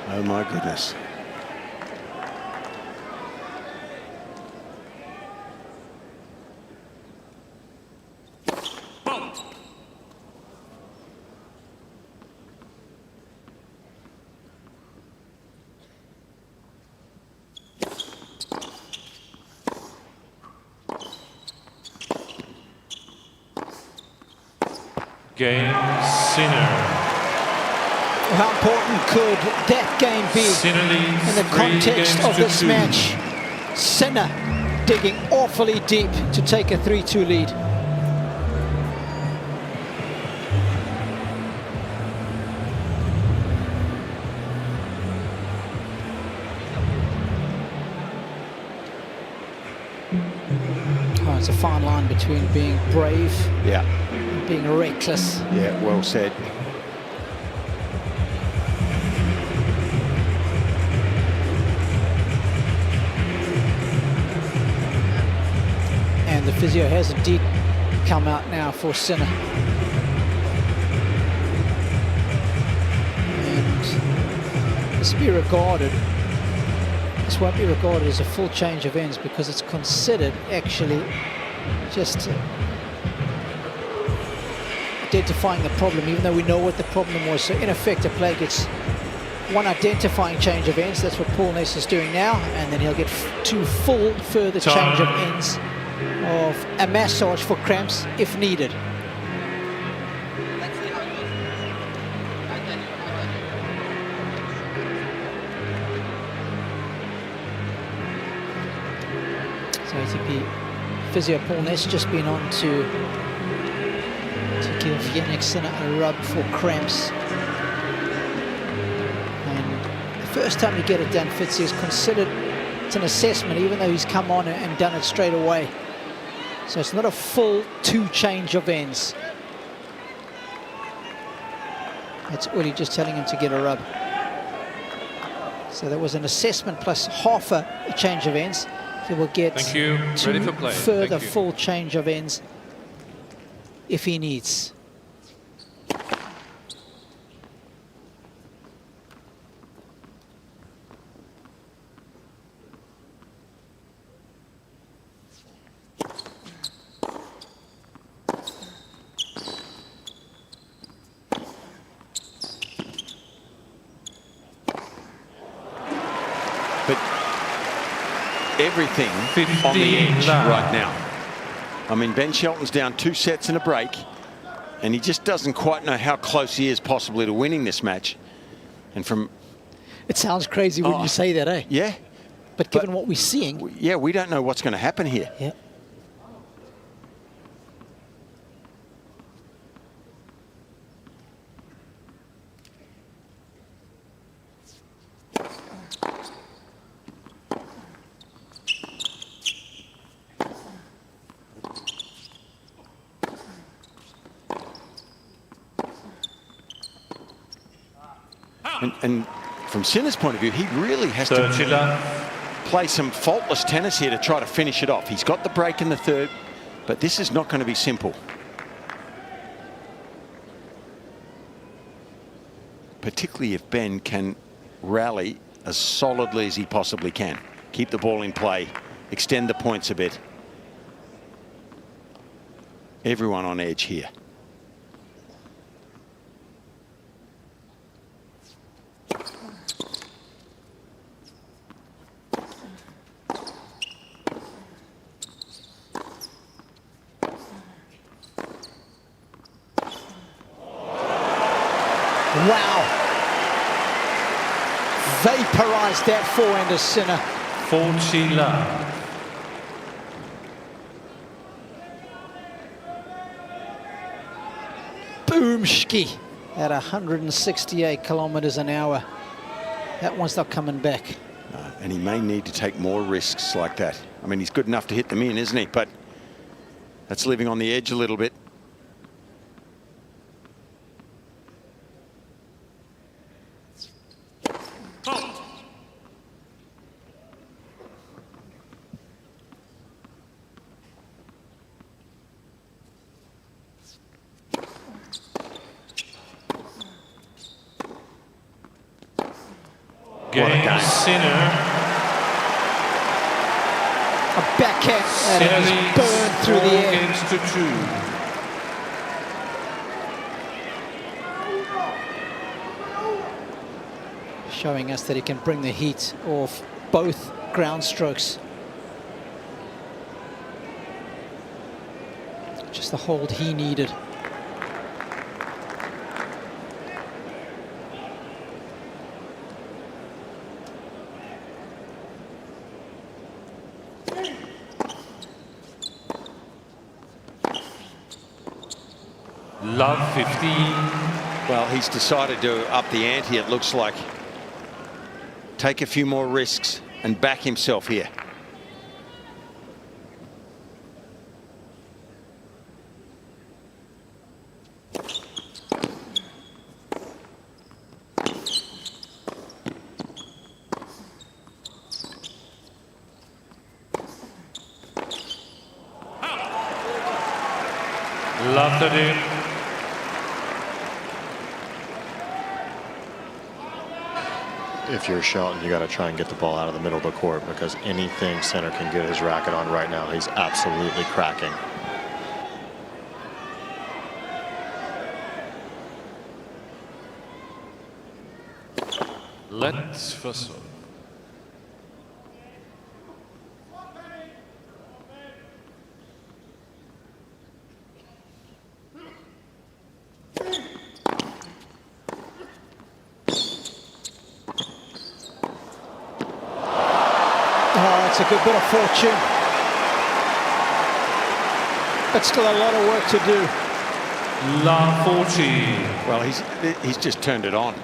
Oh my goodness. Game, Sinner. How important could that game be in the context of this match? Sinner digging awfully deep to take a 3-2 lead. Oh, it's a fine line between being brave, yeah, and being reckless. Yeah, well said. And the physio has indeed come out now for Sinner. And this won't be regarded as a full change of ends because it's considered actually just identifying the problem, even though we know what the problem was. So in effect, a player gets one identifying change of ends. That's what Paul Ness is doing now, and then he'll get 2 full further change of ends of a massage for cramps if needed. So ATP physio Paul Ness just been on to give Jannik Sinner a rub for cramps. And the first time you get it done, Fitzy, is considered, it's an assessment, even though he's come on and done it straight away. So it's not a full 2 change of ends. That's Uli just telling him to get a rub. So that was an assessment plus half a change of ends. He will get 2 further full change of ends if he needs. Everything on the edge right now. I mean, Ben Shelton's down 2 sets and a break, and he just doesn't quite know how close he is possibly to winning this match. And from... It sounds crazy when you say that, eh? Yeah. But given what we're seeing... Yeah, we don't know what's going to happen here. Yeah. And from Sinner's point of view, he really has to play some faultless tennis here to try to finish it off. He's got the break in the third, but this is not going to be simple. Particularly if Ben can rally as solidly as he possibly can. Keep the ball in play, extend the points a bit. Everyone on edge here. Wow. Vaporized that forehander, Sinner. 40 love. Boomski at 168 kilometers an hour. That one's not coming back. And he may need to take more risks like that. I mean, he's good enough to hit them in, isn't he? But that's living on the edge a little bit. Cain, Sinner. A backhand that is burned through the air. 4-2. Showing us that he can bring the heat off both ground strokes. Just the hold he needed. Love 15. Well, he's decided to up the ante, it looks like. Take a few more risks and back himself here. Love 13. If you're Shelton, you got to try and get the ball out of the middle of the court, because anything Sinner can get his racket on right now, he's absolutely cracking. Let's first one. It's a good bit of fortune, but still a lot of work to do. La 40. Well, he's just turned it on.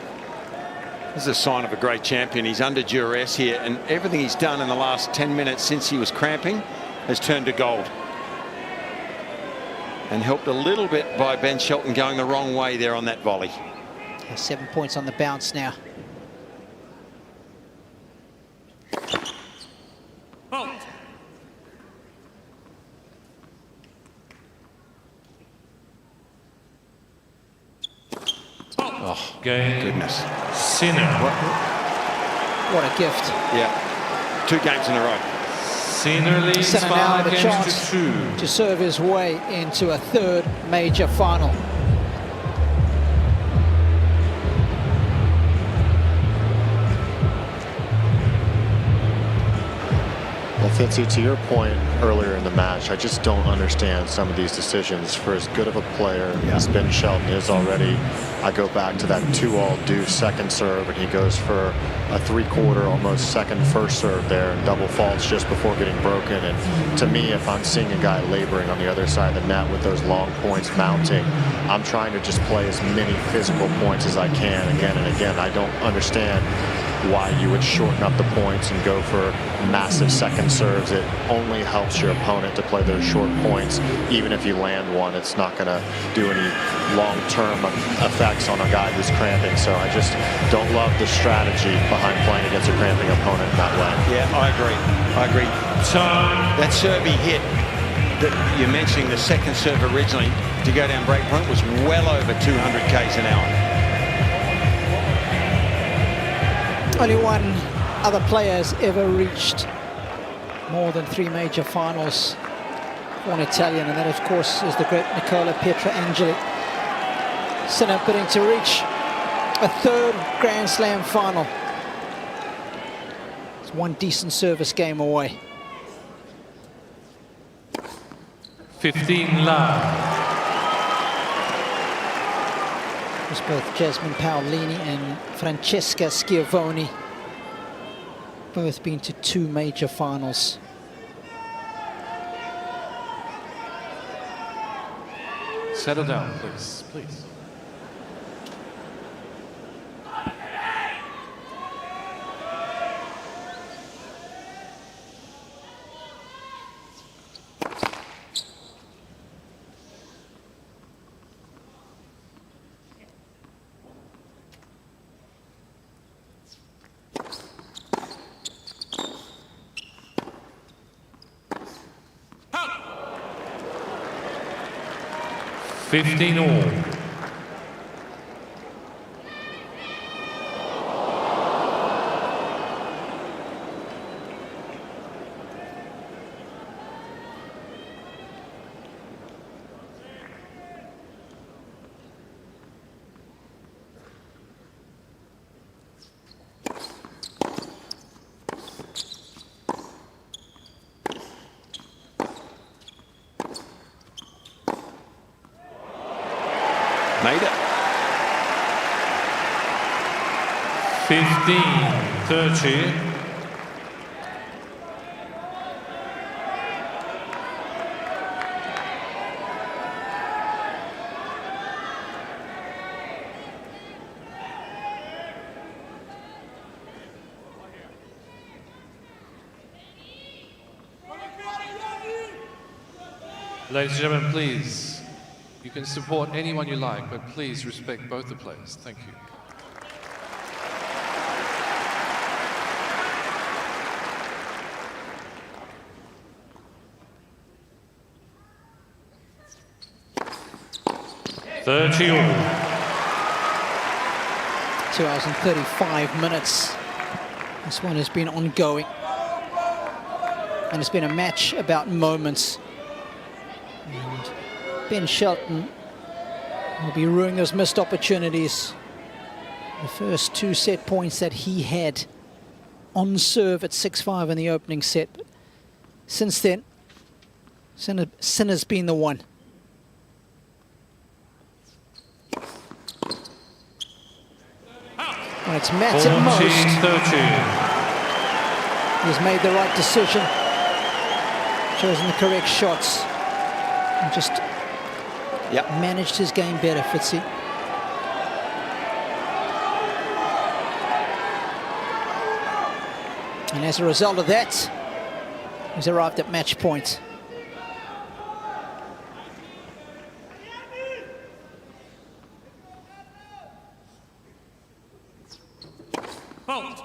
This is a sign of a great champion. He's under duress here, and everything he's done in the last 10 minutes since he was cramping has turned to gold. And helped a little bit by Ben Shelton going the wrong way there on that volley. Yeah, 7 points on the bounce now. Oh, Cain, goodness. Sinner. What a gift. Yeah, 2 games in a row. Sinner leads Sinner now 5 with a games chance to 2. to serve his way into a third major final. Well, Fitzy, to your point earlier in the match, I just don't understand some of these decisions. For as good of a player as Ben Shelton is already, I go back to that 2-all deuce second serve, and he goes for a 3/4 almost second first serve there, and double faults just before getting broken. And to me, if I'm seeing a guy laboring on the other side of the net with those long points mounting, I'm trying to just play as many physical points as I can again and again. I don't understand why you would shorten up the points and go for massive second serves. It only helps your opponent to play those short points. Even if you land one, it's not going to do any long-term effects on a guy who's cramping. So I just don't love the strategy behind playing against a cramping opponent in that way. Yeah, I agree. That serve he hit, that you're mentioning the second serve originally to go down break point, was well over 200 k's an hour. Only one other player has ever reached more than 3 major finals for an Italian, and that of course is the great Nicola Pietrangeli. Sinner putting to reach a 3rd Grand Slam final. It's one decent service game away. 15 love. It's both Jasmine Paolini and Francesca Schiavone, both been to 2 major finals. Settle down, please, please. Out. 15 all. Made it. 15-30. Ladies and gentlemen, please. You can support anyone you like, but please respect both the players. Thank you. $30 all. 2 hours and 35 minutes. This one has been ongoing. And it's been a match about moments. And Ben Shelton will be ruining those missed opportunities. The first 2 set points that he had on serve at 6-5 in the opening set. But since then, Sinner's been the one. Well, it's Matt at most. 14-30. He's made the right decision, chosen the correct shots, and just managed his game better, Fitzy. And as a result of that, he's arrived at match point. Fault.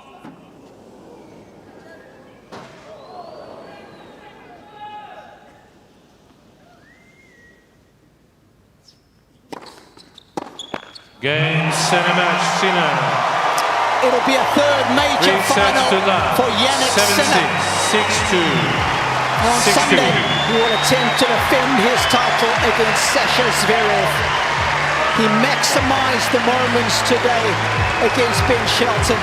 Game, center match, Sinner. It'll be a 3rd major final for Jannik Sinner. 6-2. On Sunday, he will attempt to defend his title against Sasha Zverev. He maximized the moments today against Ben Shelton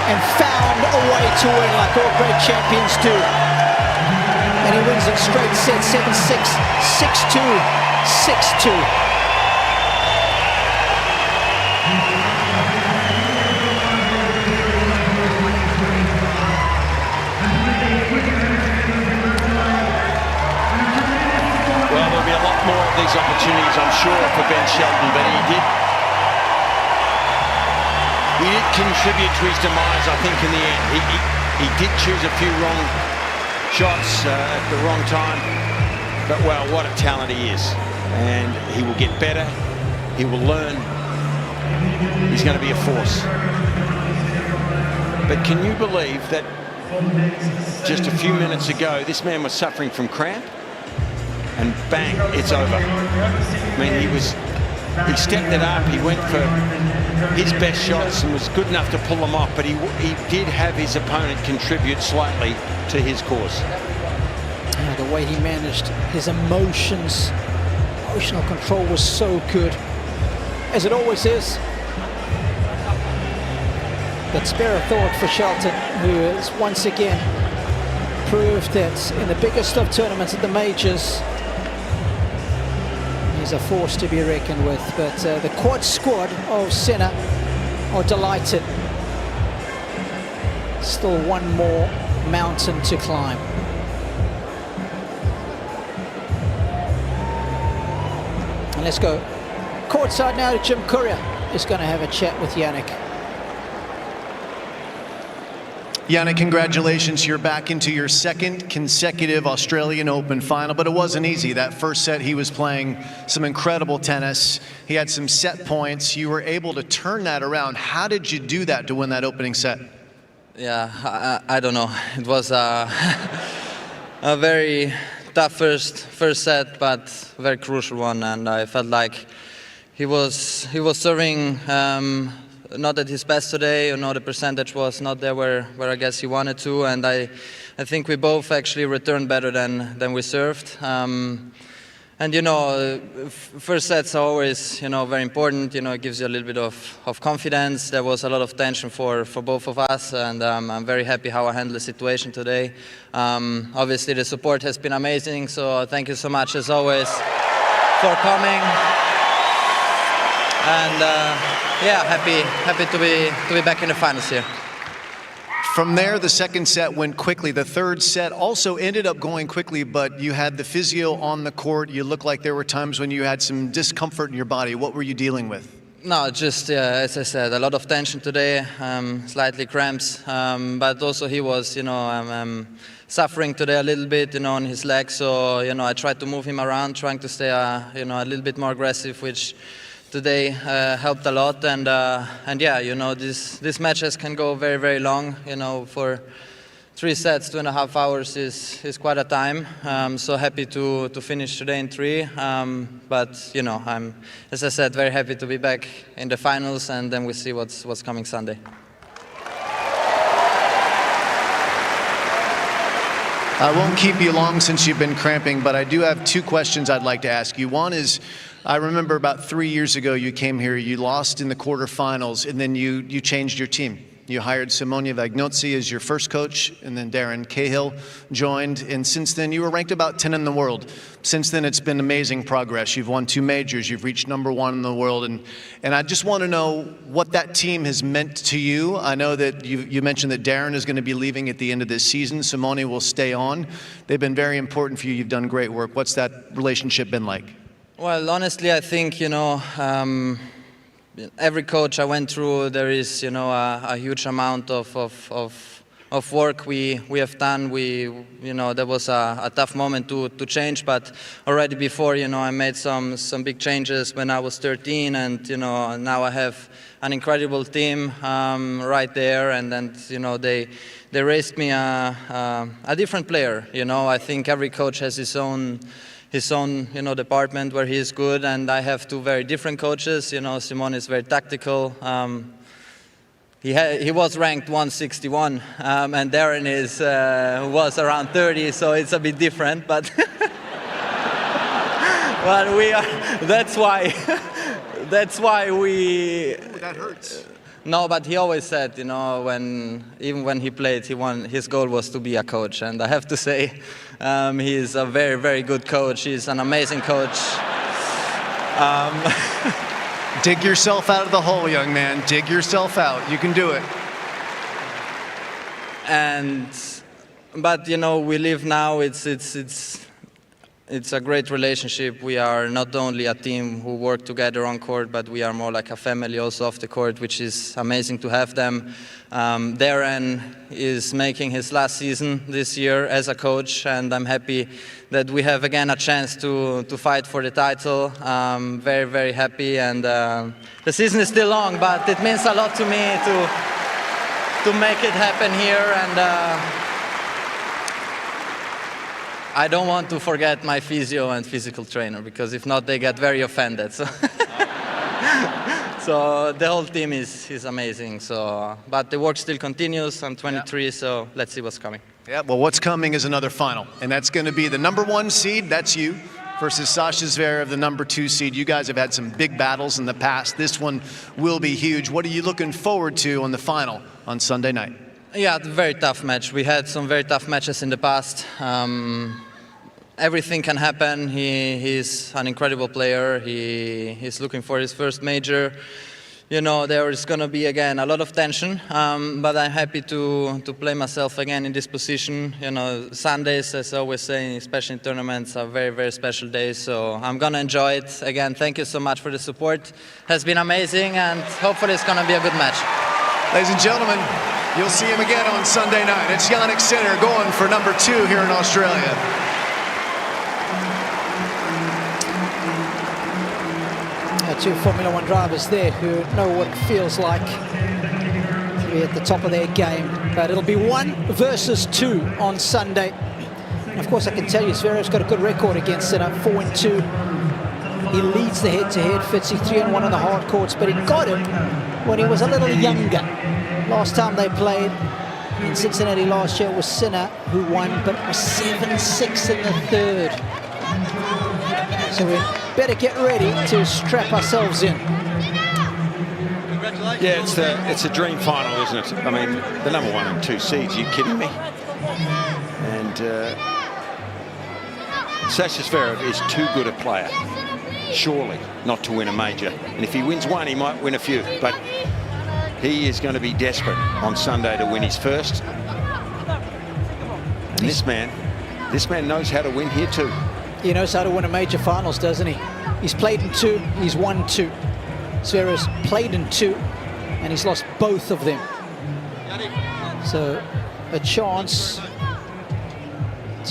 and found a way to win like all great champions do. And he wins in straight sets, 7-6, 6-2, 6-2. Well, there'll be a lot more of these opportunities, I'm sure, for Ben Shelton, but he did He did contribute to his demise, I think, in the end. He did choose a few wrong shots at the wrong time. But, well, what a talent he is. And he will get better. He will learn. He's going to be a force. But can you believe that just a few minutes ago, this man was suffering from cramp? And bang, it's over. I mean, he stepped it up. He went for his best shots and was good enough to pull them off, but he did have his opponent contribute slightly to his cause. The way he managed his emotional control was so good, as it always is. But spare a thought for Shelton, who has once again proved that in the biggest of tournaments at the majors, he's a force to be reckoned with. But the quad squad of Sinner are delighted. Still one more mountain to climb. And let's go courtside now to Jim Courier. Is going to have a chat with Jannik. Jannik, congratulations. You're back into your second consecutive Australian Open final, but it wasn't easy. That first set, he was playing some incredible tennis. He had some set points. You were able to turn that around. How did you do that to win that opening set? Yeah, I don't know. It was a very tough first set, but very crucial one. And I felt like he was serving not at his best today. The percentage was not there where I guess he wanted to, and I think we both actually returned better than we served. And first sets are always very important. It gives you a little bit of confidence. There was a lot of tension for both of us, and I'm very happy how I handled the situation today. Obviously the support has been amazing, so thank you so much as always for coming. And yeah, happy to be back in the finals here. From there, the second set went quickly. The third set also ended up going quickly, but you had the physio on the court. You looked like there were times when you had some discomfort in your body. What were you dealing with? No, just as I said, a lot of tension today, slightly cramps, but also he was, suffering today a little bit, on his leg. So, I tried to move him around, trying to stay, a little bit more aggressive, which today helped a lot, and yeah, these matches can go very, very long. For 3 sets, 2.5 hours is quite a time. So happy to finish today in 3. But I'm, as I said, very happy to be back in the finals, and then we see what's coming Sunday. I won't keep you long since you've been cramping, but I do have 2 questions I'd like to ask you. One is, I remember about 3 years ago you came here, you lost in the quarterfinals, and then you changed your team. You hired Simone Vagnozzi as your first coach, and then Darren Cahill joined, and since then you were ranked about 10 in the world. Since then it's been amazing progress. You've won 2 majors, you've reached #1 in the world, and I just want to know what that team has meant to you. I know that you mentioned that Darren is going to be leaving at the end of this season. Simone will stay on. They've been very important for you. You've done great work. What's that relationship been like? Well, honestly, I think, every coach I went through, there is, a huge amount of work we have done. There was a tough moment to change, but already before, I made some big changes when I was 13, and, now I have an incredible team right there, and then, they raised me a different player. I think every coach has his own department where he is good, and I have 2 very different coaches. Simone is very tactical. He was ranked 161, and Darren was around 30, so it's a bit different. But but we are. That's why we. That hurts. No, but he always said, even when he played, his goal was to be a coach. And I have to say, he is a very, very good coach. He's an amazing coach. Dig yourself out of the hole, young man. Dig yourself out. You can do it. But we live now. it's a great relationship. We are not only a team who work together on court, but we are more like a family also off the court, which is amazing to have them. Darren is making his last season this year as a coach, and I'm happy that we have again a chance to fight for the title. Very, very happy, and the season is still long, but it means a lot to me to make it happen here, and I don't want to forget my physio and physical trainer, because if not, they get very offended. So, so the whole team is amazing. So, but the work still continues. I'm 23, so let's see what's coming. Yeah, well, what's coming is another final, and that's going to be the #1 seed, that's you, versus Sasha Zverev, the #2 seed. You guys have had some big battles in the past. This one will be huge. What are you looking forward to on the final on Sunday night? Yeah, very tough match. We had some very tough matches in the past. Everything can happen. He's an incredible player. He's looking for his first major. You know, there is going to be, again, a lot of tension, but I'm happy to play myself again in this position. You know, Sundays, as I always say, especially in tournaments, are very, very special days, so I'm going to enjoy it. Again, thank you so much for the support. It has been amazing, and hopefully it's going to be a good match. Ladies and gentlemen, you'll see him again on Sunday night. It's Jannik Sinner going for #2 here in Australia. Two Formula One drivers there who know what it feels like to be at the top of their game. But it'll be 1 versus 2 on Sunday. And of course, I can tell you, Zverev's got a good record against Sinner, 4-2. He leads the head-to-head, Fitzy 3-1 on the hard courts, but he got him when he was a little younger. Last time they played in Cincinnati last year was Sinner who won, but it was 7-6 in the third. So we better get ready to strap ourselves in. Yeah, it's a dream final, isn't it? I mean, the #1 and 2 seeds, are you kidding me? And Sasha Zverev is too good a player, surely, not to win a major. And if he wins one, he might win a few. But he is going to be desperate on Sunday to win his first. And this man knows how to win here too. He knows how to win a major finals, doesn't he? He's played in 2, he's won 2. Zverev's played in 2, and he's lost both of them. So a chance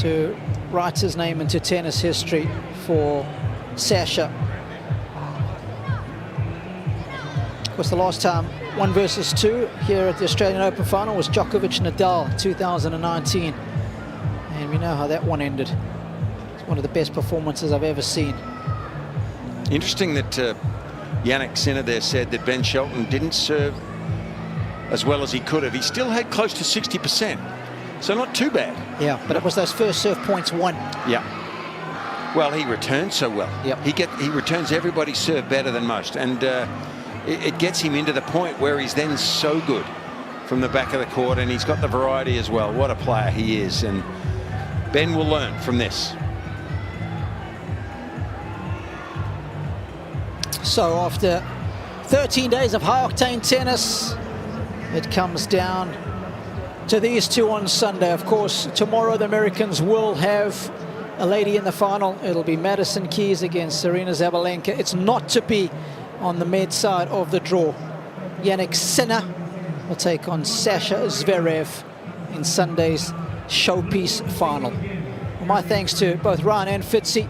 to write his name into tennis history for Sasha. Of course, the last time 1 versus 2 here at the Australian Open final was Djokovic-Nadal 2019. And we know how that one ended. One of the best performances I've ever seen. Interesting that Jannik Sinner there said that Ben Shelton didn't serve as well as he could have. He still had close to 60%, so not too bad. Yeah, but it was those first serve points won. Yeah. Well, he returns so well. Yep. He returns everybody's serve better than most, and it gets him into the point where he's then so good from the back of the court, and he's got the variety as well. What a player he is, and Ben will learn from this. So after 13 days of high-octane tennis, it comes down to these two on Sunday. Of course, tomorrow the Americans will have a lady in the final. It'll be Madison Keys against Aryna Sabalenka. It's not to be on the med side of the draw. Jannik Sinner will take on Sasha Zverev in Sunday's showpiece final. Well, my thanks to both Ryan and Fitzy.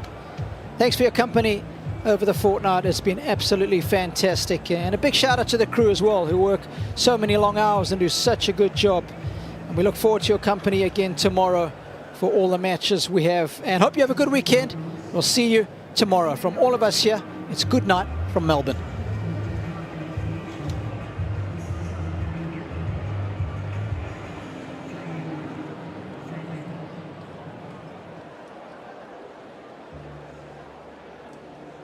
Thanks for your company over the fortnight. It's been absolutely fantastic, and a big shout out to the crew as well, who work so many long hours and do such a good job. And we look forward to your company again tomorrow for all the matches we have, and hope you have a good weekend. We'll see you tomorrow. From all of us here, it's good night from Melbourne.